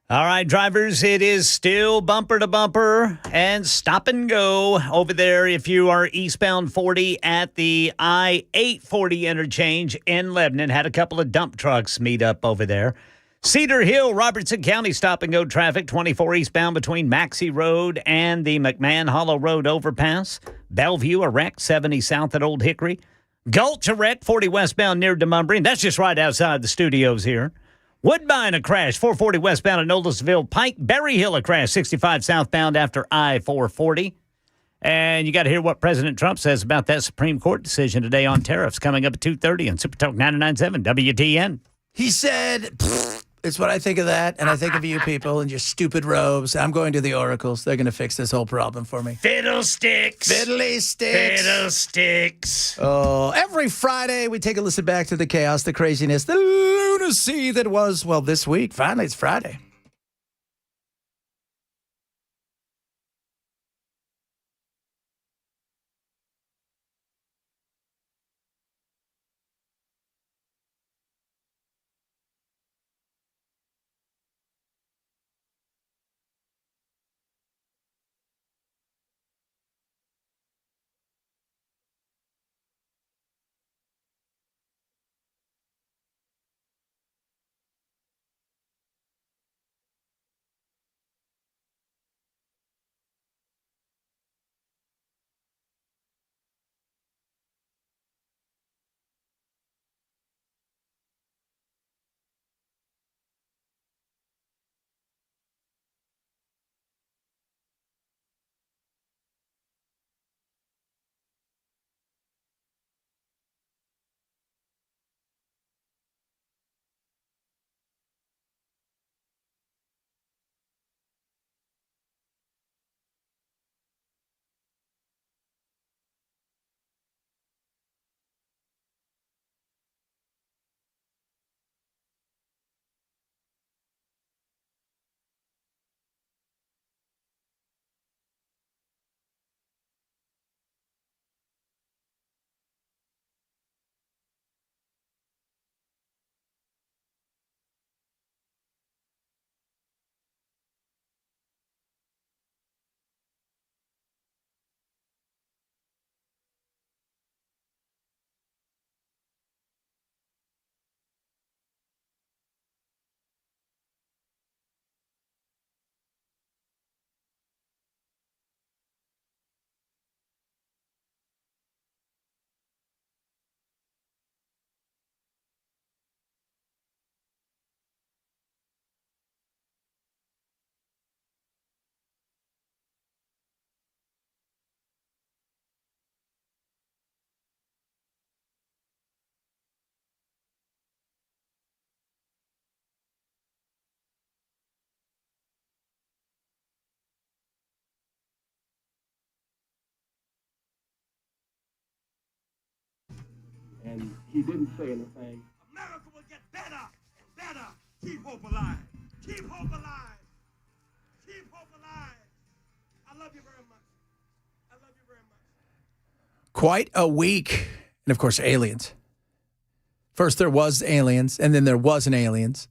All right, drivers, it is still bumper to bumper and stop and go over there if you are eastbound 40 at the I-840 interchange in Lebanon. Had a couple of dump trucks meet up over there. Cedar Hill, Robertson County stop and go traffic, 24 eastbound between Maxey Road and the McMahon Hollow Road overpass. Bellevue, a wreck, 70 south at Old Hickory. Gulch, a wreck, 40 westbound near Demumbrian. That's just right outside the studios here. Woodbine, a crash, 440 westbound at Noblesville Pike. Berry Hill, a crash, 65 southbound after I-440. And you got to hear what President Trump says about that Supreme Court decision today on tariffs coming up at 2:30 on Super Talk 99.7 WTN. He said, it's what I think of that, and I think of you people and your stupid robes. I'm going to the oracles. They're going to fix this whole problem for me. Fiddlesticks. Fiddly sticks. Fiddlesticks. Oh, every Friday we take a listen back to the chaos, the craziness, the lunacy that was, well, this week. Finally, it's Friday. And he didn't say anything. America will get better and better. Keep hope alive. Keep hope alive. Keep hope alive. I love you very much. I love you very much. Quite a week. And, of course, aliens. First there was aliens, and then there wasn't aliens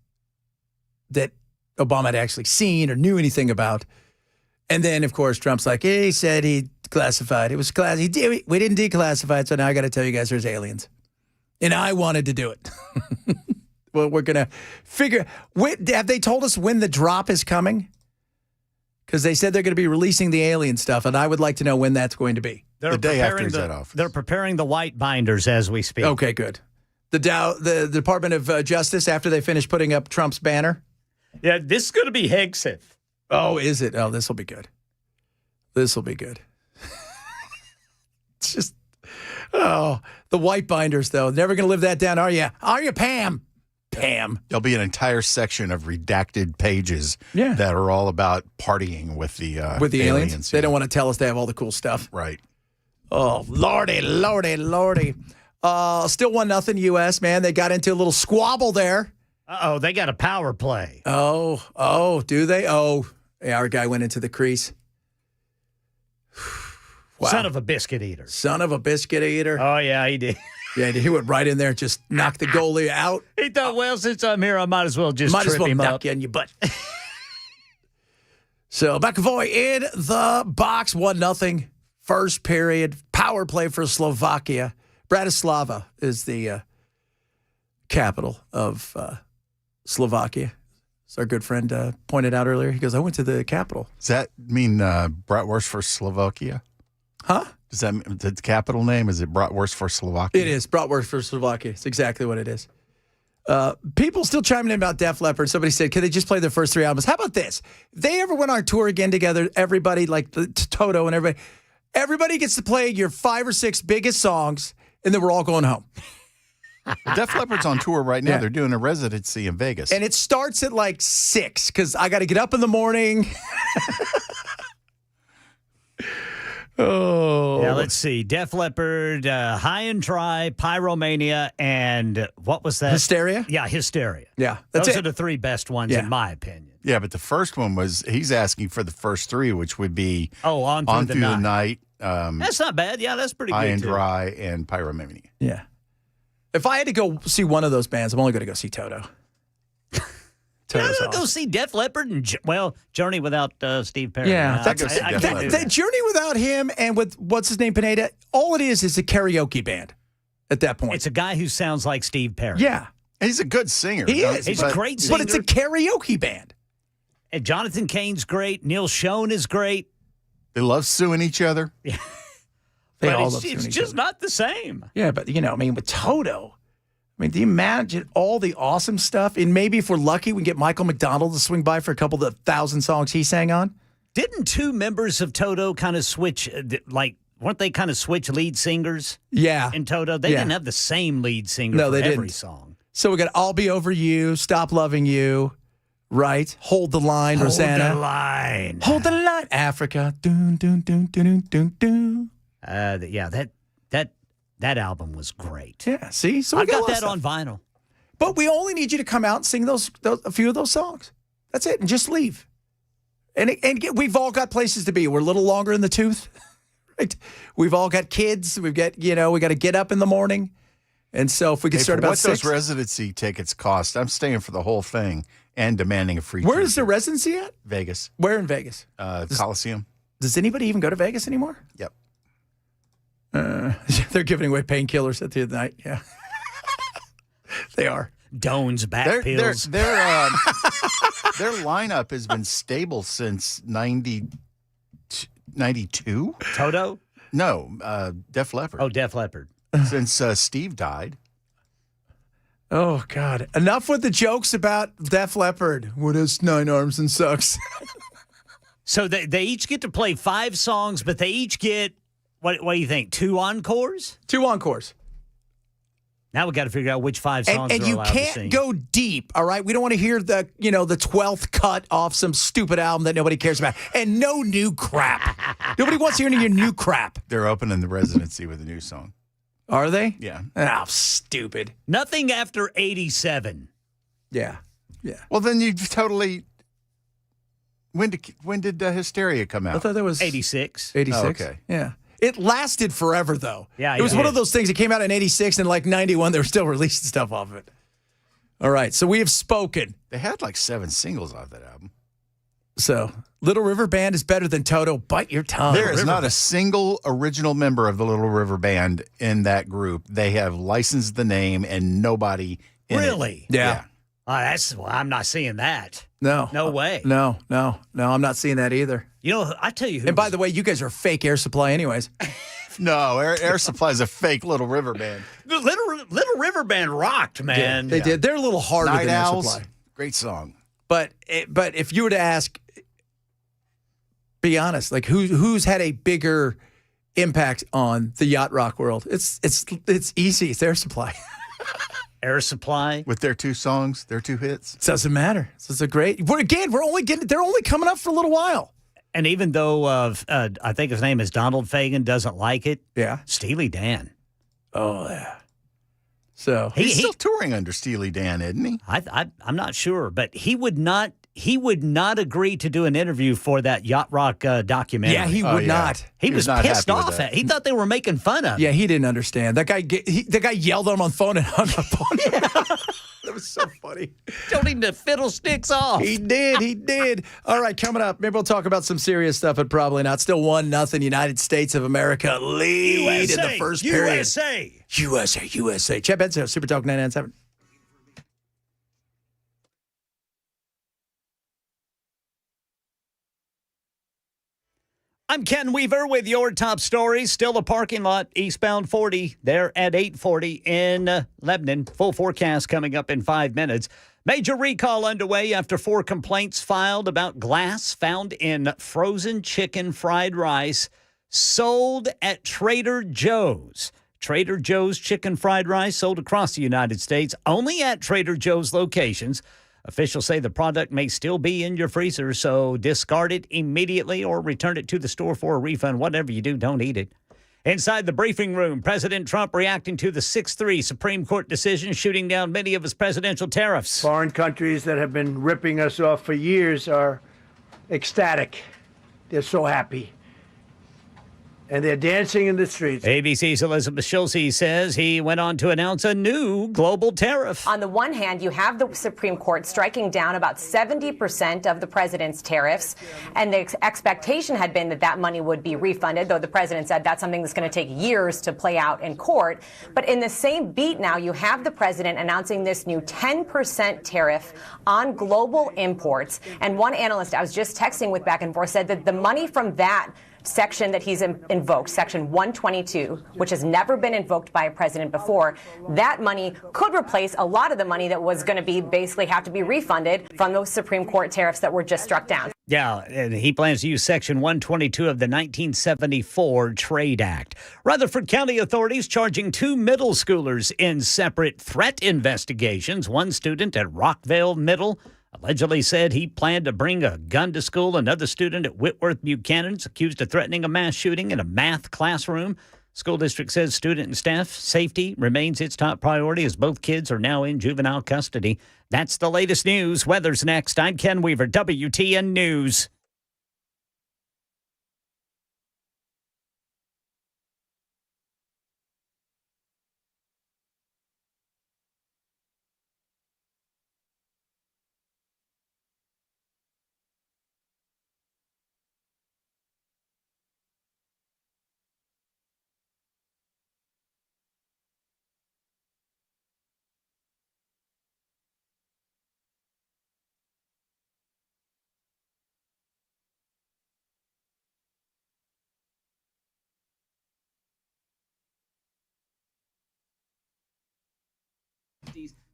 that Obama had actually seen or knew anything about. And then, of course, Trump's like, hey, he said he classified. It was classified. We didn't declassify it, so now I got to tell you guys there's aliens. And I wanted to do it. Well, we're going to figure. Have they told us when the drop is coming? Because they said they're going to be releasing the alien stuff, and I would like to know when that's going to be. The day after he's at office. They're preparing the white binders as we speak. Okay, good. The Department of Justice, after they finish putting up Trump's banner? Yeah, this is going to be Hegseth. Oh, is it? Oh, this will be good. This will be good. It's just, oh, the white binders, though. Never going to live that down, are you? Are you, Pam? Pam. There'll be an entire section of redacted pages that are all about partying with the aliens. They don't want to tell us they have all the cool stuff. Right. Oh, lordy, lordy, lordy. Still 1-0 U.S., man. They got into a little squabble there. Uh-oh, they got a power play. Oh, do they? Oh, yeah, our guy went into the crease. Wow. Son of a biscuit eater. Son of a biscuit eater. Oh, yeah, he did. Yeah, he went right in there and just knocked the goalie out. He thought, well, since I'm here, I might as well just trip him up. knock you in your butt. So McAvoy in the box, 1-0. First period, power play for Slovakia. Bratislava is the capital of Slovakia. As our good friend pointed out earlier, he goes, I went to the capital. Does that mean bratwurst for Slovakia? Huh? Does that mean the capital name? Is it bratwurst for Slovakia? It is bratwurst for Slovakia. It's exactly what it is. People still chiming in about Def Leppard. Somebody said, could they just play their first 3 albums? How about this? If they ever went on tour again together, everybody, like Toto and everybody gets to play your 5 or 6 biggest songs, and then we're all going home. Def Leppard's on tour right now. Yeah. They're doing a residency in Vegas. And it starts at like 6 because I got to get up in the morning. Oh. Yeah, let's see. Def Leppard, High and Dry, Pyromania, and what was that? Hysteria? Yeah, Hysteria. Yeah. Those are the 3 best ones, in my opinion. Yeah, but the first one was, he's asking for the first 3, which would be On Through the Night. That's not bad. Yeah, that's pretty good. High and Dry and Pyromania. Yeah. If I had to go see one of those bands, I'm only going to go see Toto. Toto's awesome. Go see Def Leppard and, Journey without Steve Perry. Yeah. That Journey without him and with, what's his name, Pineda, all it is a karaoke band at that point. It's a guy who sounds like Steve Perry. Yeah. He's a good singer. He is. He's a great singer. But it's a karaoke band. And Jonathan Cain's great. Neil Schon is great. They love suing each other. Yeah. They but all love it's just not the same. Yeah, but, with Toto, do you imagine all the awesome stuff? And maybe if we're lucky, we can get Michael McDonald to swing by for a couple of the 1,000 songs he sang on. Didn't 2 members of Toto kind of switch, weren't they kind of switch lead singers? Yeah. In Toto? They didn't have the same lead singer for every song. So we got I'll Be Over You, Stop Loving You, right? Hold the Line, Rosanna. Hold the Line. Hold the Line. Africa. Doon, doon, doon, doon, doon, doon. That album was great. Yeah, see? So I got that on vinyl. But we only need you to come out and sing those a few of those songs. That's it, and just leave. And we've all got places to be. We're a little longer in the tooth, right? We've all got kids. We've got, we got to get up in the morning. And so if we could start about 6. What those residency tickets cost, I'm staying for the whole thing and demanding a free Where is the residency at? Vegas. Where in Vegas? Coliseum. Does anybody even go to Vegas anymore? Yep. They're giving away painkillers at the end of the night. Yeah. They are. Doan's back pills. Their lineup has been stable since 92. Toto? No, Def Leppard. Oh, Def Leppard. Since Steve died. Oh, God. Enough with the jokes about Def Leppard. What is 9 arms and sucks? So they each get to play 5 songs, but they each get, what do you think, 2 encores? 2 encores. Now we got to figure out which 5 songs and are you allowed to sing. can't go deep, all right? We don't want to hear the 12th cut off some stupid album that nobody cares about. And no new crap. Nobody wants to hear any of your new crap. They're opening the residency with a new song. Are they? Yeah. Oh, stupid. Nothing after 87. Yeah. Yeah. Well, then you totally... When did Hysteria come out? I thought that was... 86. 86? Oh, okay. Yeah. It lasted forever, though. Yeah, it was one of those things that came out in 86 and like 91, they were still releasing stuff off of it. All right, so we have spoken. They had like 7 singles off that album. So, Little River Band is better than Toto. Bite your tongue. There is not a single original member of the Little River Band in that group. They have licensed the name and nobody in Really? it. Yeah. I'm not seeing that. No. No way. No, I'm not seeing that either. I tell you who. And by the way, you guys are fake Air Supply anyways. No, Air Supply is a fake Little River Band. The Little River Band rocked, man. They did. They're a little harder Night than Owls, Air Supply. Great song. But if you were to ask, be honest, like who's had a bigger impact on the yacht rock world? It's easy. It's Air Supply. Air Supply with their 2 songs, their 2 hits. Doesn't matter. It's a great. They're only coming up for a little while. And even though I think his name is Donald Fagen doesn't like it. Yeah. Steely Dan. Oh yeah. So he's still touring under Steely Dan, isn't he? I'm not sure, but he would not agree to do an interview for that yacht rock documentary. Yeah, he would not. He was not pissed happy with off that. at. He thought they were making fun of him. Yeah, he didn't understand. That guy yelled at him on the phone and hung up on him. was so funny. Told him to fiddlesticks off. He did. All right, coming up, maybe we'll talk about some serious stuff, but probably not. Still 1-0 United States of America lead in the first period. USA. Chet Benzo, Super Talk 997. I'm Ken Weaver with your top stories. Still a parking lot, eastbound 40, there at 840 in Lebanon. Full forecast coming up in 5 minutes. Major recall underway after 4 complaints filed about glass found in frozen chicken fried rice sold at Trader Joe's. Trader Joe's chicken fried rice sold across the United States, only at Trader Joe's locations. Officials say the product may still be in your freezer, so discard it immediately or return it to the store for a refund. Whatever you do, don't eat it. Inside the briefing room, President Trump reacting to the 6-3 Supreme Court decision, shooting down many of his presidential tariffs. Foreign countries that have been ripping us off for years are ecstatic. They're so happy. And they're dancing in the streets. ABC's Elizabeth Schulze says he went on to announce a new global tariff. On the one hand, you have the Supreme Court striking down about 70% of the president's tariffs, and the expectation had been that that money would be refunded, though the president said that's something that's going to take years to play out in court. But in the same beat now, you have the president announcing this new 10% tariff on global imports. And one analyst I was just texting with back and forth said that the money from that section that he's invoked, Section 122, which has never been invoked by a president before, that money could replace a lot of the money that was going to be basically have to be refunded from those Supreme Court tariffs that were just struck down. Yeah, and he plans to use Section 122 of the 1974 Trade Act. Rutherford County authorities charging 2 middle schoolers in separate threat investigations. One student at Rockville Middle allegedly said he planned to bring a gun to school. Another student at Whitworth Buchanan is accused of threatening a mass shooting in a math classroom. School district says student and staff safety remains its top priority as both kids are now in juvenile custody. That's the latest news. Weather's next. I'm Ken Weaver, WTN News.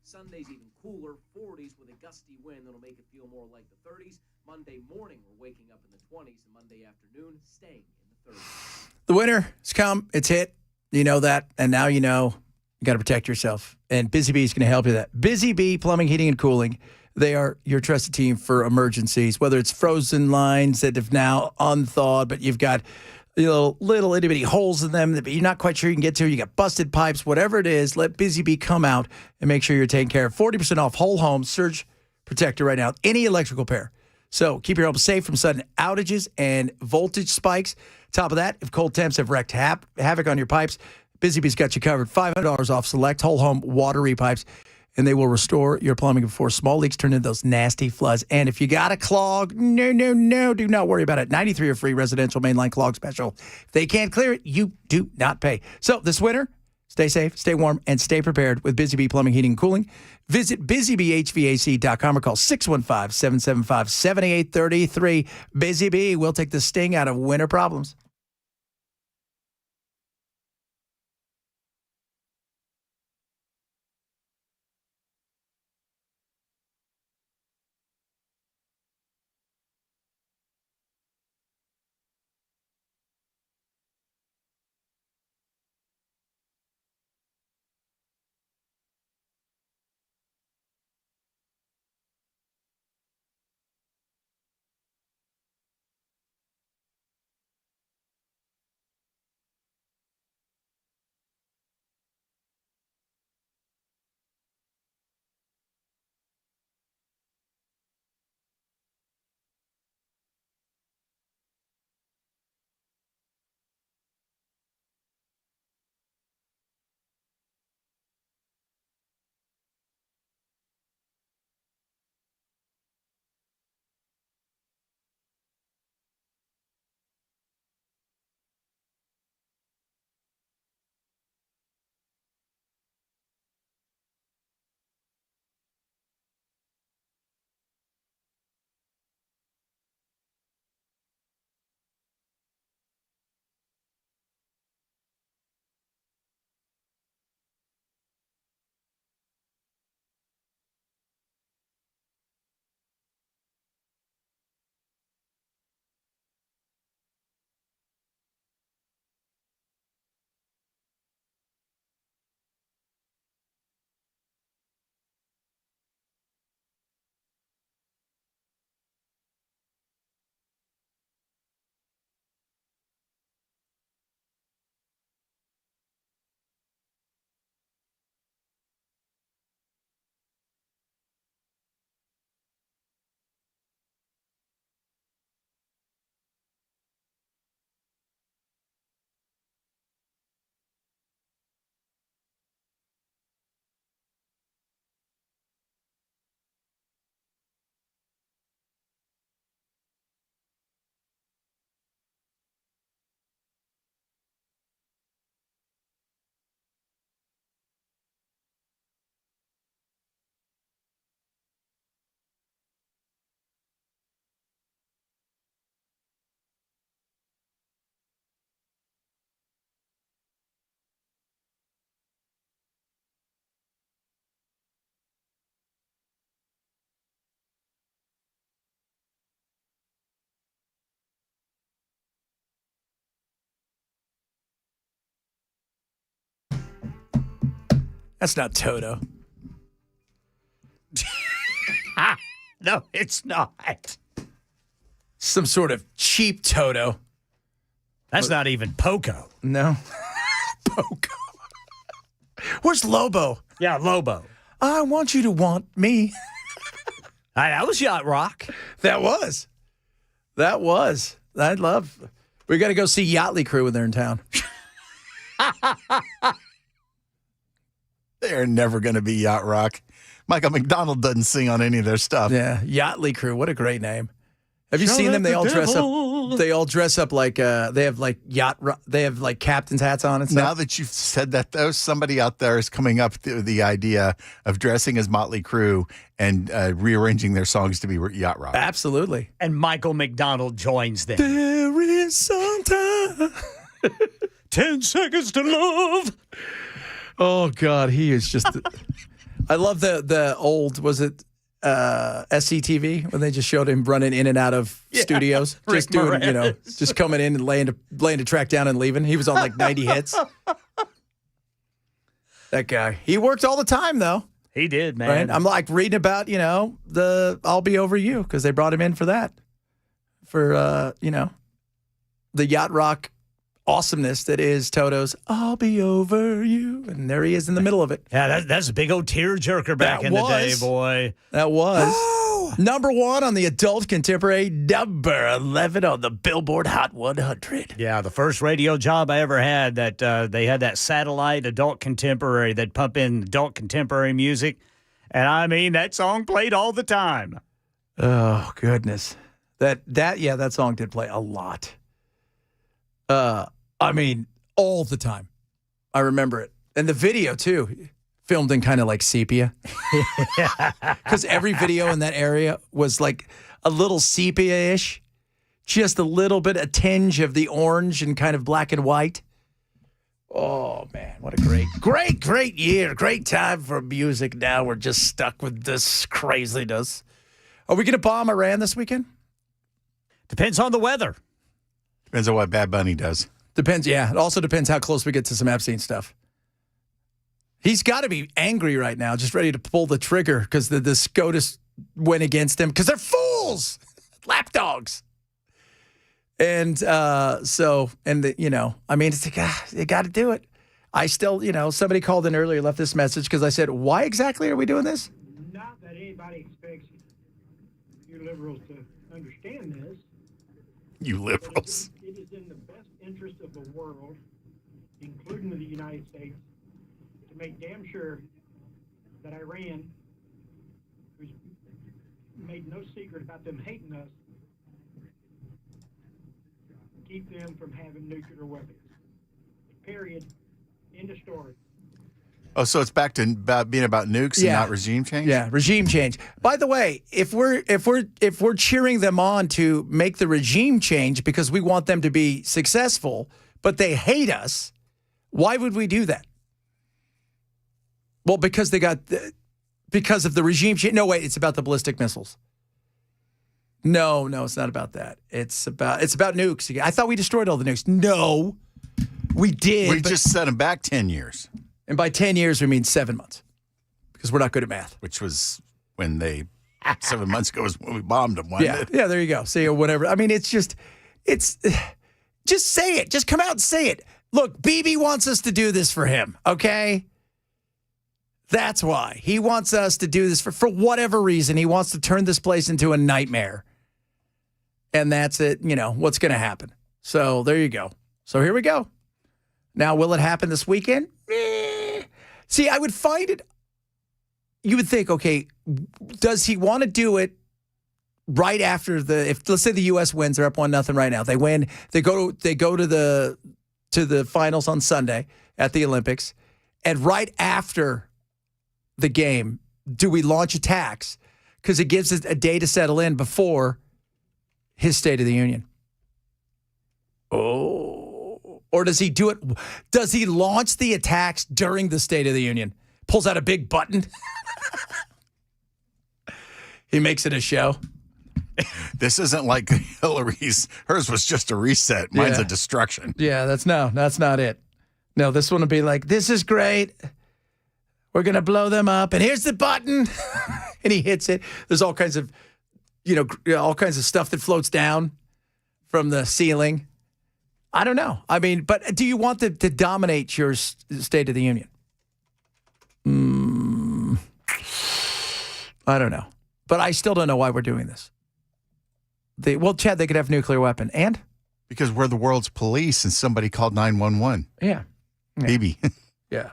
Sunday's even cooler, 40s with a gusty wind that'll make it feel more like the 30s. Monday morning, we're waking up in the 20s, and Monday afternoon, staying in the 30s. The winter has come. It's hit. You know that. And now you know you got to protect yourself. And Busy Bee is going to help you with that. Busy Bee Plumbing, Heating, and Cooling. They are your trusted team for emergencies, whether it's frozen lines that have now unthawed, but you've got little itty bitty holes in them that you're not quite sure you can get to. You got busted pipes, whatever it is. Let Busy Bee come out and make sure you're taken care of. 40% off whole home surge protector right now. Any electrical repair. So keep your home safe from sudden outages and voltage spikes. Top of that, if cold temps have wreaked havoc on your pipes, Busy Bee's got you covered. $500 off select whole home water repipes, and they will restore your plumbing before small leaks turn into those nasty floods. And if you got a clog, no, do not worry about it. 93 are free residential mainline clog special. If they can't clear it, you do not pay. So this winter, stay safe, stay warm, and stay prepared with Busy Bee Plumbing, Heating, and Cooling. Visit busybeehvac.com or call 615-775-7833. Busy Bee, we'll take the sting out of winter problems. That's not Toto. No, it's not. Some sort of cheap Toto. That's not even Poco. No. Poco. Where's Lobo? Yeah, Lobo. I want you to want me. That was Yacht Rock. That was. I'd love. We got to go see Yachtly Crew when they're in town. They're never going to be Yacht Rock. Michael McDonald doesn't sing on any of their stuff. Yeah, Yachtly Crew. What a great name. Have you seen them? They all dress up. They all dress up like they have like they have like captain's hats on and stuff. Now that you've said that, though, somebody out there is coming up with the idea of dressing as Motley Crue and rearranging their songs to be Yacht Rock. Absolutely. And Michael McDonald joins them. There is some time. 10 seconds to love. Oh God, he is just. I love the old. Was it? SCTV when they just showed him running in and out of studios, just doing, just coming in and laying a track down and leaving. He was on like 90 hits. That guy, he worked all the time though. He did, man. Right? I'm like reading about, the I'll Be Over You because they brought him in for that, for the Yacht Rock awesomeness that is Toto's I'll Be Over You, and there he is in the middle of it. Yeah, that's a big old tearjerker back in the day, boy. That was number 1 on the adult contemporary, number 11 on the Billboard Hot 100. Yeah, the first radio job I ever had that they had that satellite adult contemporary that pump in adult contemporary music, and I mean that song played all the time. Oh goodness, that song did play a lot. I mean, all the time. I remember it. And the video, too, filmed in kind of like sepia. Because every video in that area was like a little sepia-ish. Just a little bit, a tinge of the orange and kind of black and white. Oh, man, what a great year. Great time for music. Now we're just stuck with this craziness. Are we going to bomb Iran this weekend? Depends on the weather. Depends on what Bad Bunny does. Depends, yeah. It also depends how close we get to some Epstein stuff. He's got to be angry right now, just ready to pull the trigger because the Scotus went against him because they're fools, lapdogs. And I mean, it's like, you got to do it. I still, somebody called in earlier, left this message because I said, why exactly are we doing this? Not that anybody expects you liberals to understand this. You liberals. It is in the best interest of the world, including the United States, to make damn sure that Iran, who's made no secret about them hating us, keep them from having nuclear weapons. Period. End of story. Oh, so it's back to being about nukes and not regime change? Yeah, regime change. By the way, if we're cheering them on to make the regime change because we want them to be successful, but they hate us, why would we do that? Well, because because of the regime change. No, wait, it's about the ballistic missiles. No, it's not about that. It's about nukes. I thought we destroyed all the nukes. No, we did. We just set them back 10 years. And by 10 years, we mean 7 months because we're not good at math. Which was when 7 months ago was when we bombed them. Yeah, there you go. See, or whatever. I mean, just say it. Just come out and say it. Look, Bibi wants us to do this for him, okay? That's why. He wants us to do this for whatever reason. He wants to turn this place into a nightmare. And that's it, what's going to happen. So there you go. So here we go. Now, will it happen this weekend? See, I would find it. You would think, okay, does he want to do it right after if let's say the U.S. wins, they're up 1-0 right now. They win. They go to the finals on Sunday at the Olympics, and right after the game, do we launch attacks because it gives us a day to settle in before his State of the Union? Or does he do it? Does he launch the attacks during the State of the Union? Pulls out a big button. He makes it a show. This isn't like Hillary's. Hers was just a reset. Mine's a destruction. Yeah, that's not it. No, this one will be like, this is great. We're going to blow them up. And here's the button. And he hits it. There's all kinds of, all kinds of stuff that floats down from the ceiling. I don't know. I mean, but do you want them to dominate your State of the Union? I don't know. But I still don't know why we're doing this. Chad, they could have a nuclear weapon. And? Because we're the world's police and somebody called 911. Yeah. Maybe. Yeah.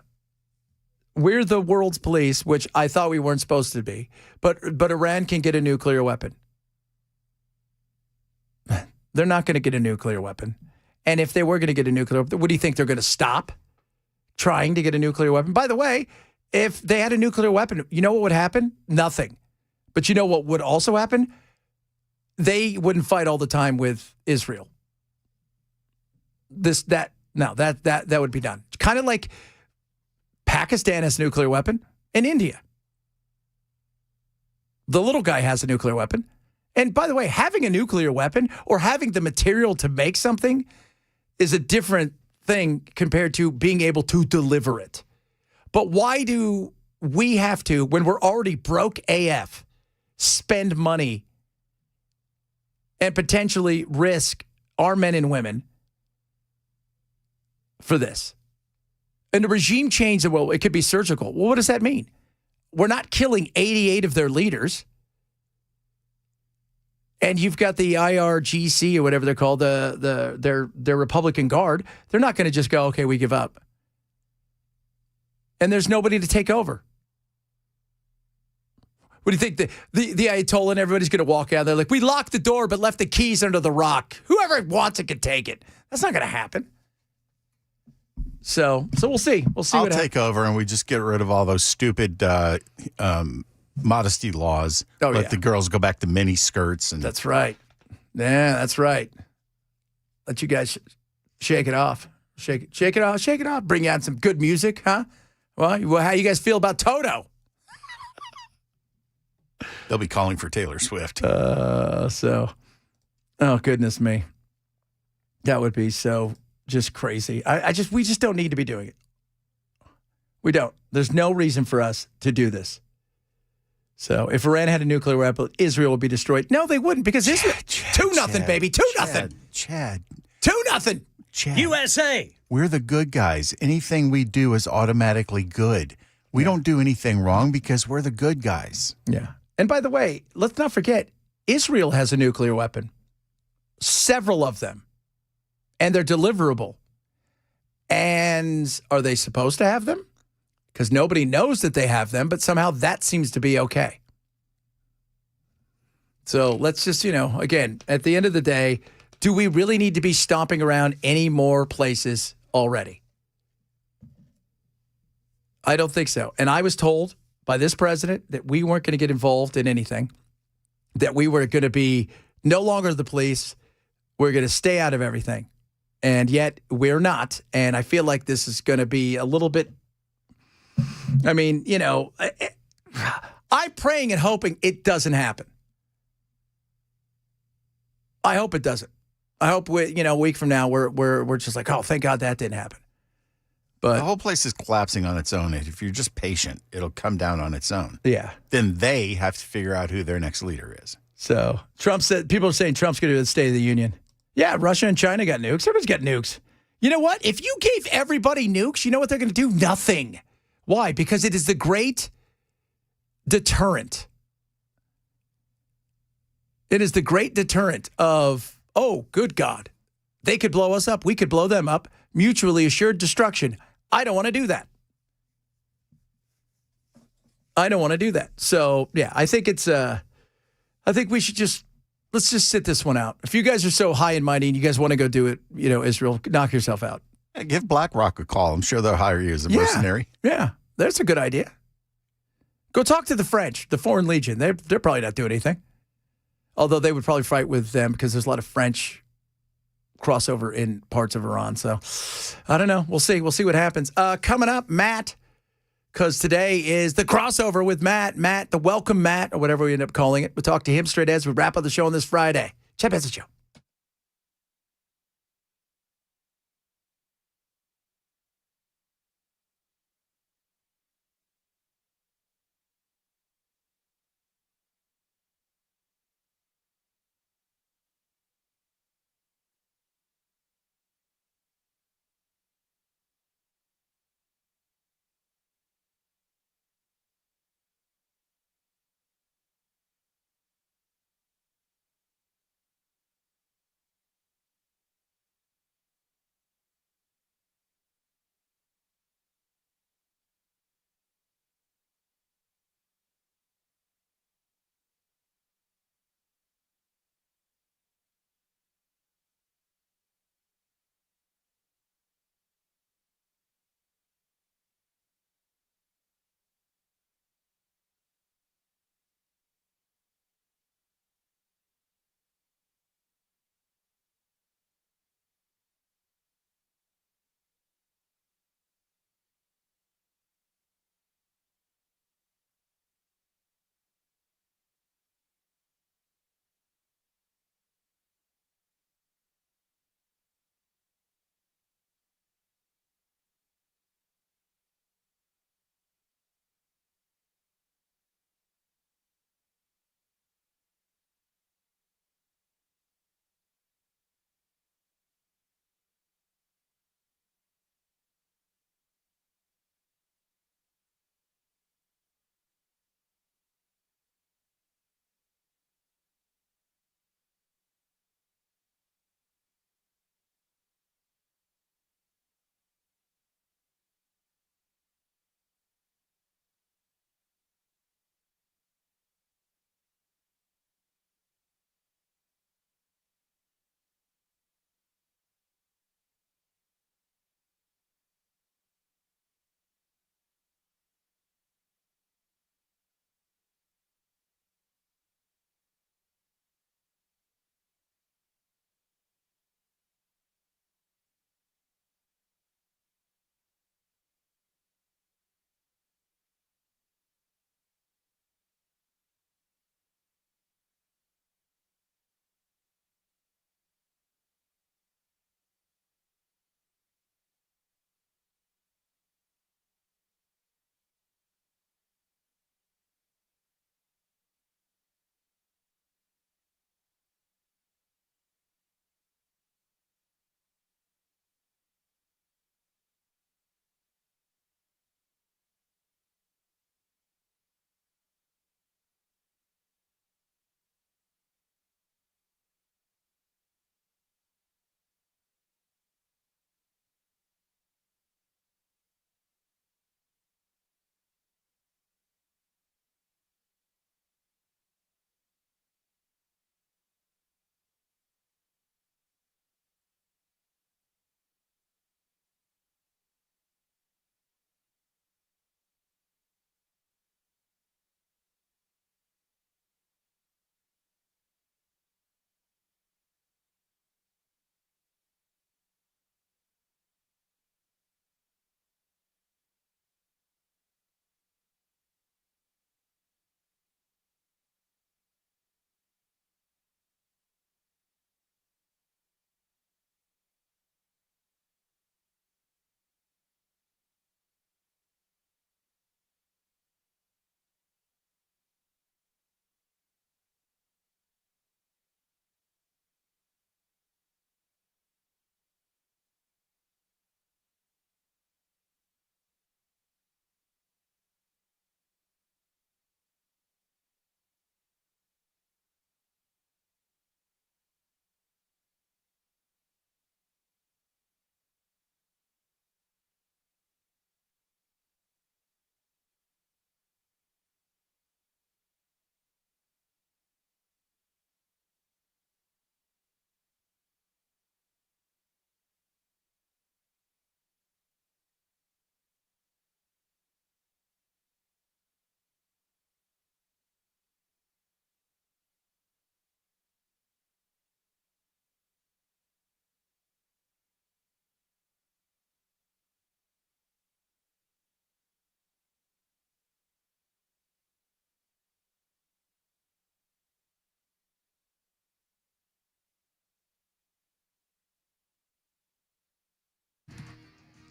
We're the world's police, which I thought we weren't supposed to be. But Iran can get a nuclear weapon. They're not going to get a nuclear weapon. And if they were going to get a nuclear weapon, what do you think? They're going to stop trying to get a nuclear weapon? By the way, if they had a nuclear weapon, you know what would happen? Nothing. But you know what would also happen? They wouldn't fight all the time with Israel. That would be done. Kind of like Pakistan has a nuclear weapon and India. The little guy has a nuclear weapon. And by the way, having a nuclear weapon or having the material to make something is a different thing compared to being able to deliver it. But why do we have to, when we're already broke AF, spend money and potentially risk our men and women for this? And the regime change, well, it could be surgical. Well, what does that mean? We're not killing 88 of their leaders. And you've got the IRGC or whatever they're called, their Republican Guard. They're not going to just go, okay, we give up. And there's nobody to take over. What do you think? The Ayatollah and everybody's going to walk out there like, we locked the door but left the keys under the rock. Whoever wants it can take it. That's not going to happen. So we'll see. We'll see. I'll take over and we just get rid of all those stupid modesty laws. Let the girls go back to mini skirts. And that's right. Yeah, that's right. Let you guys shake it off. Shake it off. Bring out some good music, huh? Well, how you guys feel about Toto? They'll be calling for Taylor Swift. Oh, goodness me. That would be so just crazy. We just don't need to be doing it. We don't. There's no reason for us to do this. So if Iran had a nuclear weapon, Israel would be destroyed. No, they wouldn't, because Israel 2-0, baby. 2-0. Chad. 2-0. Chad. USA. We're the good guys. Anything we do is automatically good. We don't do anything wrong because we're the good guys. Yeah. And by the way, let's not forget, Israel has a nuclear weapon. Several of them. And they're deliverable. And are they supposed to have them? Because nobody knows that they have them, but somehow that seems to be okay. So let's just, again, at the end of the day, do we really need to be stomping around any more places already? I don't think so. And I was told by this president that we weren't going to get involved in anything, that we were going to be no longer the police. We're going to stay out of everything. And yet we're not. And I feel like this is going to be a little bit, I'm praying and hoping it doesn't happen. I hope it doesn't. I hope a week from now we're just like, oh, thank God that didn't happen. But the whole place is collapsing on its own. If you're just patient, it'll come down on its own. Yeah. Then they have to figure out who their next leader is. So Trump said, people are saying Trump's going to do the State of the Union. Yeah, Russia and China got nukes. Everybody's got nukes. You know what? If you gave everybody nukes, you know what they're going to do? Nothing. Why? Because it is the great deterrent. It is the great deterrent of, oh, good God. They could blow us up. We could blow them up. Mutually assured destruction. I don't want to do that. I don't want to do that. So, yeah, I think I think we should let's just sit this one out. If you guys are so high and mighty and you guys want to go do it, Israel, knock yourself out. Give BlackRock a call. I'm sure they'll hire you as a mercenary. Yeah, that's a good idea. Go talk to the French, the Foreign Legion. They're probably not doing anything. Although they would probably fight with them because there's a lot of French crossover in parts of Iran. So I don't know. We'll see. We'll see what happens. Coming up, Matt, because today is the crossover with Matt, the welcome Matt, or whatever we end up calling it. We'll talk to him straight as we wrap up the show on this Friday. Chad Benson Show.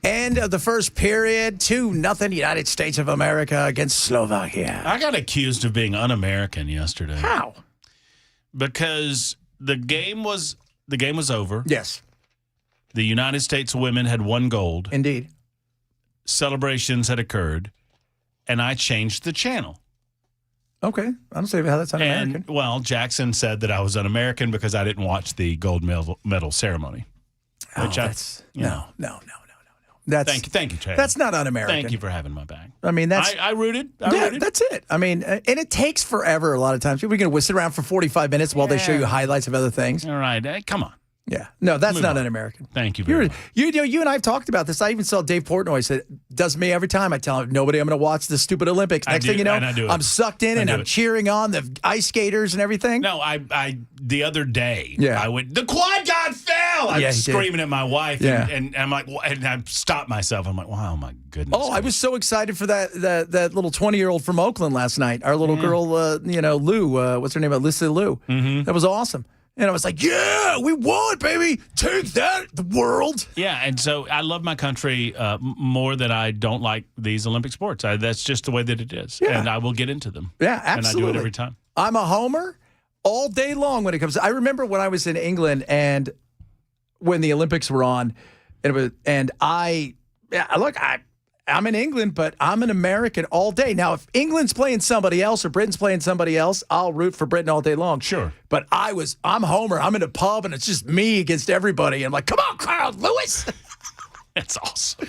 End of the first period, 2-0 United States of America against Slovakia. I got accused of being un-American yesterday. How? Because the game was over. Yes. The United States women had won gold. Indeed. Celebrations had occurred, and I changed the channel. Okay. I don't see how that's un-American. And, well, Jackson said that I was un-American because I didn't watch the gold medal ceremony. Which no. Thank you, Chad. That's not un-American. Thank you for having my back. I mean, that's... I rooted. That's it. I mean, and it takes forever a lot of times. We're going to sit around for 45 minutes while they show you highlights of other things. All right. Come on. Yeah. No, that's not un-American. Thank you very much. You and I have talked about this. I even saw Dave Portnoy said, does me every time. I tell him, nobody, I'm going to watch the stupid Olympics. Next thing you know, I'm sucked in and I'm cheering on the ice skaters and everything. No, I the other day, Yeah. I went, the quad god fell! I was screaming at my wife, Yeah. and I'm like, and I stopped myself. I'm like, wow, my goodness. Oh, I was so excited for that little 20-year-old from Oakland last night. Our little girl, Lou, what's her name? Alyssa Lou. Mm-hmm. That was awesome. And I was like, yeah, we won, baby. Take that, the world. Yeah, and so I love my country more than I don't like these Olympic sports. That's just the way that it is. Yeah. And I will get into them. Yeah, absolutely. And I do it every time. I'm a homer all day long when it comes. I remember when I was in England and when the Olympics were on, I'm in England, but I'm an American all day. Now, if England's playing somebody else or Britain's playing somebody else, I'll root for Britain all day long. Sure. But I'm Homer. I'm in a pub, and it's just me against everybody. I'm like, come on, Carl Lewis. That's awesome.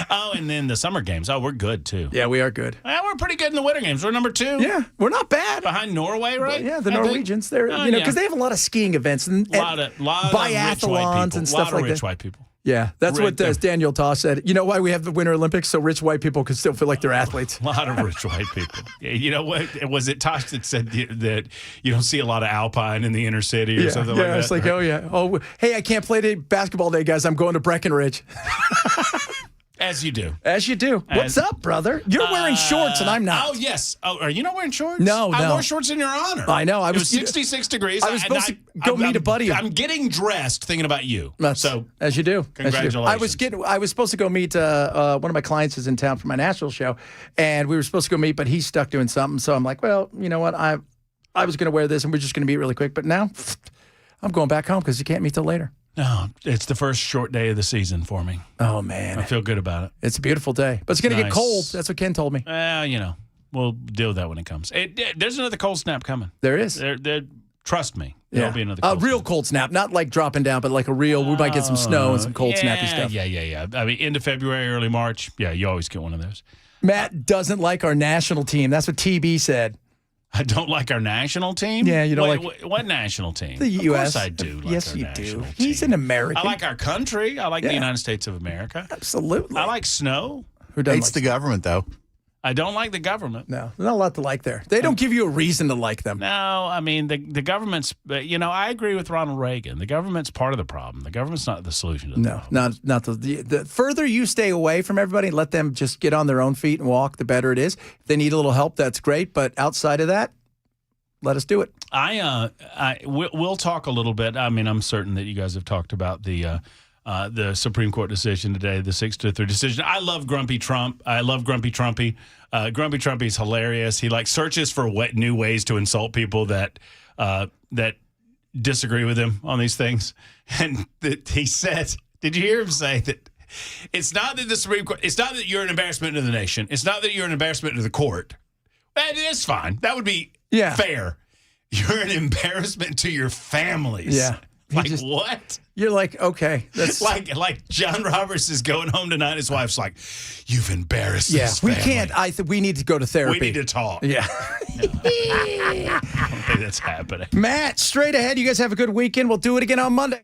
Oh, and then the summer games. Oh, we're good, too. Yeah, we are good. Yeah, we're pretty good in the winter games. We're number 2. Yeah, we're not bad. Behind Norway, right? Yeah, the Norwegians. They're because they have a lot of skiing events and a lot of biathlons and stuff like that. A lot of rich white people. Yeah, that's what Daniel Toss said. You know why we have the Winter Olympics? So rich white people can still feel like they're athletes. A lot of rich white people. Yeah, you know what? Was it Tosh that said that you don't see a lot of alpine in the inner city or something like that? Yeah, it's like, oh, yeah. Oh, hey, I can't play basketball day, guys. I'm going to Breckenridge. As you do. As you do. What's up, brother? You're wearing shorts and I'm not. Oh, yes. Oh, are you not wearing shorts? No. I wore shorts in your honor. I know. It was 66 degrees. I was supposed to go meet a buddy. I'm getting dressed thinking about you. So as you do. Congratulations. I was supposed to go meet one of my clients is in town for my Nashville show, and we were supposed to go meet, but he's stuck doing something. So I'm like, well, you know what? I was going to wear this, and we're just going to meet really quick. But now I'm going back home because you can't meet till later. No, it's the first short day of the season for me. Oh, man. I feel good about it. It's a beautiful day. But it's going to get cold. That's what Ken told me. Well, we'll deal with that when it comes. There's another cold snap coming. There is. Trust me. There'll be another cold snap. Cold snap. Not like dropping down, but like a real, we might get some snow and some cold snappy stuff. Yeah. I mean, end of February, early March. Yeah, you always get one of those. Matt doesn't like our national team. That's what TB said. I don't like our national team? Yeah, you don't like... What national team? The U.S. Of course I do. Yes, you do. He's an American. I like our country. I like the United States of America. Absolutely. I like snow. Who doesn't hates the government, though? I don't like the government. No, there's not a lot to like there. They don't give you a reason to like them. No, I mean, the government's, I agree with Ronald Reagan. The government's part of the problem. The government's not the solution to the problem. Not the further you stay away from everybody and let them just get on their own feet and walk, the better it is. If they need a little help, that's great. But outside of that, let us do it. We'll talk a little bit. I mean, I'm certain that you guys have talked about the Supreme Court decision today, the 6-3 decision. I love Grumpy Trump. I love Grumpy Trumpy. Grumpy Trumpy's hilarious. He searches for new ways to insult people that disagree with him on these things. And he said, did you hear him say that? It's not that the Supreme Court. It's not that you're an embarrassment to the nation. It's not that you're an embarrassment to the court. That is fine. That would be fair. You're an embarrassment to your families. Yeah. What? You're like, okay. That's like John Roberts is going home tonight. His wife's like, you've embarrassed this family. We can't. We need to go to therapy. We need to talk. Yeah. I don't think that's happening. Matt, straight ahead. You guys have a good weekend. We'll do it again on Monday.